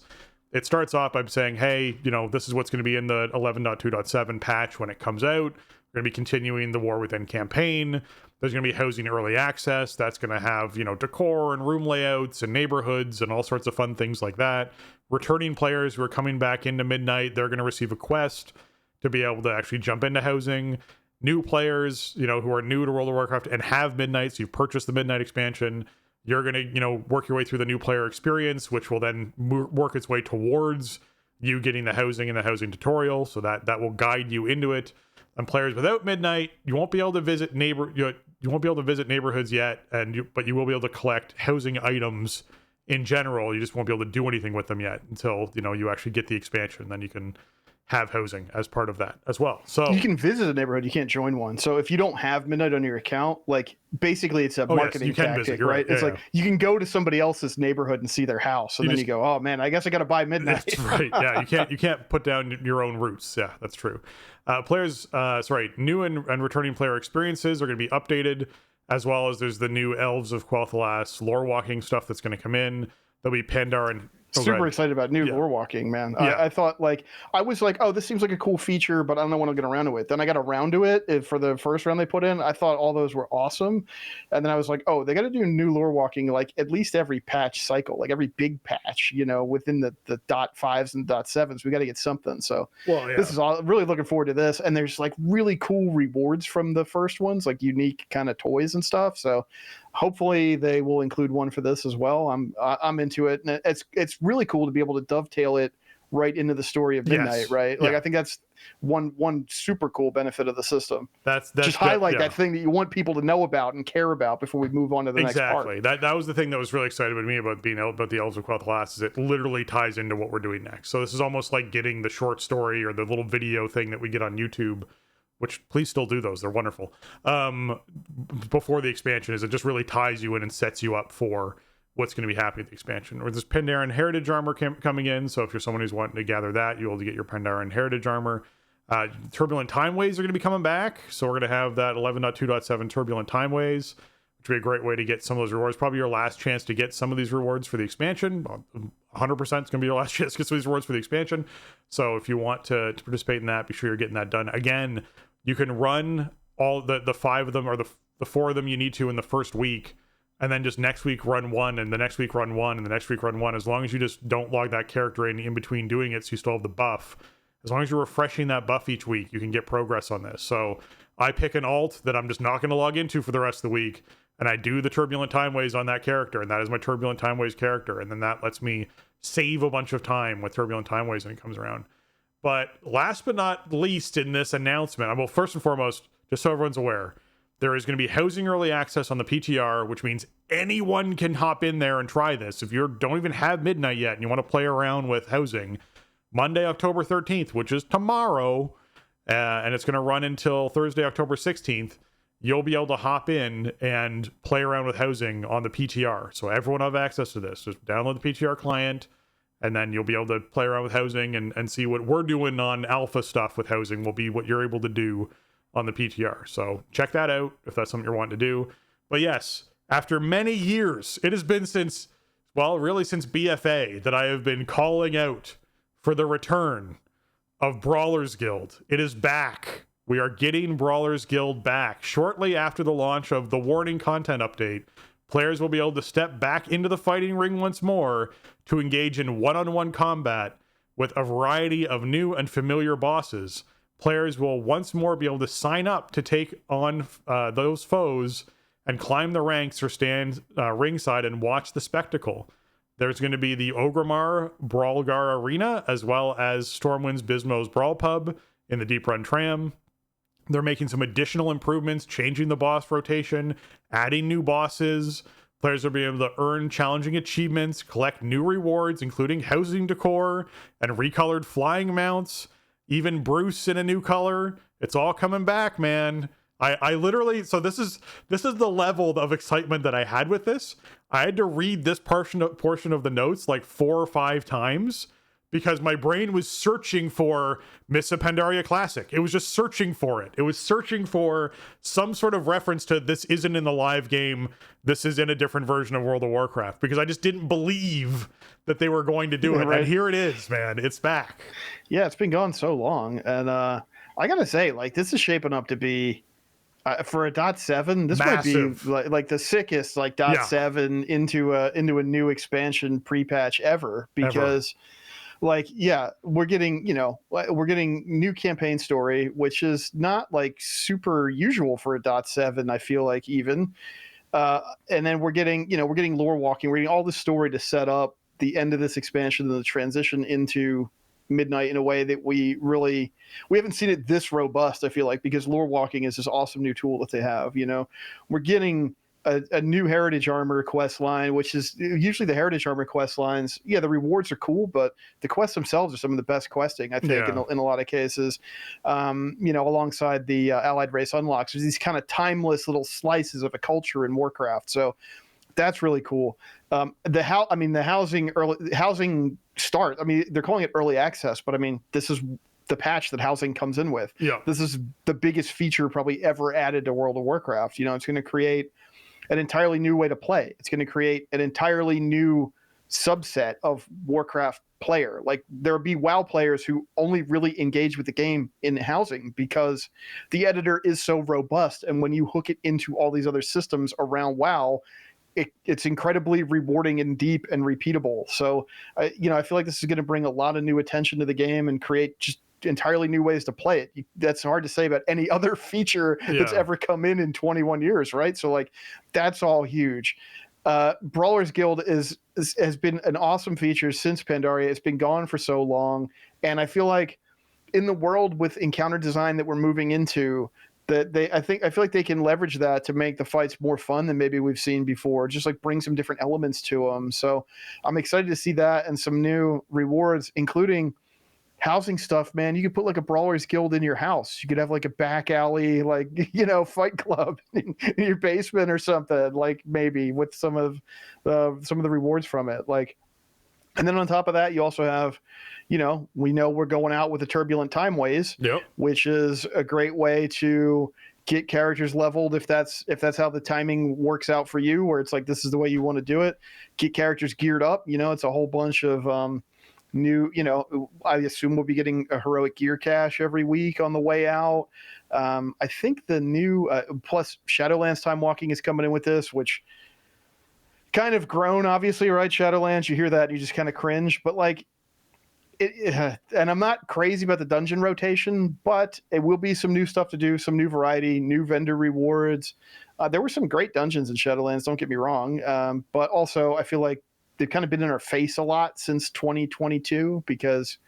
It starts off by saying, hey, you know, this is what's going to be in the 11.2.7 patch when it comes out. We're going to be continuing the War Within campaign. There's going to be housing early access. That's going to have, you know, decor and room layouts and neighborhoods and all sorts of fun things like that. Returning players who are coming back into Midnight, they're going to receive a quest to be able to actually jump into housing. New players, you know, who are new to World of Warcraft and have Midnight, so you've purchased the Midnight expansion, you're going to, you know, work your way through the new player experience, which will then work its way towards you getting the housing and the housing tutorial. So that will guide you into it. And players without Midnight, you won't be able to visit you won't be able to visit neighborhoods yet, but you will be able to collect housing items in general. You just won't be able to do anything with them yet until, you know, you actually get the expansion. Then you can have housing as part of that as well. So you can visit a neighborhood, you can't join one. So if you don't have Midnight on your account, like basically it's a marketing tactic, right? It's like you can go to somebody else's neighborhood and see their house, and then you go, oh man, I guess I got to buy Midnight. That's right. Yeah, you can't put down your own roots. Yeah, that's true. New and returning player experiences are going to be updated, as well as there's the new Elves of Quel'Thalas lore walking stuff that's going to come in. There'll be Pandar and super excited about new lore walking, man. I thought I was like, oh, this seems like a cool feature, but I don't know when I'll get around to it. Then I got around to it for the first round they put in. I thought all those were awesome. And then I was like, oh, they got to do new lore walking like at least every patch cycle, like every big patch, you know, within the .5s and .7s. We got to get something. So this is all really looking forward to this. And there's like really cool rewards from the first ones, like unique kind of toys and stuff. So hopefully they will include one for this as well. I'm into it, and it's really cool to be able to dovetail it right into the story of Midnight, right? Like I think that's one super cool benefit of the system. That's just highlight that thing that you want people to know about and care about before we move on to the next part. Exactly. That was the thing that was really excited about me about the Elves of Quel'Thalas, is it literally ties into what we're doing next. So this is almost like getting the short story or the little video thing that we get on YouTube, which please still do those. They're wonderful. Before the expansion, is it just really ties you in and sets you up for what's going to be happening with the expansion. Or there's Pandaren Heritage Armor coming in. So if you're someone who's wanting to gather that, you'll be able to get your Pandaren Heritage Armor. Turbulent Timeways are going to be coming back. So we're going to have that 11.2.7 Turbulent Timeways, which would be a great way to get some of those rewards. Probably your last chance to get some of these rewards for the expansion. 100% is going to be your last chance to get some of these rewards for the expansion. So if you want to participate in that, be sure you're getting that done. Again, you can run all the 5 of them, or the 4 of them you need to in the first week, and then just next week run 1, and the next week run 1, and the next week run 1, as long as you just don't log that character in between doing it, so you still have the buff. As long as you're refreshing that buff each week, you can get progress on this. So I pick an alt that I'm just not going to log into for the rest of the week, and I do the Turbulent Timeways on that character, and that is my Turbulent Timeways character, and then that lets me save a bunch of time with Turbulent Timeways when it comes around. But last but not least in this announcement, well, first and foremost, just so everyone's aware, there is going to be housing early access on the PTR, which means anyone can hop in there and try this. If you don't even have Midnight yet and you want to play around with housing, Monday, October 13th, which is tomorrow, and it's going to run until Thursday, October 16th, you'll be able to hop in and play around with housing on the PTR. So everyone will have access to this. Just download the PTR client, and then you'll be able to play around with housing and see what we're doing on alpha stuff with housing will be what you're able to do on the PTR. So check that out if that's something you're wanting to do. But yes, After many years, it has been since BFA that I have been calling out for the return of Brawlers Guild. It is back. We are getting Brawlers Guild back. Shortly after the launch of the Warning content update, players will be able to step back into the fighting ring once more to engage in one-on-one combat with a variety of new and familiar bosses. Players will once more be able to sign up to take on those foes and climb the ranks or stand ringside and watch the spectacle. There's going to be the Orgrimmar Brawlgar Arena, as well as Stormwind's Bismo's Brawl Pub in the Deep Run Tram. They're making some additional improvements, changing the boss rotation, adding new bosses. Players will be able to earn challenging achievements, collect new rewards, including housing decor and recolored flying mounts, even Bruce in a new color. It's all coming back, man. I literally, so this is the level of excitement that I had with this. I had to read this portion of the notes like 4 or 5 times because my brain was searching for Mists of Pandaria Classic. It was just searching for it. It was searching for some sort of reference to this isn't in the live game. This is in a different version of World of Warcraft, because I just didn't believe that they were going to do it. Right. And here it is, man. It's back. Yeah, it's been gone so long. And I got to say, like, this is shaping up to be, for a .7, this massive. Might be like the sickest like .7 into a new expansion pre-patch ever, because like, yeah, we're getting new campaign story, which is not like super usual for a .7, I feel like, even. And then we're getting lore walking, we're getting all this story to set up the end of this expansion and the transition into Midnight in a way that we haven't seen it this robust, I feel like, because lore walking is this awesome new tool that they have. We're getting a new Heritage Armor quest line, which is usually the Heritage Armor quest lines. Yeah, the rewards are cool, but the quests themselves are some of the best questing, I think, in a lot of cases. Alongside the Allied Race unlocks, there's these kind of timeless little slices of a culture in Warcraft. So that's really cool. The housing start. I mean, they're calling it early access, but I mean, this is the patch that housing comes in with. Yeah. This is the biggest feature probably ever added to World of Warcraft. It's going to create an entirely new way to play. It's going to create an entirely new subset of Warcraft player. Like, there'll be WoW players who only really engage with the game in housing because the editor is so robust. And when you hook it into all these other systems around WoW, it's incredibly rewarding and deep and repeatable. So, I feel like this is going to bring a lot of new attention to the game and create just entirely new ways to play it. That's hard to say about any other feature that's ever come in 21 years, right? So, like, that's all huge. Brawlers Guild has been an awesome feature since Pandaria. It's been gone for so long, and I feel like in the world with encounter design that we're moving into, I feel like they can leverage that to make the fights more fun than maybe we've seen before, just like bring some different elements to them. So I'm excited to see that and some new rewards, including housing stuff, man. You could put like a Brawlers Guild in your house. You could have like a back alley, like, fight club in your basement or something, like, maybe with some of the rewards from it. Like, and then on top of that, you also have, we know we're going out with the Turbulent Time Ways, which is a great way to get characters leveled if that's how the timing works out for you, where it's like, this is the way you want to do it. Get characters geared up. It's a whole bunch of new, I assume we'll be getting a heroic gear cache every week on the way out. I think the new plus Shadowlands Time Walking is coming in with this, which kind of grown, obviously, right? Shadowlands, you hear that and you just kind of cringe, but like and I'm not crazy about the dungeon rotation, but it will be some new stuff to do, some new variety, new vendor rewards. There were some great dungeons in Shadowlands, don't get me wrong, but also I feel like they've kind of been in our face a lot since 2022 because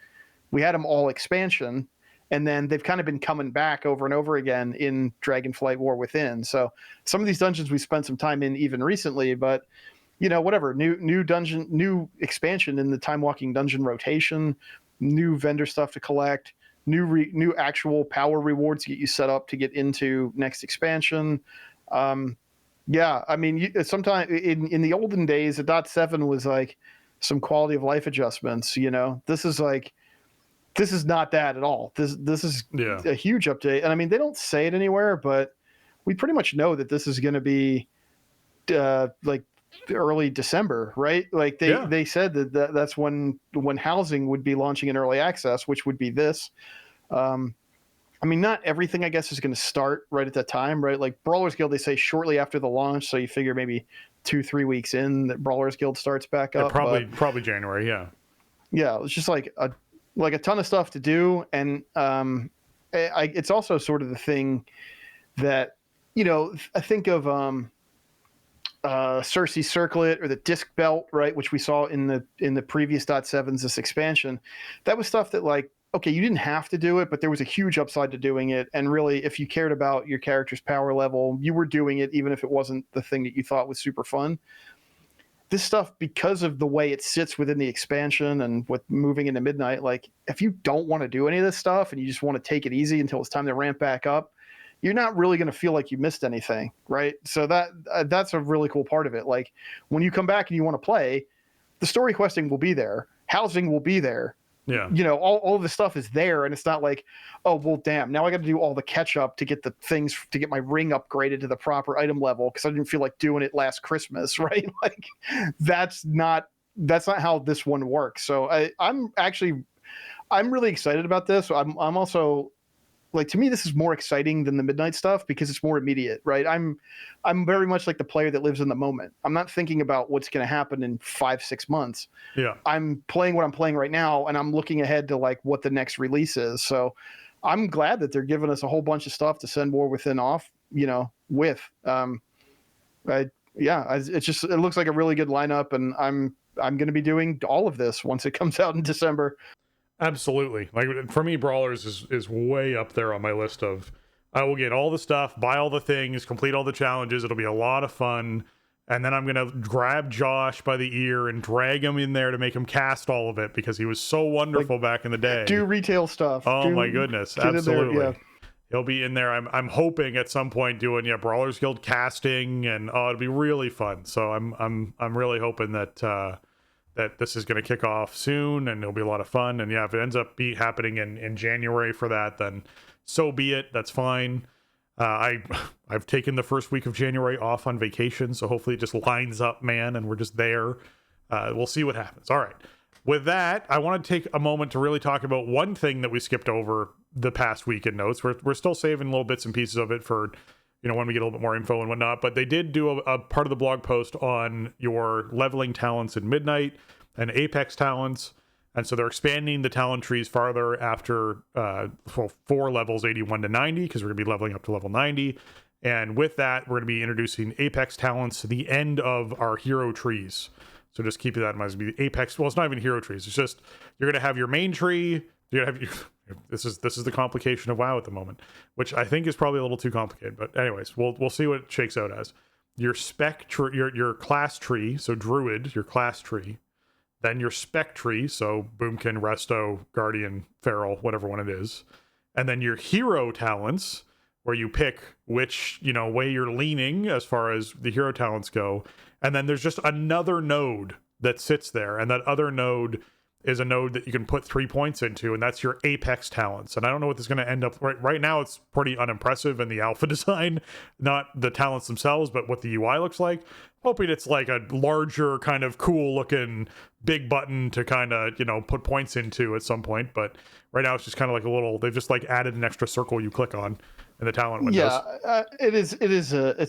we had them all expansion, and then they've kind of been coming back over and over again in Dragonflight War Within. So some of these dungeons we spent some time in even recently, but whatever, new dungeon, new expansion in the Time Walking dungeon rotation, new vendor stuff to collect, new actual power rewards to get you set up to get into next expansion. Yeah, I mean, sometimes in the olden days, a .7 was like some quality of life adjustments. This is not that at all. This is a huge update, and I mean, they don't say it anywhere, but we pretty much know that this is going to be like early December, right? Like they said that's when housing would be launching in early access, which would be this. I mean, not everything, I guess, is going to start right at that time, right? Like Brawlers Guild, they say shortly after the launch, so you figure maybe 2-3 weeks in that Brawlers Guild starts back up. Probably January, yeah. Yeah, it's just like a ton of stuff to do, and it's also sort of the thing that, you know, I think of Cersei Circlet or the Disc Belt, right, which we saw in the previous .7s, this expansion. That was stuff that, like, okay, you didn't have to do it, but there was a huge upside to doing it. And really, if you cared about your character's power level, you were doing it even if it wasn't the thing that you thought was super fun. This stuff, because of the way it sits within the expansion and with moving into Midnight, like, if you don't want to do any of this stuff and you just want to take it easy until it's time to ramp back up, you're not really going to feel like you missed anything, right? So that's a really cool part of it. Like, when you come back and you want to play, the story questing will be there, housing will be there. Yeah. You know, all of the stuff is there, and it's not like, oh, well, damn, now I got to do all the catch up to get the things to get my ring upgraded to the proper item level because I didn't feel like doing it last Christmas, right? Like, that's not how this one works. So I'm really excited about this. I'm also, like, to me, this is more exciting than the Midnight stuff because it's more immediate, right? I'm very much like the player that lives in the moment. I'm not thinking about what's going to happen in 5-6 months. Yeah. I'm playing what I'm playing right now, and I'm looking ahead to, like, what the next release is. So I'm glad that they're giving us a whole bunch of stuff to send War Within off, you know, with. It looks like a really good lineup, and I'm going to be doing all of this once it comes out in December. Absolutely. Like, for me, Brawlers is way up there on my list of, I will get all the stuff, buy all the things, complete all the challenges. It'll be a lot of fun. And then I'm going to grab Josh by the ear and drag him in there to make him cast all of it because he was so wonderful back in the day. Do retail stuff. Oh, my goodness. Absolutely. There, yeah. He'll be in there. I'm hoping at some point doing Brawlers Guild casting, and it'll be really fun. So I'm really hoping that this is going to kick off soon, and it'll be a lot of fun. And if it ends up happening in January for that, then so be it. That's fine. I've taken the first week of January off on vacation, so hopefully it just lines up, man, and we're just there. We'll see what happens. All right. With that, I want to take a moment to really talk about one thing that we skipped over the past week in notes. We're still saving little bits and pieces of it for, you know, when we get a little bit more info and whatnot, but they did do a part of the blog post on your leveling talents in Midnight and Apex talents. And so they're expanding the talent trees farther after 4 levels 81 to 90, because we're going to be leveling up to level 90. And with that, we're going to be introducing Apex talents to the end of our hero trees. So just keep that in mind. It's going to be Apex. Well, it's not even hero trees. It's just, you're going to have your main tree. You're going to have this is the complication of WoW at the moment, which I think is probably a little too complicated. But anyways, we'll see what it shakes out as. Your spec tree, your class tree. So Druid, your class tree. Then your spec tree, so Boomkin, Resto, Guardian, Feral, whatever one it is. And then your hero talents, where you pick which, you know, way you're leaning as far as the hero talents go. And then there's just another node that sits there. And that other node is a node that you can put 3 points into, and that's your Apex talents. And I don't know what this is going to end up. Right now, it's pretty unimpressive in the alpha design, not the talents themselves, but what the UI looks like. Hoping it's like a larger kind of cool looking big button to kind of, you know, put points into at some point. But right now it's just kind of like a little, they've just like added an extra circle you click on in the talent windows. Yeah, it's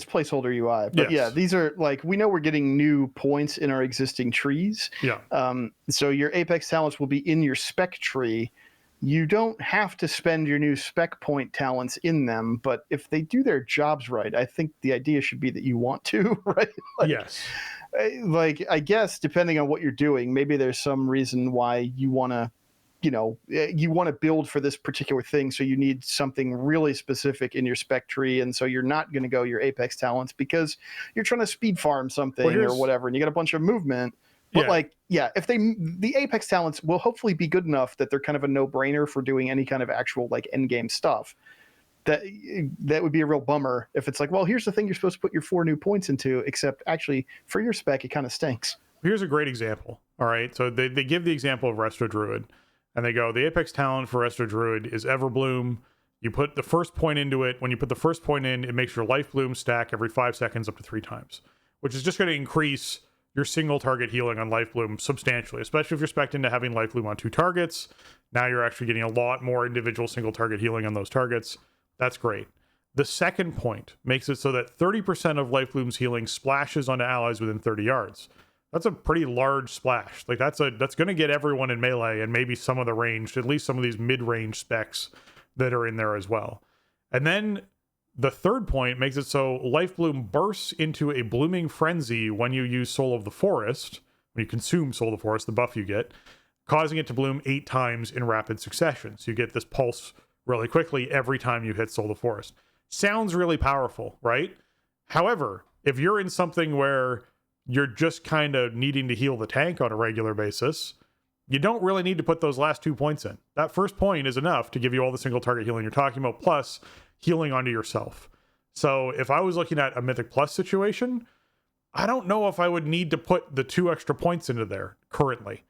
placeholder UI. But yes. Yeah, these are like, we know we're getting new points in our existing trees. Yeah. So your Apex talents will be in your spec tree. You don't have to spend your new spec point talents in them, but if they do their jobs right, I think the idea should be that you want to, right? Like, yes. Like, I guess depending on what you're doing, maybe there's some reason why you want to, you know, you want to build for this particular thing. So you need something really specific in your spec tree. And so you're not going to go your Apex talents because you're trying to speed farm something or whatever. And you got a bunch of movement. But if the Apex talents will hopefully be good enough that they're kind of a no-brainer for doing any kind of actual like end game stuff. That would be a real bummer if it's like, well, here's the thing you're supposed to put your 4 new points into, except actually for your spec it kind of stinks. Here's a great example. All right, so they give the example of Resto Druid, and they go, the Apex talent for Resto Druid is Everbloom. You put the first point into it. When you put the first point in, it makes your life bloom stack every 5 seconds up to 3 times. which is just going to increase your single target healing on Life Bloom substantially, especially if you're spec'd into having Life Bloom on 2 targets. Now you're actually getting a lot more individual single target healing on those targets. That's great. The second point makes it so that 30% of Life Bloom's healing splashes onto allies within 30 yards. That's a pretty large splash. Like that's going to get everyone in melee and maybe some of the ranged, at least some of these mid-range specs that are in there as well. And then the third point makes it so Life Bloom bursts into a blooming frenzy when you use Soul of the Forest, when you consume Soul of the Forest, the buff you get, causing it to bloom 8 times in rapid succession. So you get this pulse really quickly every time you hit Soul of the Forest. Sounds really powerful, right? However, if you're in something where you're just kind of needing to heal the tank on a regular basis, you don't really need to put those last 2 points in. That first point is enough to give you all the single target healing you're talking about, plus healing onto yourself. So if I was looking at a Mythic Plus situation, I don't know if I would need to put the 2 extra points into there currently.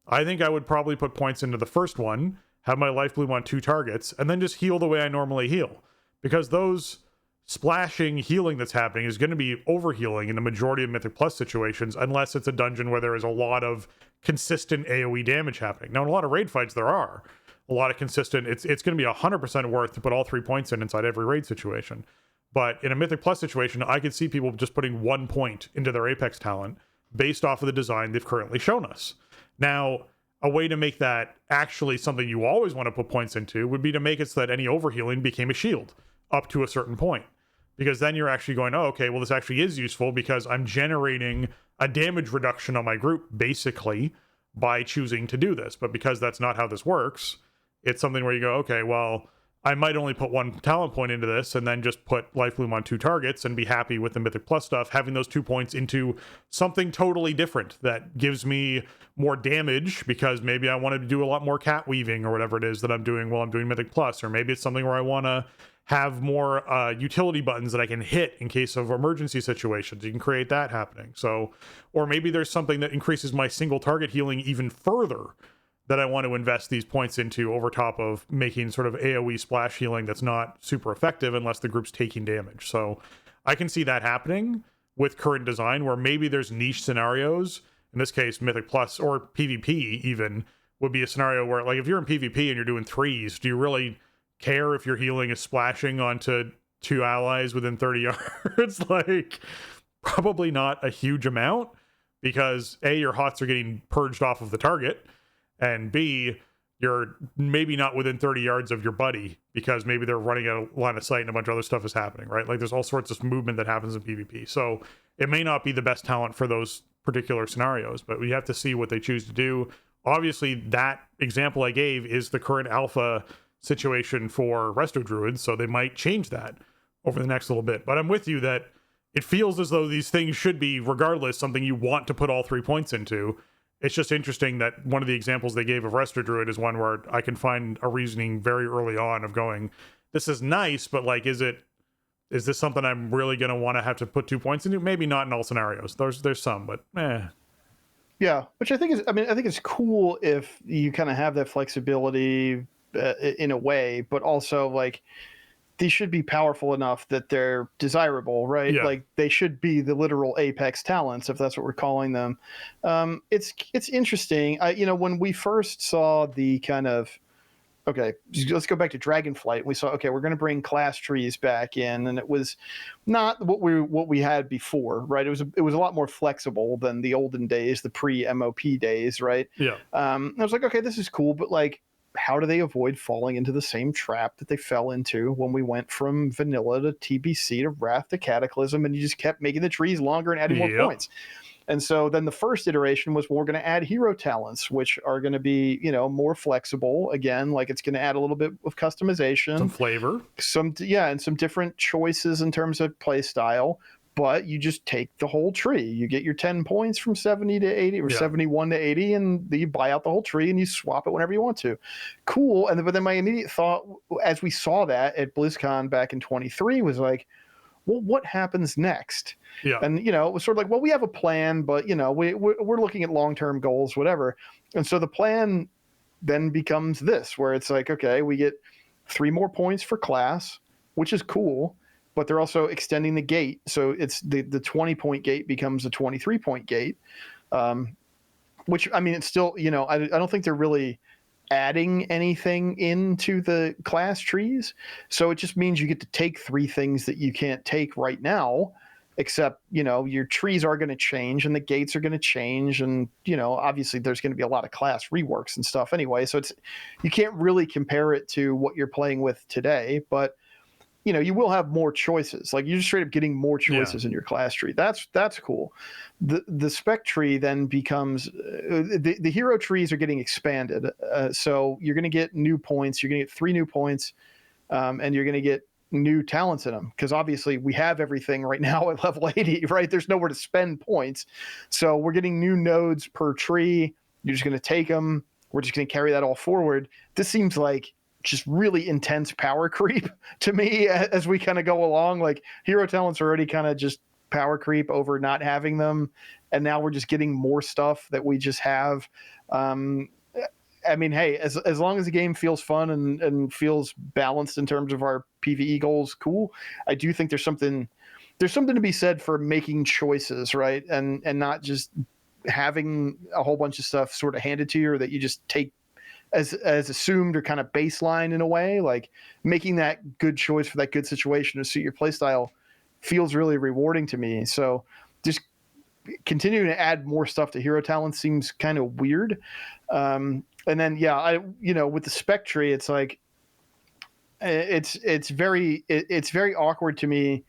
I think I would probably put points into the first one, have my Life Bloom on 2 targets, and then just heal the way I normally heal. Because those splashing healing that's happening is going to be overhealing in the majority of Mythic Plus situations, unless it's a dungeon where there is a lot of consistent AoE damage happening. Now, in a lot of raid fights, there are a lot of consistent. It's going to be 100% worth to put all 3 points in inside every raid situation. But in a Mythic Plus situation, I could see people just putting 1 point into their Apex talent based off of the design they've currently shown us. Now, a way to make that actually something you always want to put points into would be to make it so that any overhealing became a shield up to a certain point. Because then you're actually going, oh, okay, well, this actually is useful because I'm generating a damage reduction on my group, basically, by choosing to do this. But because that's not how this works, it's something where you go, okay, well, I might only put 1 talent point into this and then just put Life Bloom on 2 targets and be happy with the Mythic Plus stuff, having those 2 points into something totally different that gives me more damage because maybe I wanted to do a lot more cat weaving or whatever it is that I'm doing while I'm doing Mythic Plus, or maybe it's something where I want to have more utility buttons that I can hit in case of emergency situations. You can create that happening. So, or maybe there's something that increases my single target healing even further that I want to invest these points into over top of making sort of AoE splash healing that's not super effective unless the group's taking damage. So I can see that happening with current design where maybe there's niche scenarios. In this case, Mythic Plus or PvP even would be a scenario where, like, if you're in PvP and you're doing 3s, do you really care if your healing is splashing onto 2 allies within 30 yards? Like, probably not a huge amount because A, your hots are getting purged off of the target, and B, you're maybe not within 30 yards of your buddy because maybe they're running out of line of sight and a bunch of other stuff is happening, right? Like, there's all sorts of movement that happens in PvP. So it may not be the best talent for those particular scenarios, but we have to see what they choose to do. Obviously, that example I gave is the current alpha situation for Resto Druids, so they might change that over the next little bit. But I'm with you that it feels as though these things should be, regardless, something you want to put all 3 points into. It's just interesting that one of the examples they gave of Resto Druid is one where I can find a reasoning very early on of going, this is nice, but like, is this something I'm really going to want to have to put 2 points into? Maybe not in all scenarios. There's some, but Yeah, which I think is, I think it's cool if you kind of have that flexibility in a way, but also like these should be powerful enough that they're desirable, right? Yeah. Like they should be the literal apex talents, if that's what we're calling them. It's interesting. When we first saw the kind of, okay, let's go back to Dragonflight. We saw, okay, we're going to bring class trees back in, and it was not what we had before, right? It was a lot more flexible than the olden days, the pre-MOP days, right? Yeah. I was like, okay, this is cool, but like, how do they avoid falling into the same trap that they fell into when we went from vanilla to TBC to Wrath to Cataclysm, and you just kept making the trees longer and adding more points? And so then the first iteration was, well, we're going to add hero talents, which are going to be, more flexible. Again, like it's going to add a little bit of customization, some flavor, and some different choices in terms of play style. But you just take the whole tree. You get your 10 points from 70 to 80 or 71 to 80, and you buy out the whole tree and you swap it whenever you want to. Cool. But then my immediate thought, as we saw that at BlizzCon back in 23, was like, well, what happens next? Yeah. And, it was sort of like, well, we have a plan, but, we're looking at long-term goals, whatever. And so the plan then becomes this, where it's like, okay, we get 3 more points for class, which is cool. but they're also extending the gate. So it's the 20-point gate becomes a 23-point gate, which, I mean, it's still, I don't think they're really adding anything into the class trees. So it just means you get to take 3 things that you can't take right now, except, your trees are going to change and the gates are going to change. And, obviously there's going to be a lot of class reworks and stuff anyway. So you can't really compare it to what you're playing with today, but you will have more choices. Like, you're just straight up getting more choices in your class tree. That's cool. The spec tree then becomes the hero trees are getting expanded. So you're going to get new points. You're going to get 3 new points, and you're going to get new talents in them, because obviously we have everything right now at level 80, right? There's nowhere to spend points. So we're getting new nodes per tree. You're just going to take them. We're just going to carry that all forward. This seems like just really intense power creep to me as we kind of go along. Like, hero talents are already kind of just power creep over not having them, and now we're just getting more stuff that we just have. I mean, hey, as long as the game feels fun and feels balanced in terms of our PvE goals, cool. I do think there's something to be said for making choices, right? And not just having a whole bunch of stuff sort of handed to you, or that you just take as assumed or kind of baseline in a way. Like, making that good choice for that good situation to suit your playstyle feels really rewarding to me. So just continuing to add more stuff to hero talents seems kind of weird. And then, with the spec tree, it's like, it's very awkward to me,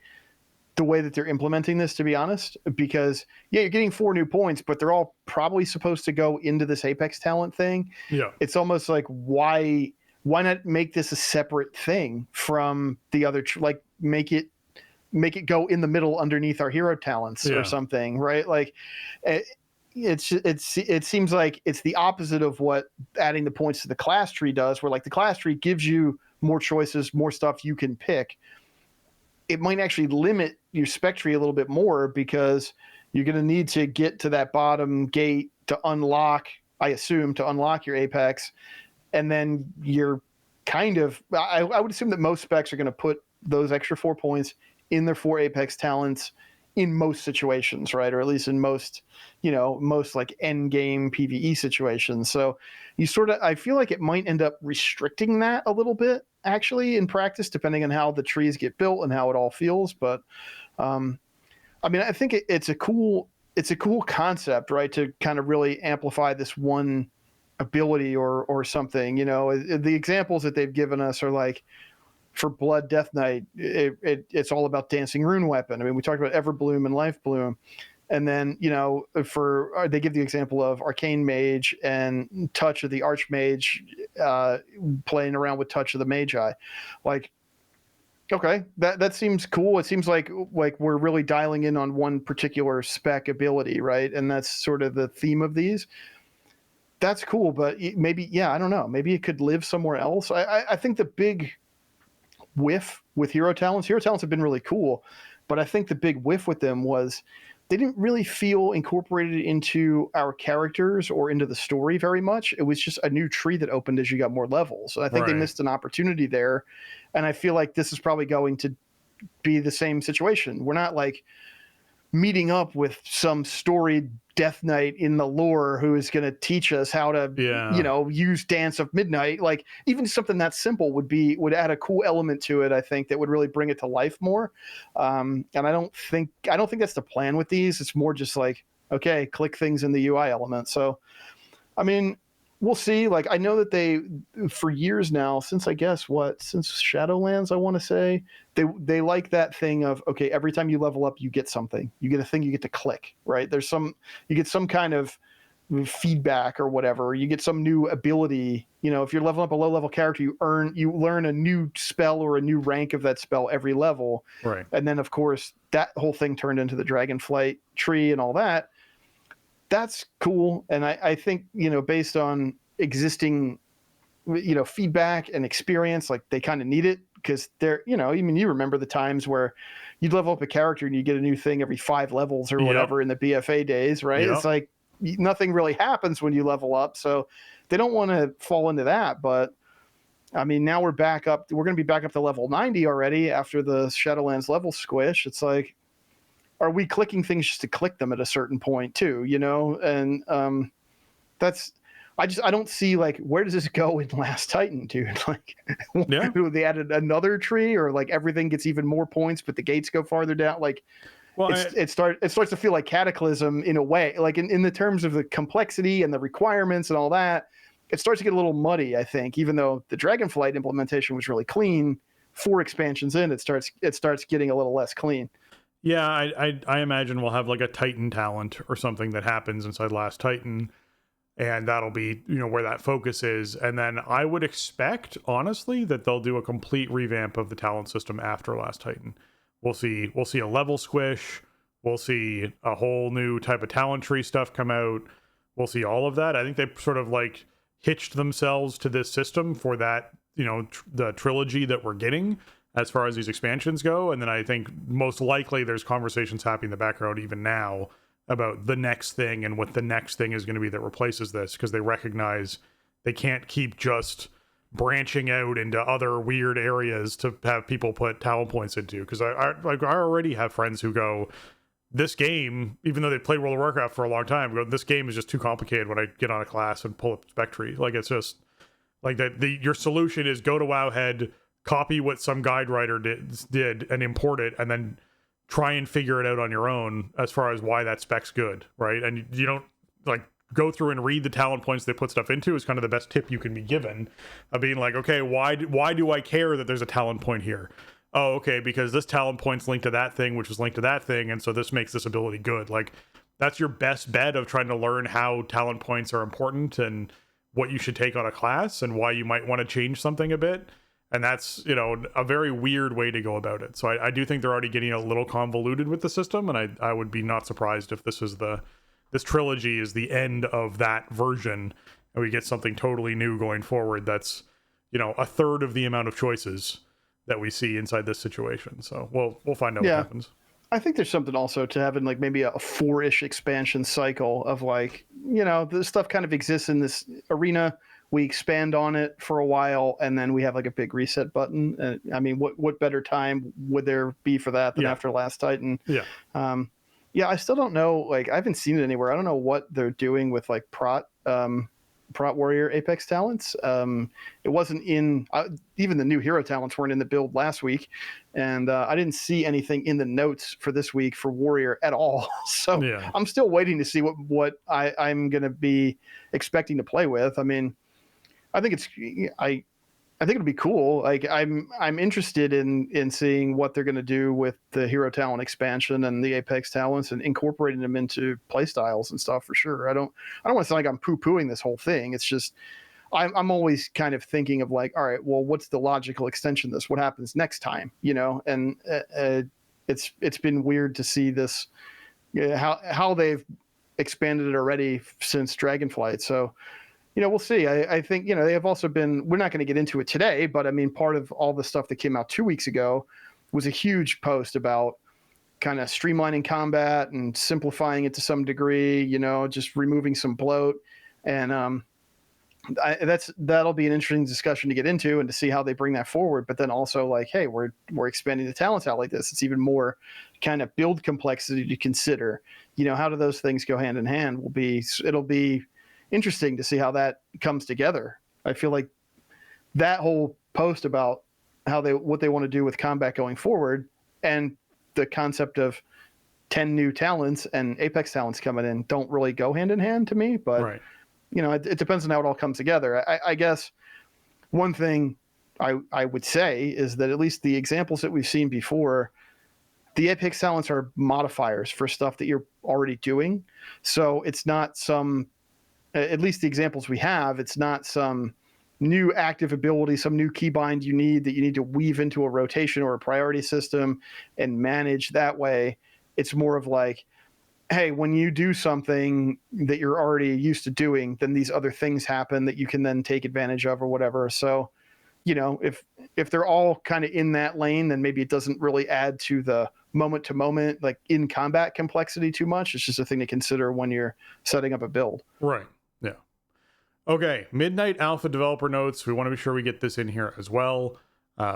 the way that they're implementing this, to be honest, because you're getting 4 new points, but they're all probably supposed to go into this Apex talent thing. Yeah. It's almost like, why not make this a separate thing from the other, like make it go in the middle underneath our hero talents or something, right? Like, it seems like it's the opposite of what adding the points to the class tree does, where, like, the class tree gives you more choices, more stuff you can pick. It might actually limit your spec tree a little bit more, because you're going to need to get to that bottom gate to unlock your Apex. And then you're kind of, I would assume that most specs are going to put those extra 4 points in their 4 Apex talents in most situations, right? Or at least in most like end game PvE situations. So I feel like it might end up restricting that a little bit, actually, in practice, depending on how the trees get built and how it all feels. But I mean, I think it's a cool concept, right? To kind of really amplify this one ability or something. The examples that they've given us are like, for Blood Death Knight, it's all about Dancing Rune Weapon. I mean, we talked about Everbloom and Life Bloom. And then, they give the example of Arcane Mage and Touch of the Archmage, playing around with Touch of the Magi. Like, okay, that seems cool. It seems like we're really dialing in on one particular spec ability, right? And that's sort of the theme of these. That's cool, but maybe, I don't know. Maybe it could live somewhere else. I think the big whiff with hero talents have been really cool, but I think the big whiff with them was they didn't really feel incorporated into our characters or into the story very much. It was just a new tree that opened as you got more levels. So I think they missed an opportunity there. And I feel like this is probably going to be the same situation. We're not like meeting up with some storied Death Knight in the lore who is going to teach us how to, use Dance of Midnight. Like, even something that simple would add a cool element to it, I think, that would really bring it to life more. And I don't think that's the plan with these. It's more just like, okay, click things in the UI element. So, I mean, we'll see. Like, I know that they, for years now, since Shadowlands, I want to say, they like that thing of, okay, every time you level up, you get something. You get a thing you get to click, right? You get some kind of feedback or whatever. You get some new ability. If you're leveling up a low level character, you learn a new spell or a new rank of that spell every level. Right. And then, of course, that whole thing turned into the Dragonflight tree and all that. That's cool. And I think, based on existing, feedback and experience, like, they kind of need it, because they're, you remember the times where you'd level up a character and you get a new thing every 5 levels or whatever in the BFA days, right? It's like nothing really happens when you level up. So they don't want to fall into that. But I mean, now we're back up. We're going to be back up to level 90 already after the Shadowlands level squish. It's like, are we clicking things just to click them at a certain point too? You know, and that's. I don't see, like, where does this go in Last Titan, dude? Like, Yeah. they added another tree, or like everything gets even more points, but the gates go farther down. Like, Well, it starts to feel like Cataclysm in a way, like in the terms of the complexity and the requirements and all that. It starts to get a little muddy, I think, even though the Dragonflight implementation was really clean. 4 expansions in, it starts getting a little less clean. yeah, I imagine we'll have like a Titan talent or something that happens inside Last Titan, and that'll be, you know, where that focus is. And then I would expect, honestly, that they'll do a complete revamp of the talent system after Last Titan. We'll see a level squish. We'll see a whole new type of talent tree stuff come out. We'll see all of that. I think they sort of like hitched themselves to this system for that, you know, the trilogy that we're getting as far as these expansions go. And then I think most likely there's conversations happening in the background even now about the next thing and what the next thing is going to be that replaces this, because they recognize they can't keep just branching out into other weird areas to have people put talent points into. Because I already have friends who go, this game, even though they played World of Warcraft for a long time, go, this game is just too complicated when I get on a class and pull up spec tree. Like, it's just like that. Your solution is go to Wowhead, copy what some guide writer did and import it, and then try and figure it out on your own as far as why that spec's good, right? And you don't like go through and read the talent points they put stuff into is kind of the best tip you can be given of being like, okay, why do I care that there's a talent point here? Oh, okay, because this talent point's linked to that thing, which was linked to that thing, and so this makes this ability good. Like, that's your best bet of trying to learn how talent points are important and what you should take on a class and why you might want to change something a bit. And that's, you know, a very weird way to go about it. So I do think they're already getting a little convoluted with the system, and I would be not surprised if this trilogy is the end of that version, and we get something totally new going forward that's, you know, a third of the amount of choices that we see inside this situation. So we'll find out what happens. I think there's something also to having like maybe a 4-ish expansion cycle of, like, you know, this stuff kind of exists in this arena. We expand on it for a while, and then we have like a big reset button. I mean, what better time would there be for that than after Last Titan? Yeah. I still don't know. Like, I haven't seen it anywhere. I don't know what they're doing with like Prot Warrior Apex talents. It wasn't in even the new hero talents weren't in the build last week, and I didn't see anything in the notes for this week for Warrior at all. So I'm still waiting to see what I'm going to be expecting to play with. I mean, I think it'll be cool. Like, I'm interested in seeing what they're going to do with the hero talent expansion and the Apex talents and incorporating them into playstyles and stuff for sure. I don't want to sound like I'm poo-pooing this whole thing. It's just I'm always kind of thinking of like, all right, well, what's the logical extension of this? What happens next time? You know, and it's been weird to see this, how they've expanded it already since Dragonflight. So, you know, we'll see. I think, you know, they have also been, we're not going to get into it today, but I mean, part of all the stuff that came out 2 weeks ago was a huge post about kind of streamlining combat and simplifying it to some degree, you know, just removing some bloat. And that'll be an interesting discussion to get into and to see how they bring that forward. But then also, like, hey, we're expanding the talents out like this. It's even more kind of build complexity to consider. You know, how do those things go hand in hand? It'll be interesting to see how that comes together. I feel like that whole post about what they want to do with combat going forward, and the concept of 10 new talents and Apex talents coming in don't really go hand in hand to me. But you know, it depends on how it all comes together. I guess one thing I would say is that at least the examples that we've seen before, the Apex talents are modifiers for stuff that you're already doing. So it's not at least the examples we have, it's not some new active ability, some new keybind you need to weave into a rotation or a priority system and manage that way. It's more of like, hey, when you do something that you're already used to doing, then these other things happen that you can then take advantage of or whatever. So, you know, if they're all kind of in that lane, then maybe it doesn't really add to the moment to moment, like in combat complexity too much. It's just a thing to consider when you're setting up a build. Right. Yeah. Okay, Midnight Alpha developer notes. We want to be sure we get this in here as well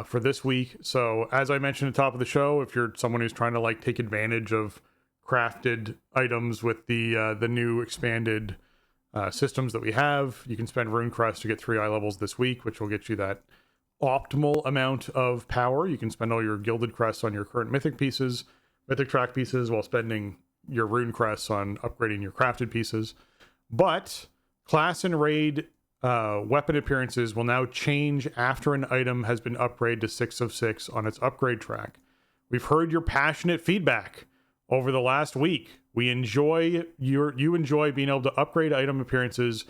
for this week. So, as I mentioned at the top of the show, if you're someone who's trying to like take advantage of crafted items with the new expanded systems that we have, you can spend Rune Crest to get 3 eye levels this week, which will get you that optimal amount of power. You can spend all your Gilded Crests on your current Mythic pieces, Mythic track pieces, while spending your Rune Crests on upgrading your crafted pieces. But class and raid weapon appearances will now change after an item has been upgraded to 6 of 6 on its upgrade track. We've heard your passionate feedback over the last week. You enjoy being able to upgrade item appearances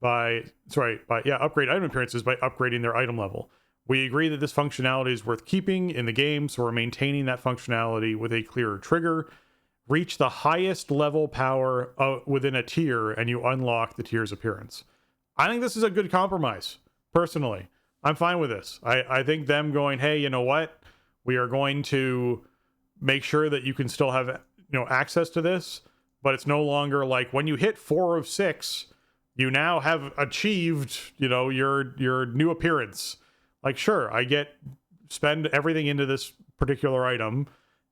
by upgrading their item level. We agree that this functionality is worth keeping in the game, so we're maintaining that functionality with a clearer trigger. Reach the highest level power within a tier and you unlock the tier's appearance. I think this is a good compromise. Personally, I'm fine with this. I think them going, hey, you know what, we are going to make sure that you can still have access to this, but it's no longer like when you hit 4 of 6 you now have achieved your new appearance. Like, sure, spend everything into this particular item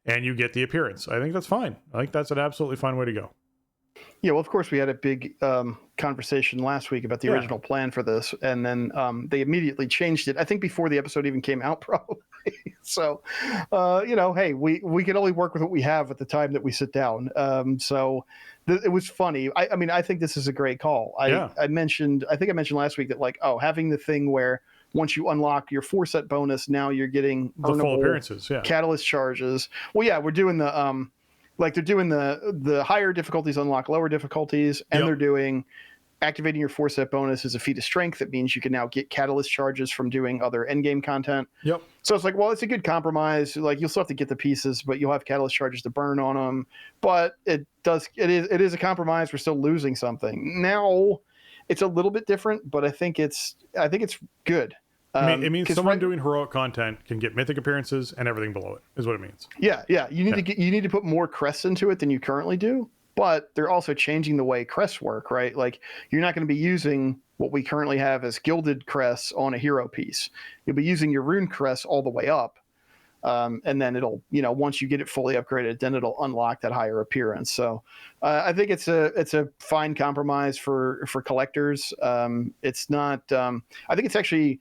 and you get the appearance. I think that's fine. I think that's an absolutely fine way to go. Yeah, well, of course, we had a big conversation last week about the original plan for this, and then they immediately changed it, I think before the episode even came out, probably. So, hey, we can only work with what we have at the time that we sit down. It was funny. I think this is a great call. I mentioned last week that, like, having the thing where once you unlock your 4-set bonus, now you're getting the full appearances, catalyst charges. Well, yeah, we're doing the they're doing the higher difficulties unlock lower difficulties, and they're doing activating your 4-set bonus as a feat of strength. That means you can now get catalyst charges from doing other endgame content. Yep. So it's like, well, it's a good compromise. Like, you'll still have to get the pieces, but you'll have catalyst charges to burn on them. But it is a compromise. We're still losing something. Now it's a little bit different, but I think it's good. It means someone doing heroic content can get mythic appearances and everything below it, is what it means. Yeah. You need to put more crests into it than you currently do, but they're also changing the way crests work, right? Like, you're not going to be using what we currently have as gilded crests on a hero piece. You'll be using your rune crests all the way up. And then it'll, once you get it fully upgraded, then it'll unlock that higher appearance. So I think it's a fine compromise for collectors. It's not, I think it's actually,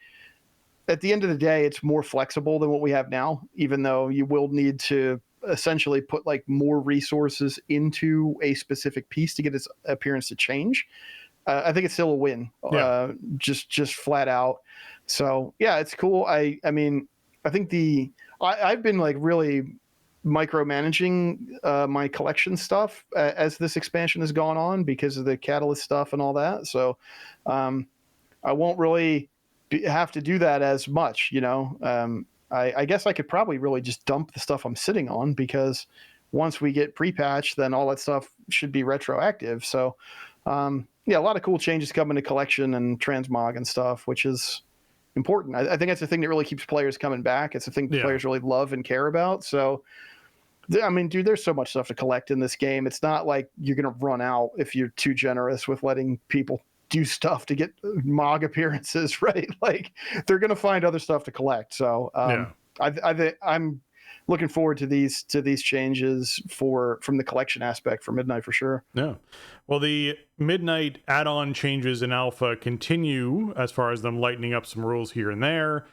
at the end of the day, it's more flexible than what we have now, even though you will need to essentially put like more resources into a specific piece to get its appearance to change. I think it's still a win, just flat out. So yeah, it's cool. I think I've been like really micromanaging my collection stuff as this expansion has gone on because of the catalyst stuff and all that. So I won't really have to do that as much, I guess I could probably really just dump the stuff I'm sitting on, because once we get pre-patched, then all that stuff should be retroactive. So a lot of cool changes coming to collection and transmog and stuff, which is important. I think that's the thing that really keeps players coming back. It's the thing players really love and care about. So dude, there's so much stuff to collect in this game. It's not like you're going to run out if you're too generous with letting people do stuff to get MOG appearances, right? Like, they're going to find other stuff to collect. So I'm looking forward to these changes from the collection aspect for Midnight for sure. Yeah. Well, the Midnight add-on changes in Alpha continue as far as them lightening up some rules here and there.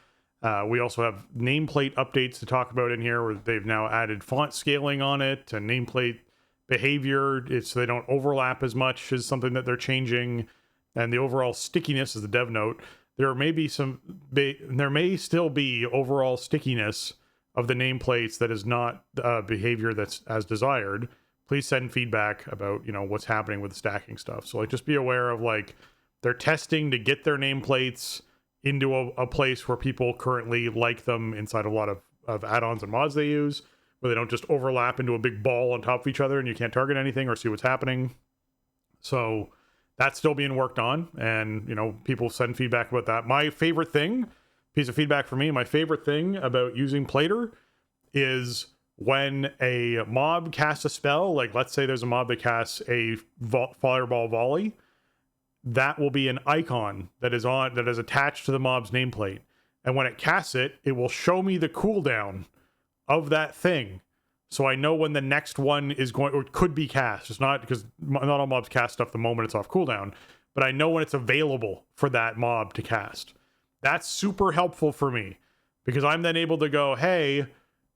We also have nameplate updates to talk about in here, where they've now added font scaling on it, and nameplate behavior, so they don't overlap as much, is something that they're changing. And the overall stickiness is the dev note. There may still be overall stickiness of the nameplates that is not behavior that's as desired. Please send feedback about what's happening with the stacking stuff. So just be aware of they're testing to get their nameplates into a place where people currently like them inside a lot of add-ons and mods they use, where they don't just overlap into a big ball on top of each other and you can't target anything or see what's happening. So that's still being worked on, and people send feedback about that. My favorite piece of feedback for me, my favorite thing about using Plater is when a mob casts a spell. Like, let's say there's a mob that casts a fireball volley. that will be an icon that is attached to the mob's nameplate. And when it casts it, it will show me the cooldown of that thing. So I know when the next one is going, or could be cast. It's not, because not all mobs cast stuff the moment it's off cooldown, but I know when it's available for that mob to cast. That's super helpful for me, because I'm then able to go, hey,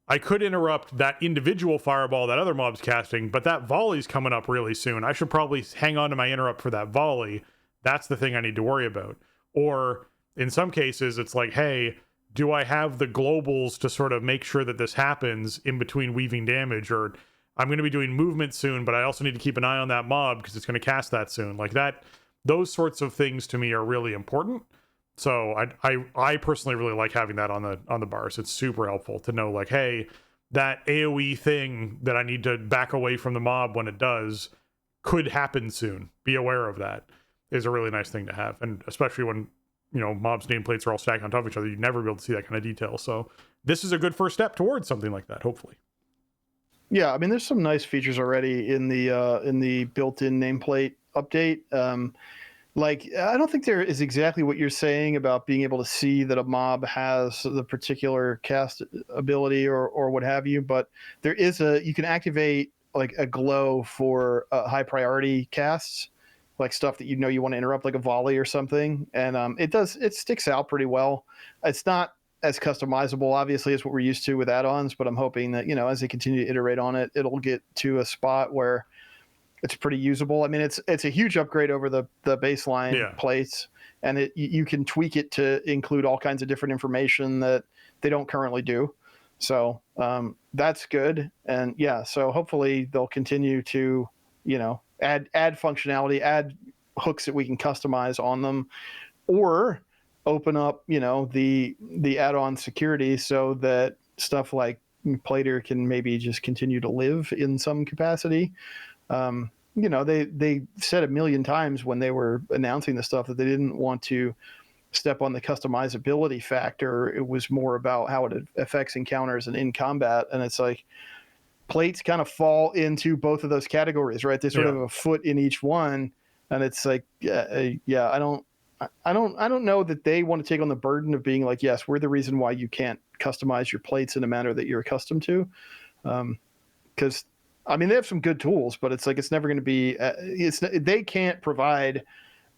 I could interrupt that individual fireball that other mob's casting, but that volley's coming up really soon. I should probably hang on to my interrupt for that volley. That's the thing I need to worry about. Or in some cases, it's like, hey, do I have the globals to sort of make sure that this happens in between weaving damage? Or I'm going to be doing movement soon, but I also need to keep an eye on that mob because it's going to cast that soon. Like that, those sorts of things to me are really important. So I personally really like having that on the bars. It's super helpful to know, like, hey, that AoE thing that I need to back away from the mob when it does could happen soon. Be aware of that is a really nice thing to have. And especially when, you know, mobs nameplates are all stacked on top of each other, you'd never be able to see that kind of detail. So this is a good first step towards something like that, hopefully. Yeah, I mean, there's some nice features already in the built-in nameplate update. Like, I don't think there is exactly what you're saying about being able to see that a mob has the particular cast ability or what have you, but there is you can activate like a glow for high priority casts, like stuff that you know you want to interrupt, like a volley or something. And it sticks out pretty well. It's not as customizable, obviously, as what we're used to with add-ons, but I'm hoping that, you know, as they continue to iterate on it, it'll get to a spot where it's pretty usable. I mean, it's a huge upgrade over the baseline plates, and you can tweak it to include all kinds of different information that they don't currently do. So that's good. And yeah, so hopefully they'll continue to, you know, add functionality, add hooks that we can customize on them, or open up, you know, the add-on security so that stuff like Plater can maybe just continue to live in some capacity. You know, they said a million times when they were announcing the stuff that they didn't want to step on the customizability factor. It was more about how it affects encounters and in combat. And it's like, plates kind of fall into both of those categories, right? They sort of have a foot in each one. And it's like, I don't know that they want to take on the burden of being like, yes, we're the reason why you can't customize your plates in a manner that you're accustomed to. Because I mean, they have some good tools, but it's like, it's never going to be, they can't provide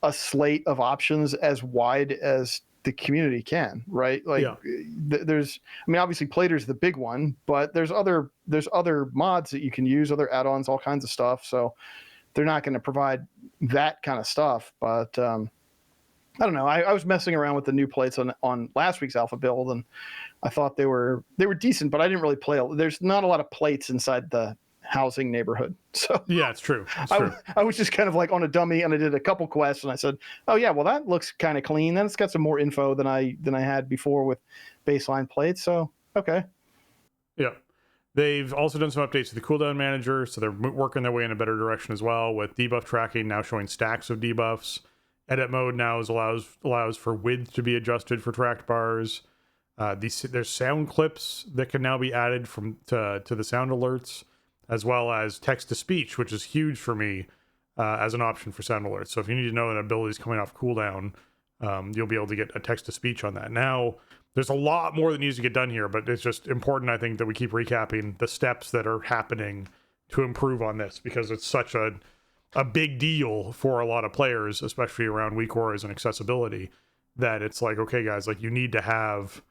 a slate of options as wide as the community can, right? Like there's, I mean, obviously Plater's the big one, but there's other mods that you can use, other add-ons, all kinds of stuff. So they're not going to provide that kind of stuff, but I don't know. I was messing around with the new plates on last week's alpha build, and I thought they were decent, but I didn't really play. There's not a lot of plates inside the housing neighborhood. So yeah, it's true. I was just kind of like on a dummy, and I did a couple quests, and I said, oh yeah, well that looks kind of clean. Then it's got some more info than I had before with baseline plates. So okay. Yeah. They've also done some updates to the cooldown manager, so they're working their way in a better direction as well, with debuff tracking now showing stacks of debuffs. Edit mode now allows for width to be adjusted for tracked bars. There's sound clips that can now be added to the sound alerts, as well as text-to-speech, which is huge for me as an option for sound alerts. So if you need to know an ability is coming off cooldown, you'll be able to get a text-to-speech on that. Now, there's a lot more that needs to get done here, but it's just important, I think, that we keep recapping the steps that are happening to improve on this, because it's such a big deal for a lot of players, especially around weak auras and accessibility, that it's like, okay, guys, like you need to have,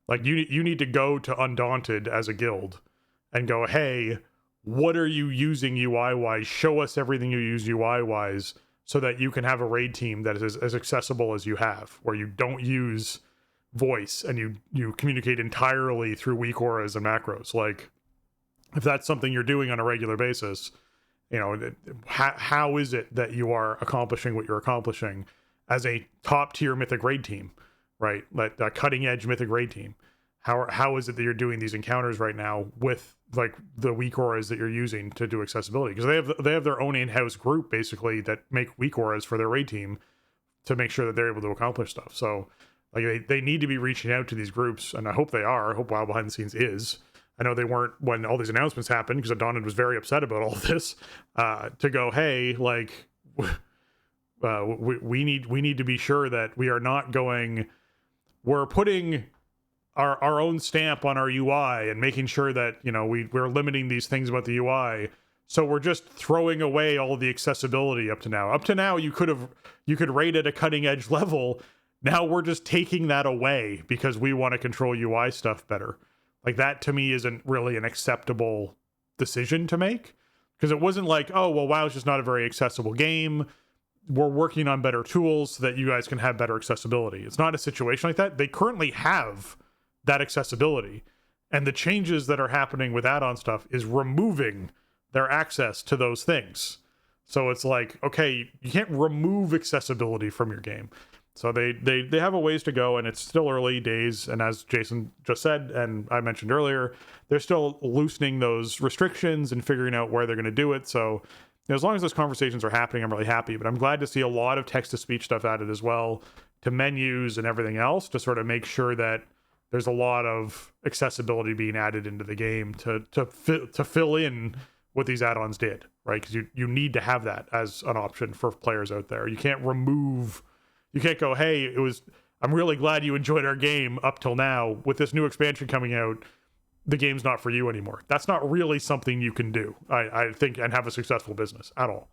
like you need to go to Undaunted as a guild and go, hey, what are you using UI-wise? Show us everything you use UI-wise so that you can have a raid team that is as accessible as you have, where you don't use voice and you communicate entirely through weak auras and macros. Like, if that's something you're doing on a regular basis, you know, how is it that you are accomplishing what you're accomplishing as a top-tier Mythic raid team, right? Like a cutting-edge Mythic raid team. How is it that you're doing these encounters right now with like the weak auras that you're using to do accessibility? Because they have their own in-house group basically that make weak auras for their raid team to make sure that they're able to accomplish stuff. So like they need to be reaching out to these groups, and I hope they are. I hope WoW Behind the Scenes is. I know they weren't when all these announcements happened, because Adonad was very upset about all this, to go, hey, like We need to be sure that we are not we're putting our own stamp on our UI and making sure that, you know, we're limiting these things about the UI. So we're just throwing away all the accessibility up to now. Up to now, you could rate at a cutting edge level. Now we're just taking that away because we want to control UI stuff better. Like, that to me isn't really an acceptable decision to make, because it wasn't like, oh, well, WoW's just not a very accessible game. We're working on better tools so that you guys can have better accessibility. It's not a situation like that. They currently have that accessibility, and the changes that are happening with add-on stuff is removing their access to those things. So it's like, okay, you can't remove accessibility from your game. So they have a ways to go, and it's still early days. And as Jason just said, and I mentioned earlier, they're still loosening those restrictions and figuring out where they're going to do it. So, you know, as long as those conversations are happening, I'm really happy. But I'm glad to see a lot of text-to-speech stuff added as well, to menus and everything else, to sort of make sure that there's a lot of accessibility being added into the game to fill in what these add-ons did, right? Because you need to have that as an option for players out there. You can't go, hey, I'm really glad you enjoyed our game up till now. With this new expansion coming out, the game's not for you anymore. That's not really something you can do, I think, and have a successful business at all.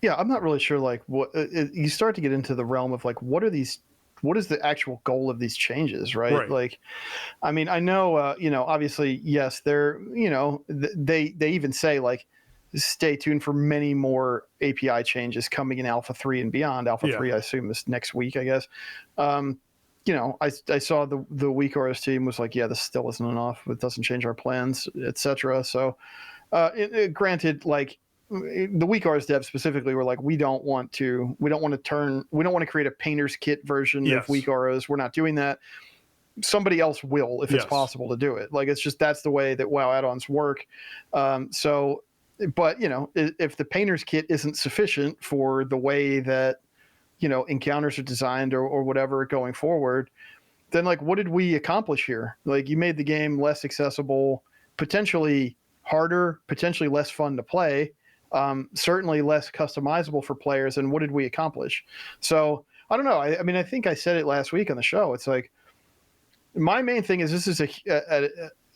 Yeah, I'm not really sure, like, what you start to get into the realm of, like, what is the actual goal of these changes, right? Like, I mean, I know, you know, obviously, yes, they're, you know, they even say, like, stay tuned for many more API changes coming in Alpha 3 and beyond. Alpha 3, I assume, is next week, I guess. You know, I saw the WeakAuras team was like, yeah, this still isn't enough. It doesn't change our plans, etc. So, granted, like, the WeakAuras devs specifically were like, we don't want to create a painter's kit version of WeakAuras. We're not doing that. Somebody else will, if it's possible to do it. Like, it's just, that's the way that WoW add-ons work. So, but, you know, if the painter's kit isn't sufficient for the way that, you know, encounters are designed or whatever going forward, then, like, what did we accomplish here? Like, you made the game less accessible, potentially harder, potentially less fun to play, certainly less customizable for players. And what did we accomplish? So I don't know. I mean, I think I said it last week on the show. It's like, my main thing is, this is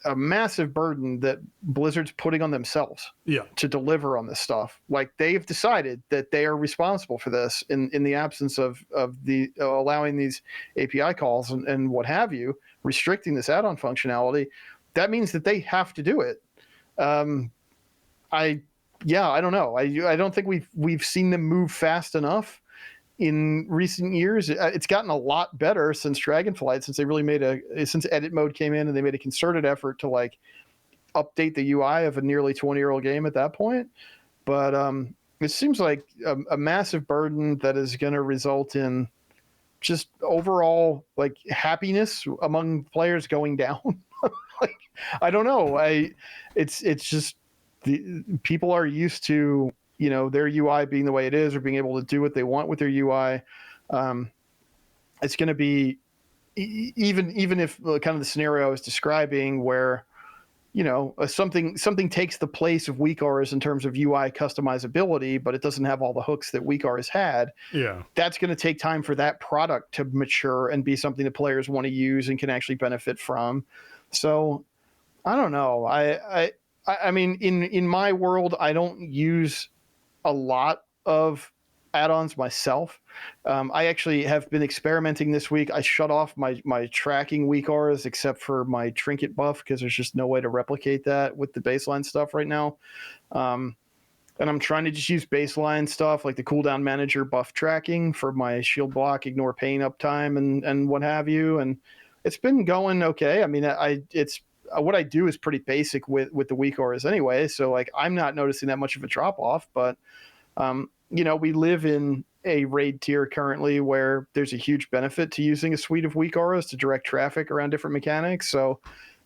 a massive burden that Blizzard's putting on themselves to deliver on this stuff. Like, they've decided that they are responsible for this in the absence of the allowing these API calls and what have you, restricting this add-on functionality. That means that they have to do it. I don't know. I don't think we've seen them move fast enough in recent years. It's gotten a lot better since Dragonflight, since they really since edit mode came in and they made a concerted effort to, like, update the UI of a nearly 20-year-old game at that point. But it seems like a massive burden that is going to result in just overall, like, happiness among players going down. Like, I don't know. It's just the people are used to, you know, their UI being the way it is, or being able to do what they want with their UI. It's going to be, even if kind of the scenario I was describing, where, you know, something takes the place of WeakAuras in terms of UI customizability, but it doesn't have all the hooks that WeakAuras had. Yeah, that's going to take time for that product to mature and be something that players want to use and can actually benefit from. So I don't know. I mean, in my world, I don't use a lot of add-ons myself. I actually have been experimenting this week. I shut off my tracking WeakAuras except for my trinket buff, because there's just no way to replicate that with the baseline stuff right now. And I'm trying to just use baseline stuff like the cooldown manager buff tracking for my shield block, ignore pain uptime, and what have you. And it's been going okay. I mean, it's what I do is pretty basic with the WeakAuras anyway. So, like, I'm not noticing that much of a drop off, but you know, we live in a raid tier currently where there's a huge benefit to using a suite of WeakAuras to direct traffic around different mechanics. So,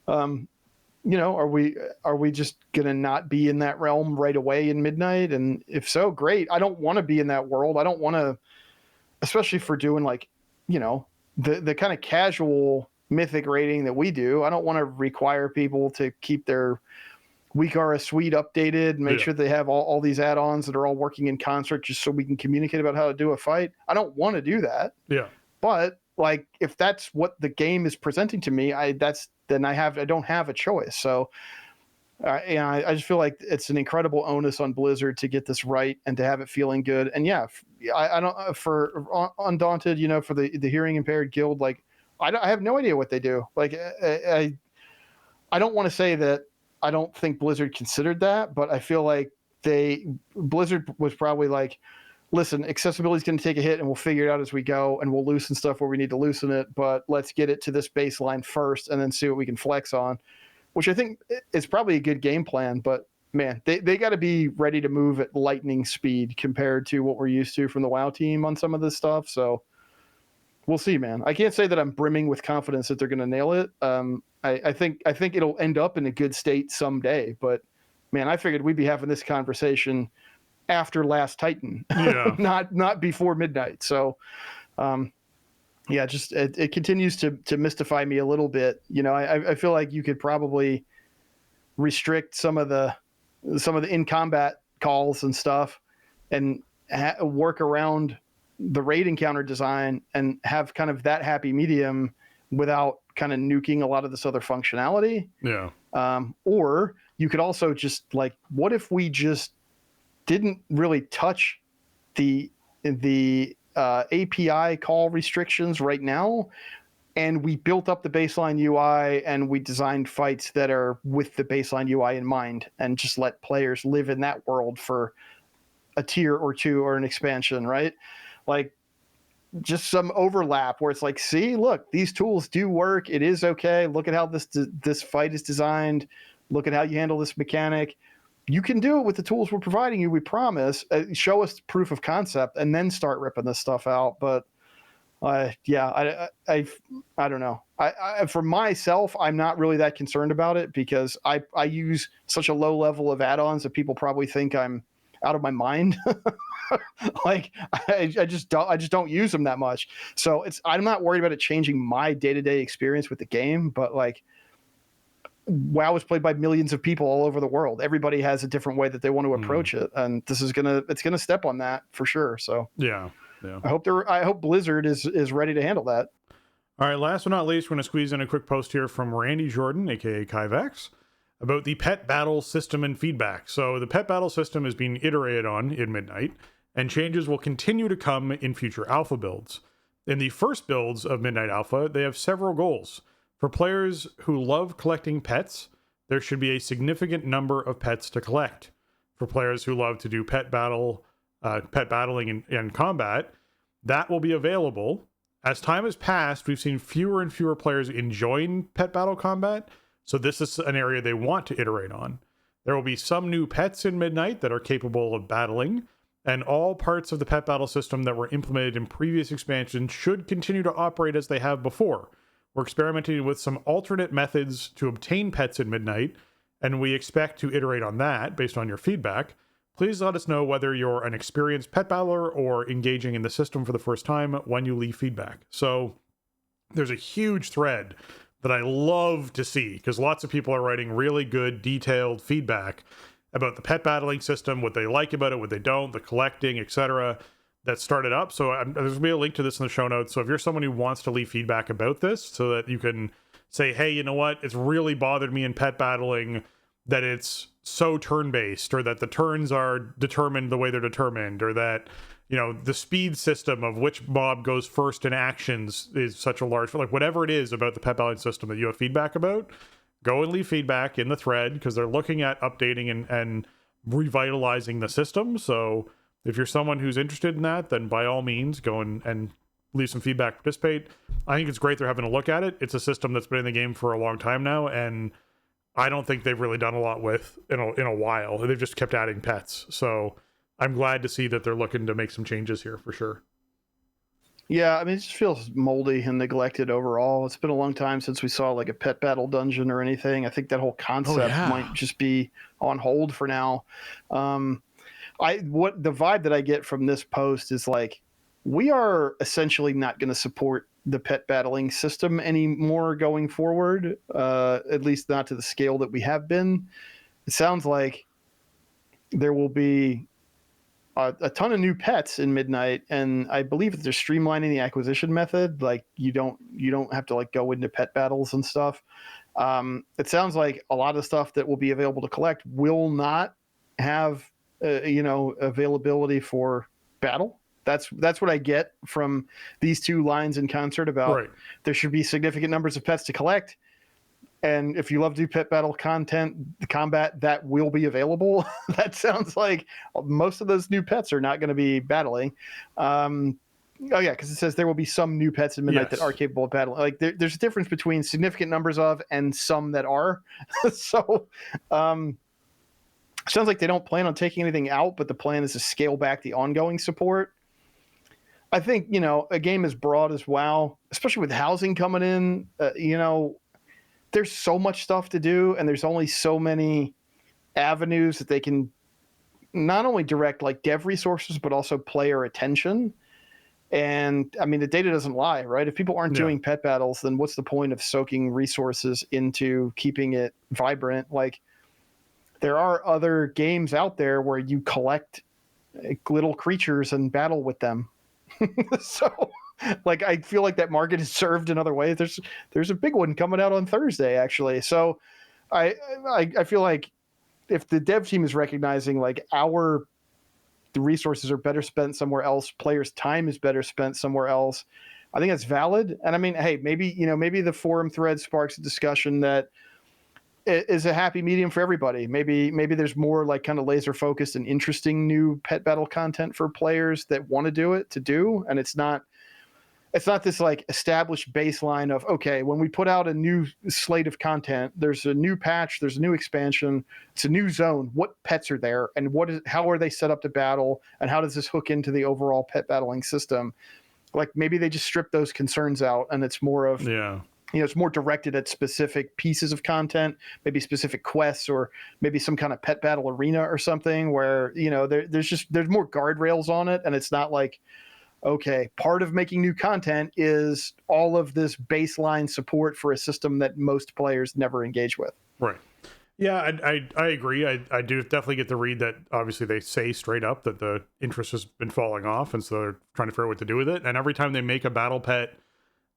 you know, are we just going to not be in that realm right away in Midnight? And if so, great. I don't want to be in that world. I don't want to, especially for doing, like, you know, the kind of casual Mythic rating that we do. I don't want to require people to keep their Weekara suite updated, make Yeah. sure they have all these add-ons that are all working in concert just so we can communicate about how to do a fight. I don't want to do that. Yeah. But like, if that's what the game is presenting to me, I don't have a choice. So, I just feel like it's an incredible onus on Blizzard to get this right and to have it feeling good. And yeah, I don't for Undaunted, for the hearing impaired guild, like I have no idea what they do. Like I don't want to say that I don't think Blizzard considered that, but I feel like Blizzard was probably like, listen, accessibility is going to take a hit and we'll figure it out as we go and we'll loosen stuff where we need to loosen it, but let's get it to this baseline first and then see what we can flex on, which I think is probably a good game plan. But man, they got to be ready to move at lightning speed compared to what we're used to from the WoW team on some of this stuff. So we'll see, man. I can't say that I'm brimming with confidence that they're going to nail it. I think it'll end up in a good state someday, but man, I figured we'd be having this conversation after Last Titan, Yeah. not before midnight. So, yeah, just it continues to mystify me a little bit. I feel like you could probably restrict some of the in combat calls and stuff, and work around the raid encounter design and have kind of that happy medium without kind of nuking a lot of this other functionality. Yeah. Or you could also just like, what if we just didn't really touch the API call restrictions right now, and we built up the baseline UI and we designed fights that are with the baseline UI in mind, and just let players live in that world for a tier or two or an expansion, right? Like just some overlap where it's like, see, look, these tools do work. It is okay. Look at how this fight is designed. Look at how you handle this mechanic. You can do it with the tools we're providing you. We promise. Show us proof of concept, and then start ripping this stuff out. But yeah, I don't know. I for myself, I'm not really that concerned about it because I use such a low level of add-ons that people probably think I'm out of my mind. Like I just don't use them that much. So I'm not worried about it changing my day-to-day experience with the game. But like, WoW is played by millions of people all over the world. Everybody has a different way that they want to approach it, and this is it's gonna step on that for sure. So Yeah. I hope Blizzard is ready to handle that. All right, last but not least, we're going to squeeze in a quick post here from Randy Jordan, aka Kyvex, about the pet battle system and feedback. So the pet battle system is being iterated on in Midnight, and changes will continue to come in future alpha builds. In the first builds of Midnight Alpha, they have several goals. For players who love collecting pets, there should be a significant number of pets to collect. For players who love to do pet battling and combat, that will be available. As time has passed, we've seen fewer and fewer players enjoying pet battle combat, so this is an area they want to iterate on. There will be some new pets in Midnight that are capable of battling, and all parts of the pet battle system that were implemented in previous expansions should continue to operate as they have before. We're experimenting with some alternate methods to obtain pets in Midnight, and we expect to iterate on that based on your feedback. Please let us know whether you're an experienced pet battler or engaging in the system for the first time when you leave feedback. So there's a huge thread that I love to see, because lots of people are writing really good, detailed feedback about the pet battling system, what they like about it, what they don't, the collecting, etc. that started up. So there's going to be a link to this in the show notes. So if you're someone who wants to leave feedback about this so that you can say, hey, you know what, it's really bothered me in pet battling that it's so turn-based, or that the turns are determined the way they're determined, or that, you know, the speed system of which mob goes first in actions is such a large, like whatever it is about the pet battling system that you have feedback about, go and leave feedback in the thread, because they're looking at updating and revitalizing the system. So if you're someone who's interested in that, then by all means go and leave some feedback, participate. I think it's great they're having a look at it. It's a system that's been in the game for a long time now, and I don't think they've really done a lot with in a while. They've just kept adding pets. So I'm glad to see that they're looking to make some changes here for sure. Yeah, I mean, it just feels moldy and neglected overall. It's been a long time since we saw like a pet battle dungeon or anything. I think that whole concept might just be on hold for now. What the vibe that I get from this post is like, we are essentially not going to support the pet battling system anymore going forward, at least not to the scale that we have been. it sounds like there will be a ton of new pets in Midnight, and I believe that they're streamlining the acquisition method. Like you don't have to like go into pet battles and stuff. It sounds like a lot of stuff that will be available to collect will not have availability for battle. That's what I get from these two lines in concert about Right. There should be significant numbers of pets to collect. And if you love to do pet battle content, the combat, that will be available. That sounds like most of those new pets are not going to be battling. Oh yeah, because it says there will be some new pets in Midnight Yes. that are capable of battling. Like there's a difference between significant numbers of and some that are. So sounds like they don't plan on taking anything out, but the plan is to scale back the ongoing support. I think, a game as broad as WoW, especially with housing coming in, there's so much stuff to do, and there's only so many avenues that they can not only direct like dev resources, but also player attention. And I mean, the data doesn't lie, right? If people aren't doing pet battles, then what's the point of soaking resources into keeping it vibrant? Like, there are other games out there where you collect little creatures and battle with them. So like, I feel like that market is served in other ways. There's a big one coming out on Thursday, actually. So I feel like if the dev team is recognizing like the resources are better spent somewhere else, players' time is better spent somewhere else, I think that's valid. And I mean, hey, maybe the forum thread sparks a discussion that is a happy medium for everybody. Maybe there's more like kind of laser focused and interesting new pet battle content for players that want to do it and it's not this like established baseline of, okay, when we put out a new slate of content, there's a new patch, there's a new expansion, it's a new zone. What pets are there, and how are they set up to battle, and how does this hook into the overall pet battling system? Like, maybe they just strip those concerns out, and it's more of it's more directed at specific pieces of content, maybe specific quests, or maybe some kind of pet battle arena or something where there's more guardrails on it, and it's not like, okay, part of making new content is all of this baseline support for a system that most players never engage with. Right. Yeah, I agree. I do definitely get the read that obviously they say straight up that the interest has been falling off, and so they're trying to figure out what to do with it. And every time they make a battle pet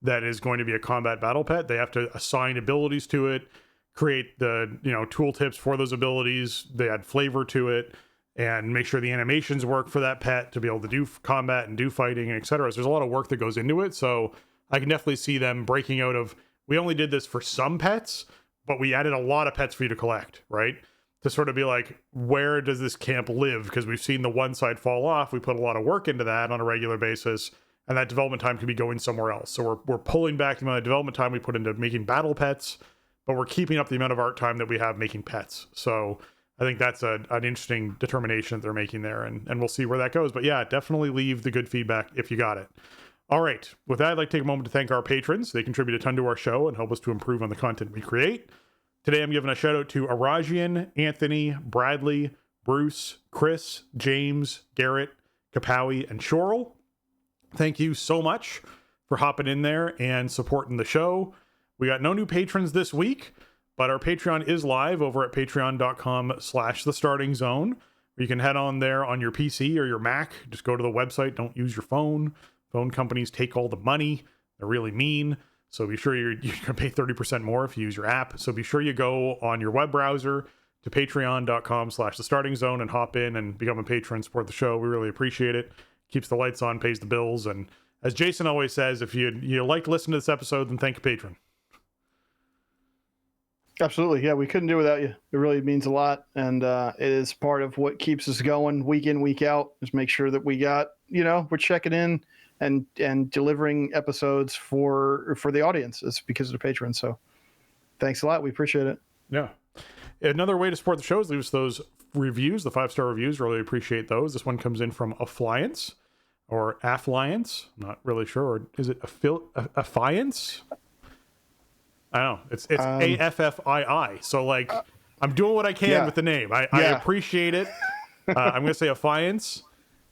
that is going to be a combat battle pet, they have to assign abilities to it, create the tooltips for those abilities. They add flavor to it, and make sure the animations work for that pet to be able to do combat and do fighting, and etc. So there's a lot of work that goes into it. So I can definitely see them breaking out of, we only did this for some pets, but we added a lot of pets for you to collect, right? To sort of be like, where does this camp live? Because we've seen the one side fall off. We put a lot of work into that on a regular basis, and that development time could be going somewhere else. So we're pulling back the amount of development time we put into making battle pets, but we're keeping up the amount of art time that we have making pets. So I think that's an interesting determination that they're making there, and we'll see where that goes. But yeah, definitely leave the good feedback if you got it. All right. With that, I'd like to take a moment to thank our patrons. They contribute a ton to our show and help us to improve on the content we create. Today, I'm giving a shout out to Arajian, Anthony, Bradley, Bruce, Chris, James, Garrett, Kapowie, and Shorel. Thank you so much for hopping in there and supporting the show. We got no new patrons this week, but our Patreon is live over at patreon.com/thestartingzone. You can head on there on your PC or your Mac. Just go to the website. Don't use your phone. Phone companies take all the money. They're really mean. So be sure you're going to pay 30% more if you use your app. So be sure you go on your web browser to patreon.com/thestartingzone and hop in and become a patron, support the show. We really appreciate it. Keeps the lights on, pays the bills. And as Jason always says, if you like to listen to this episode, then thank a patron. Absolutely. Yeah, we couldn't do it without you. It really means a lot. And it is part of what keeps us going week in, week out, is make sure that we got, we're checking in and delivering episodes for the audience. It's because of the patrons. So thanks a lot. We appreciate it. Yeah. Another way to support the show is leave us those reviews, the 5-star reviews. Really appreciate those. This one comes in from Affliance or Affliance. I'm not really sure. Or is it Affiance? I don't know. It's AFFII. So like, I'm doing what I can with the name. I appreciate it. I'm going to say Affiance.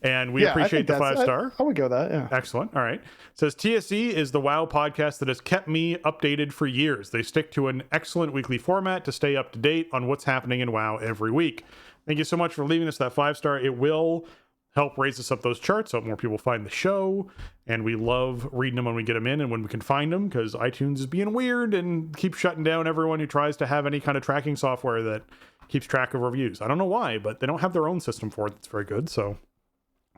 And we appreciate the 5-star. I would go that, yeah. Excellent. All right. It says TSC is the WoW podcast that has kept me updated for years. They stick to an excellent weekly format to stay up to date on what's happening in WoW every week. Thank you so much for leaving us that 5-star. It will help raise us up those charts so more people find the show. And we love reading them when we get them in and when we can find them, because iTunes is being weird and keeps shutting down everyone who tries to have any kind of tracking software that keeps track of reviews. I don't know why, but they don't have their own system for it that's very good. So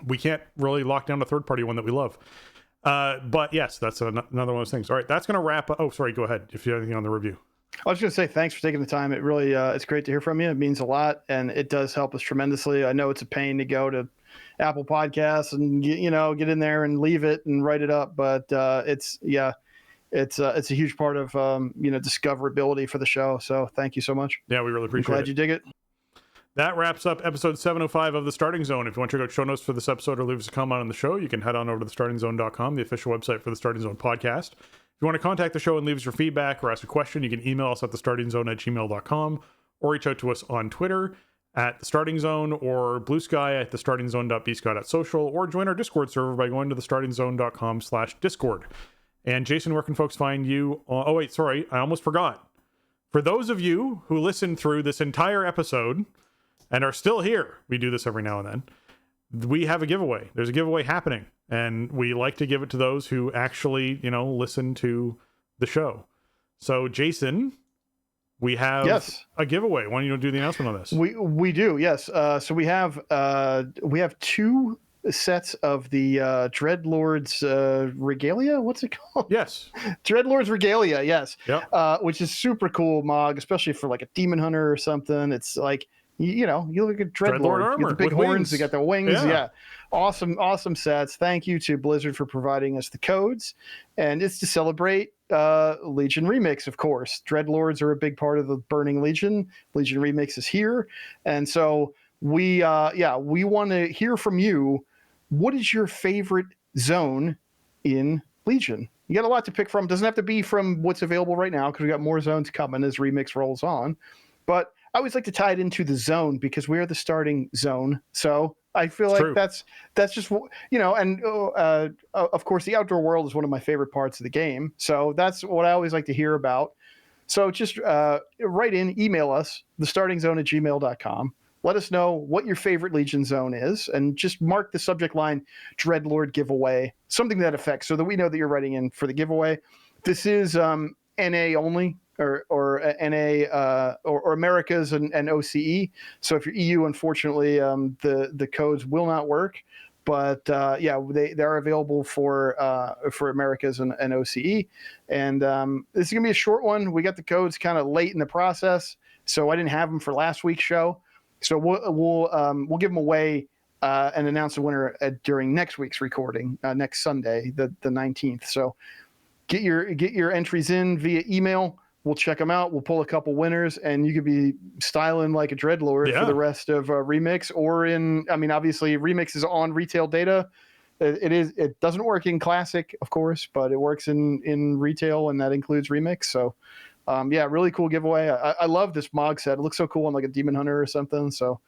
we can't really lock down a third-party one that we love. But yes, that's another one of those things. All right, that's going to wrap up. Oh, sorry, go ahead if you have anything on the review. I was going to say thanks for taking the time. It really, it's great to hear from you. It means a lot, and it does help us tremendously. I know it's a pain to go to Apple Podcasts and get in there and leave it and write it up, but it's a huge part of discoverability for the show. So thank you so much. Yeah, we really appreciate it. Glad you dig it. That wraps up episode 705 of The Starting Zone. If you want to check out show notes for this episode or leave us a comment on the show, you can head on over to thestartingzone.com, the official website for The Starting Zone podcast. If you want to contact the show and leave us your feedback or ask a question, you can email us at thestartingzone@gmail.com or reach out to us on Twitter at The Starting Zone or Blue Sky at thestartingzone.bsky.social, or join our Discord server by going to thestartingzone.com/discord. And Jason, where can folks find you? Oh, wait, sorry, I almost forgot. For those of you who listened through this entire episode and are still here, we do this every now and then, we have a giveaway. There's a giveaway happening, and we like to give it to those who actually, listen to the show. So, Jason, we have a giveaway. Why don't you do the announcement on this? We do, yes. So we have 2 sets of the Dreadlord's Regalia. What's it called? Yes. Dreadlord's Regalia, yes. Yep. Which is super cool, Mog, especially for like a demon hunter or something. It's like, you look at Dreadlord armor, you get the big horns, wings. they got the wings. Yeah. Awesome sets. Thank you to Blizzard for providing us the codes. And it's to celebrate Legion Remix, of course. Dreadlords are a big part of the Burning Legion. Legion Remix is here. And so we want to hear from you. What is your favorite zone in Legion? You got a lot to pick from. Doesn't have to be from what's available right now, because we got more zones coming as Remix rolls on. But I always like to tie it into the zone, because we are the starting zone. So I feel like that's just, and of course the outdoor world is one of my favorite parts of the game. So that's what I always like to hear about. So just write in, email us, thestartingzone@gmail.com. Let us know what your favorite Legion zone is, and just mark the subject line Dreadlord giveaway, something that affects, so that we know that you're writing in for the giveaway. This is NA only, or NA or Americas and OCE. So if you're EU, unfortunately, the codes will not work. But they are available for Americas and OCE. And this is gonna be a short one. We got the codes kind of late in the process, so I didn't have them for last week's show. So we'll give them away and announce the winner during next week's recording, next Sunday, the 19th. So get your entries in via email. We'll check them out. We'll pull a couple winners, and you could be styling like a Dreadlord for the rest of Remix. Or obviously Remix is on retail data. It doesn't work in Classic, of course, but it works in retail, and that includes Remix. So really cool giveaway. I love this Mog set. It looks so cool on like a Demon Hunter or something. So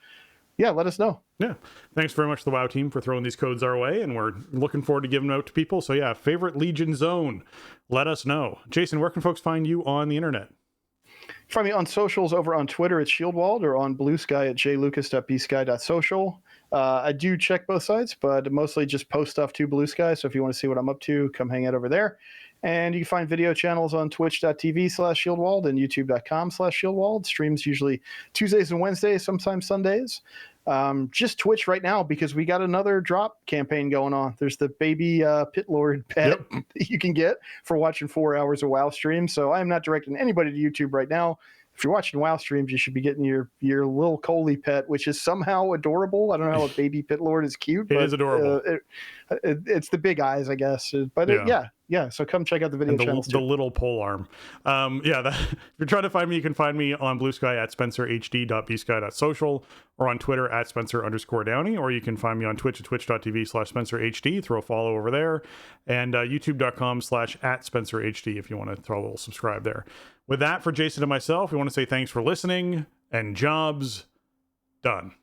yeah, let us know. Yeah. Thanks very much to the WoW team for throwing these codes our way, and we're looking forward to giving them out to people. So yeah, favorite Legion zone, let us know. Jason, where can folks find you on the internet? Find me on socials over on Twitter at Shieldwald, or on Blue Sky at jlucas.bsky.social. I do check both sites, but mostly just post stuff to Blue Sky. So if you want to see what I'm up to, come hang out over there. And you can find video channels on twitch.tv/Shieldwald and youtube.com/Shieldwald. Streams usually Tuesdays and Wednesdays, sometimes Sundays. Just Twitch right now, because we got another drop campaign going on. There's the baby Pit Lord pet that you can get for watching 4 hours of WoW streams. So I'm not directing anybody to YouTube right now. If you're watching WoW streams, you should be getting your little Coley pet, which is somehow adorable. I don't know how a baby Pit Lord is cute. It is adorable. It's the big eyes, I guess. But so come check out the video channels. The little pole arm. If you're trying to find me, you can find me on Blue Sky at spencerhd.bsky.social, or on Twitter at Spencer_Downey, or you can find me on Twitch at twitch.tv/SpencerHD. Throw a follow over there, and youtube.com/@SpencerHD if you want to throw a little subscribe there. With that, for Jason and myself, we want to say thanks for listening, and jobs done.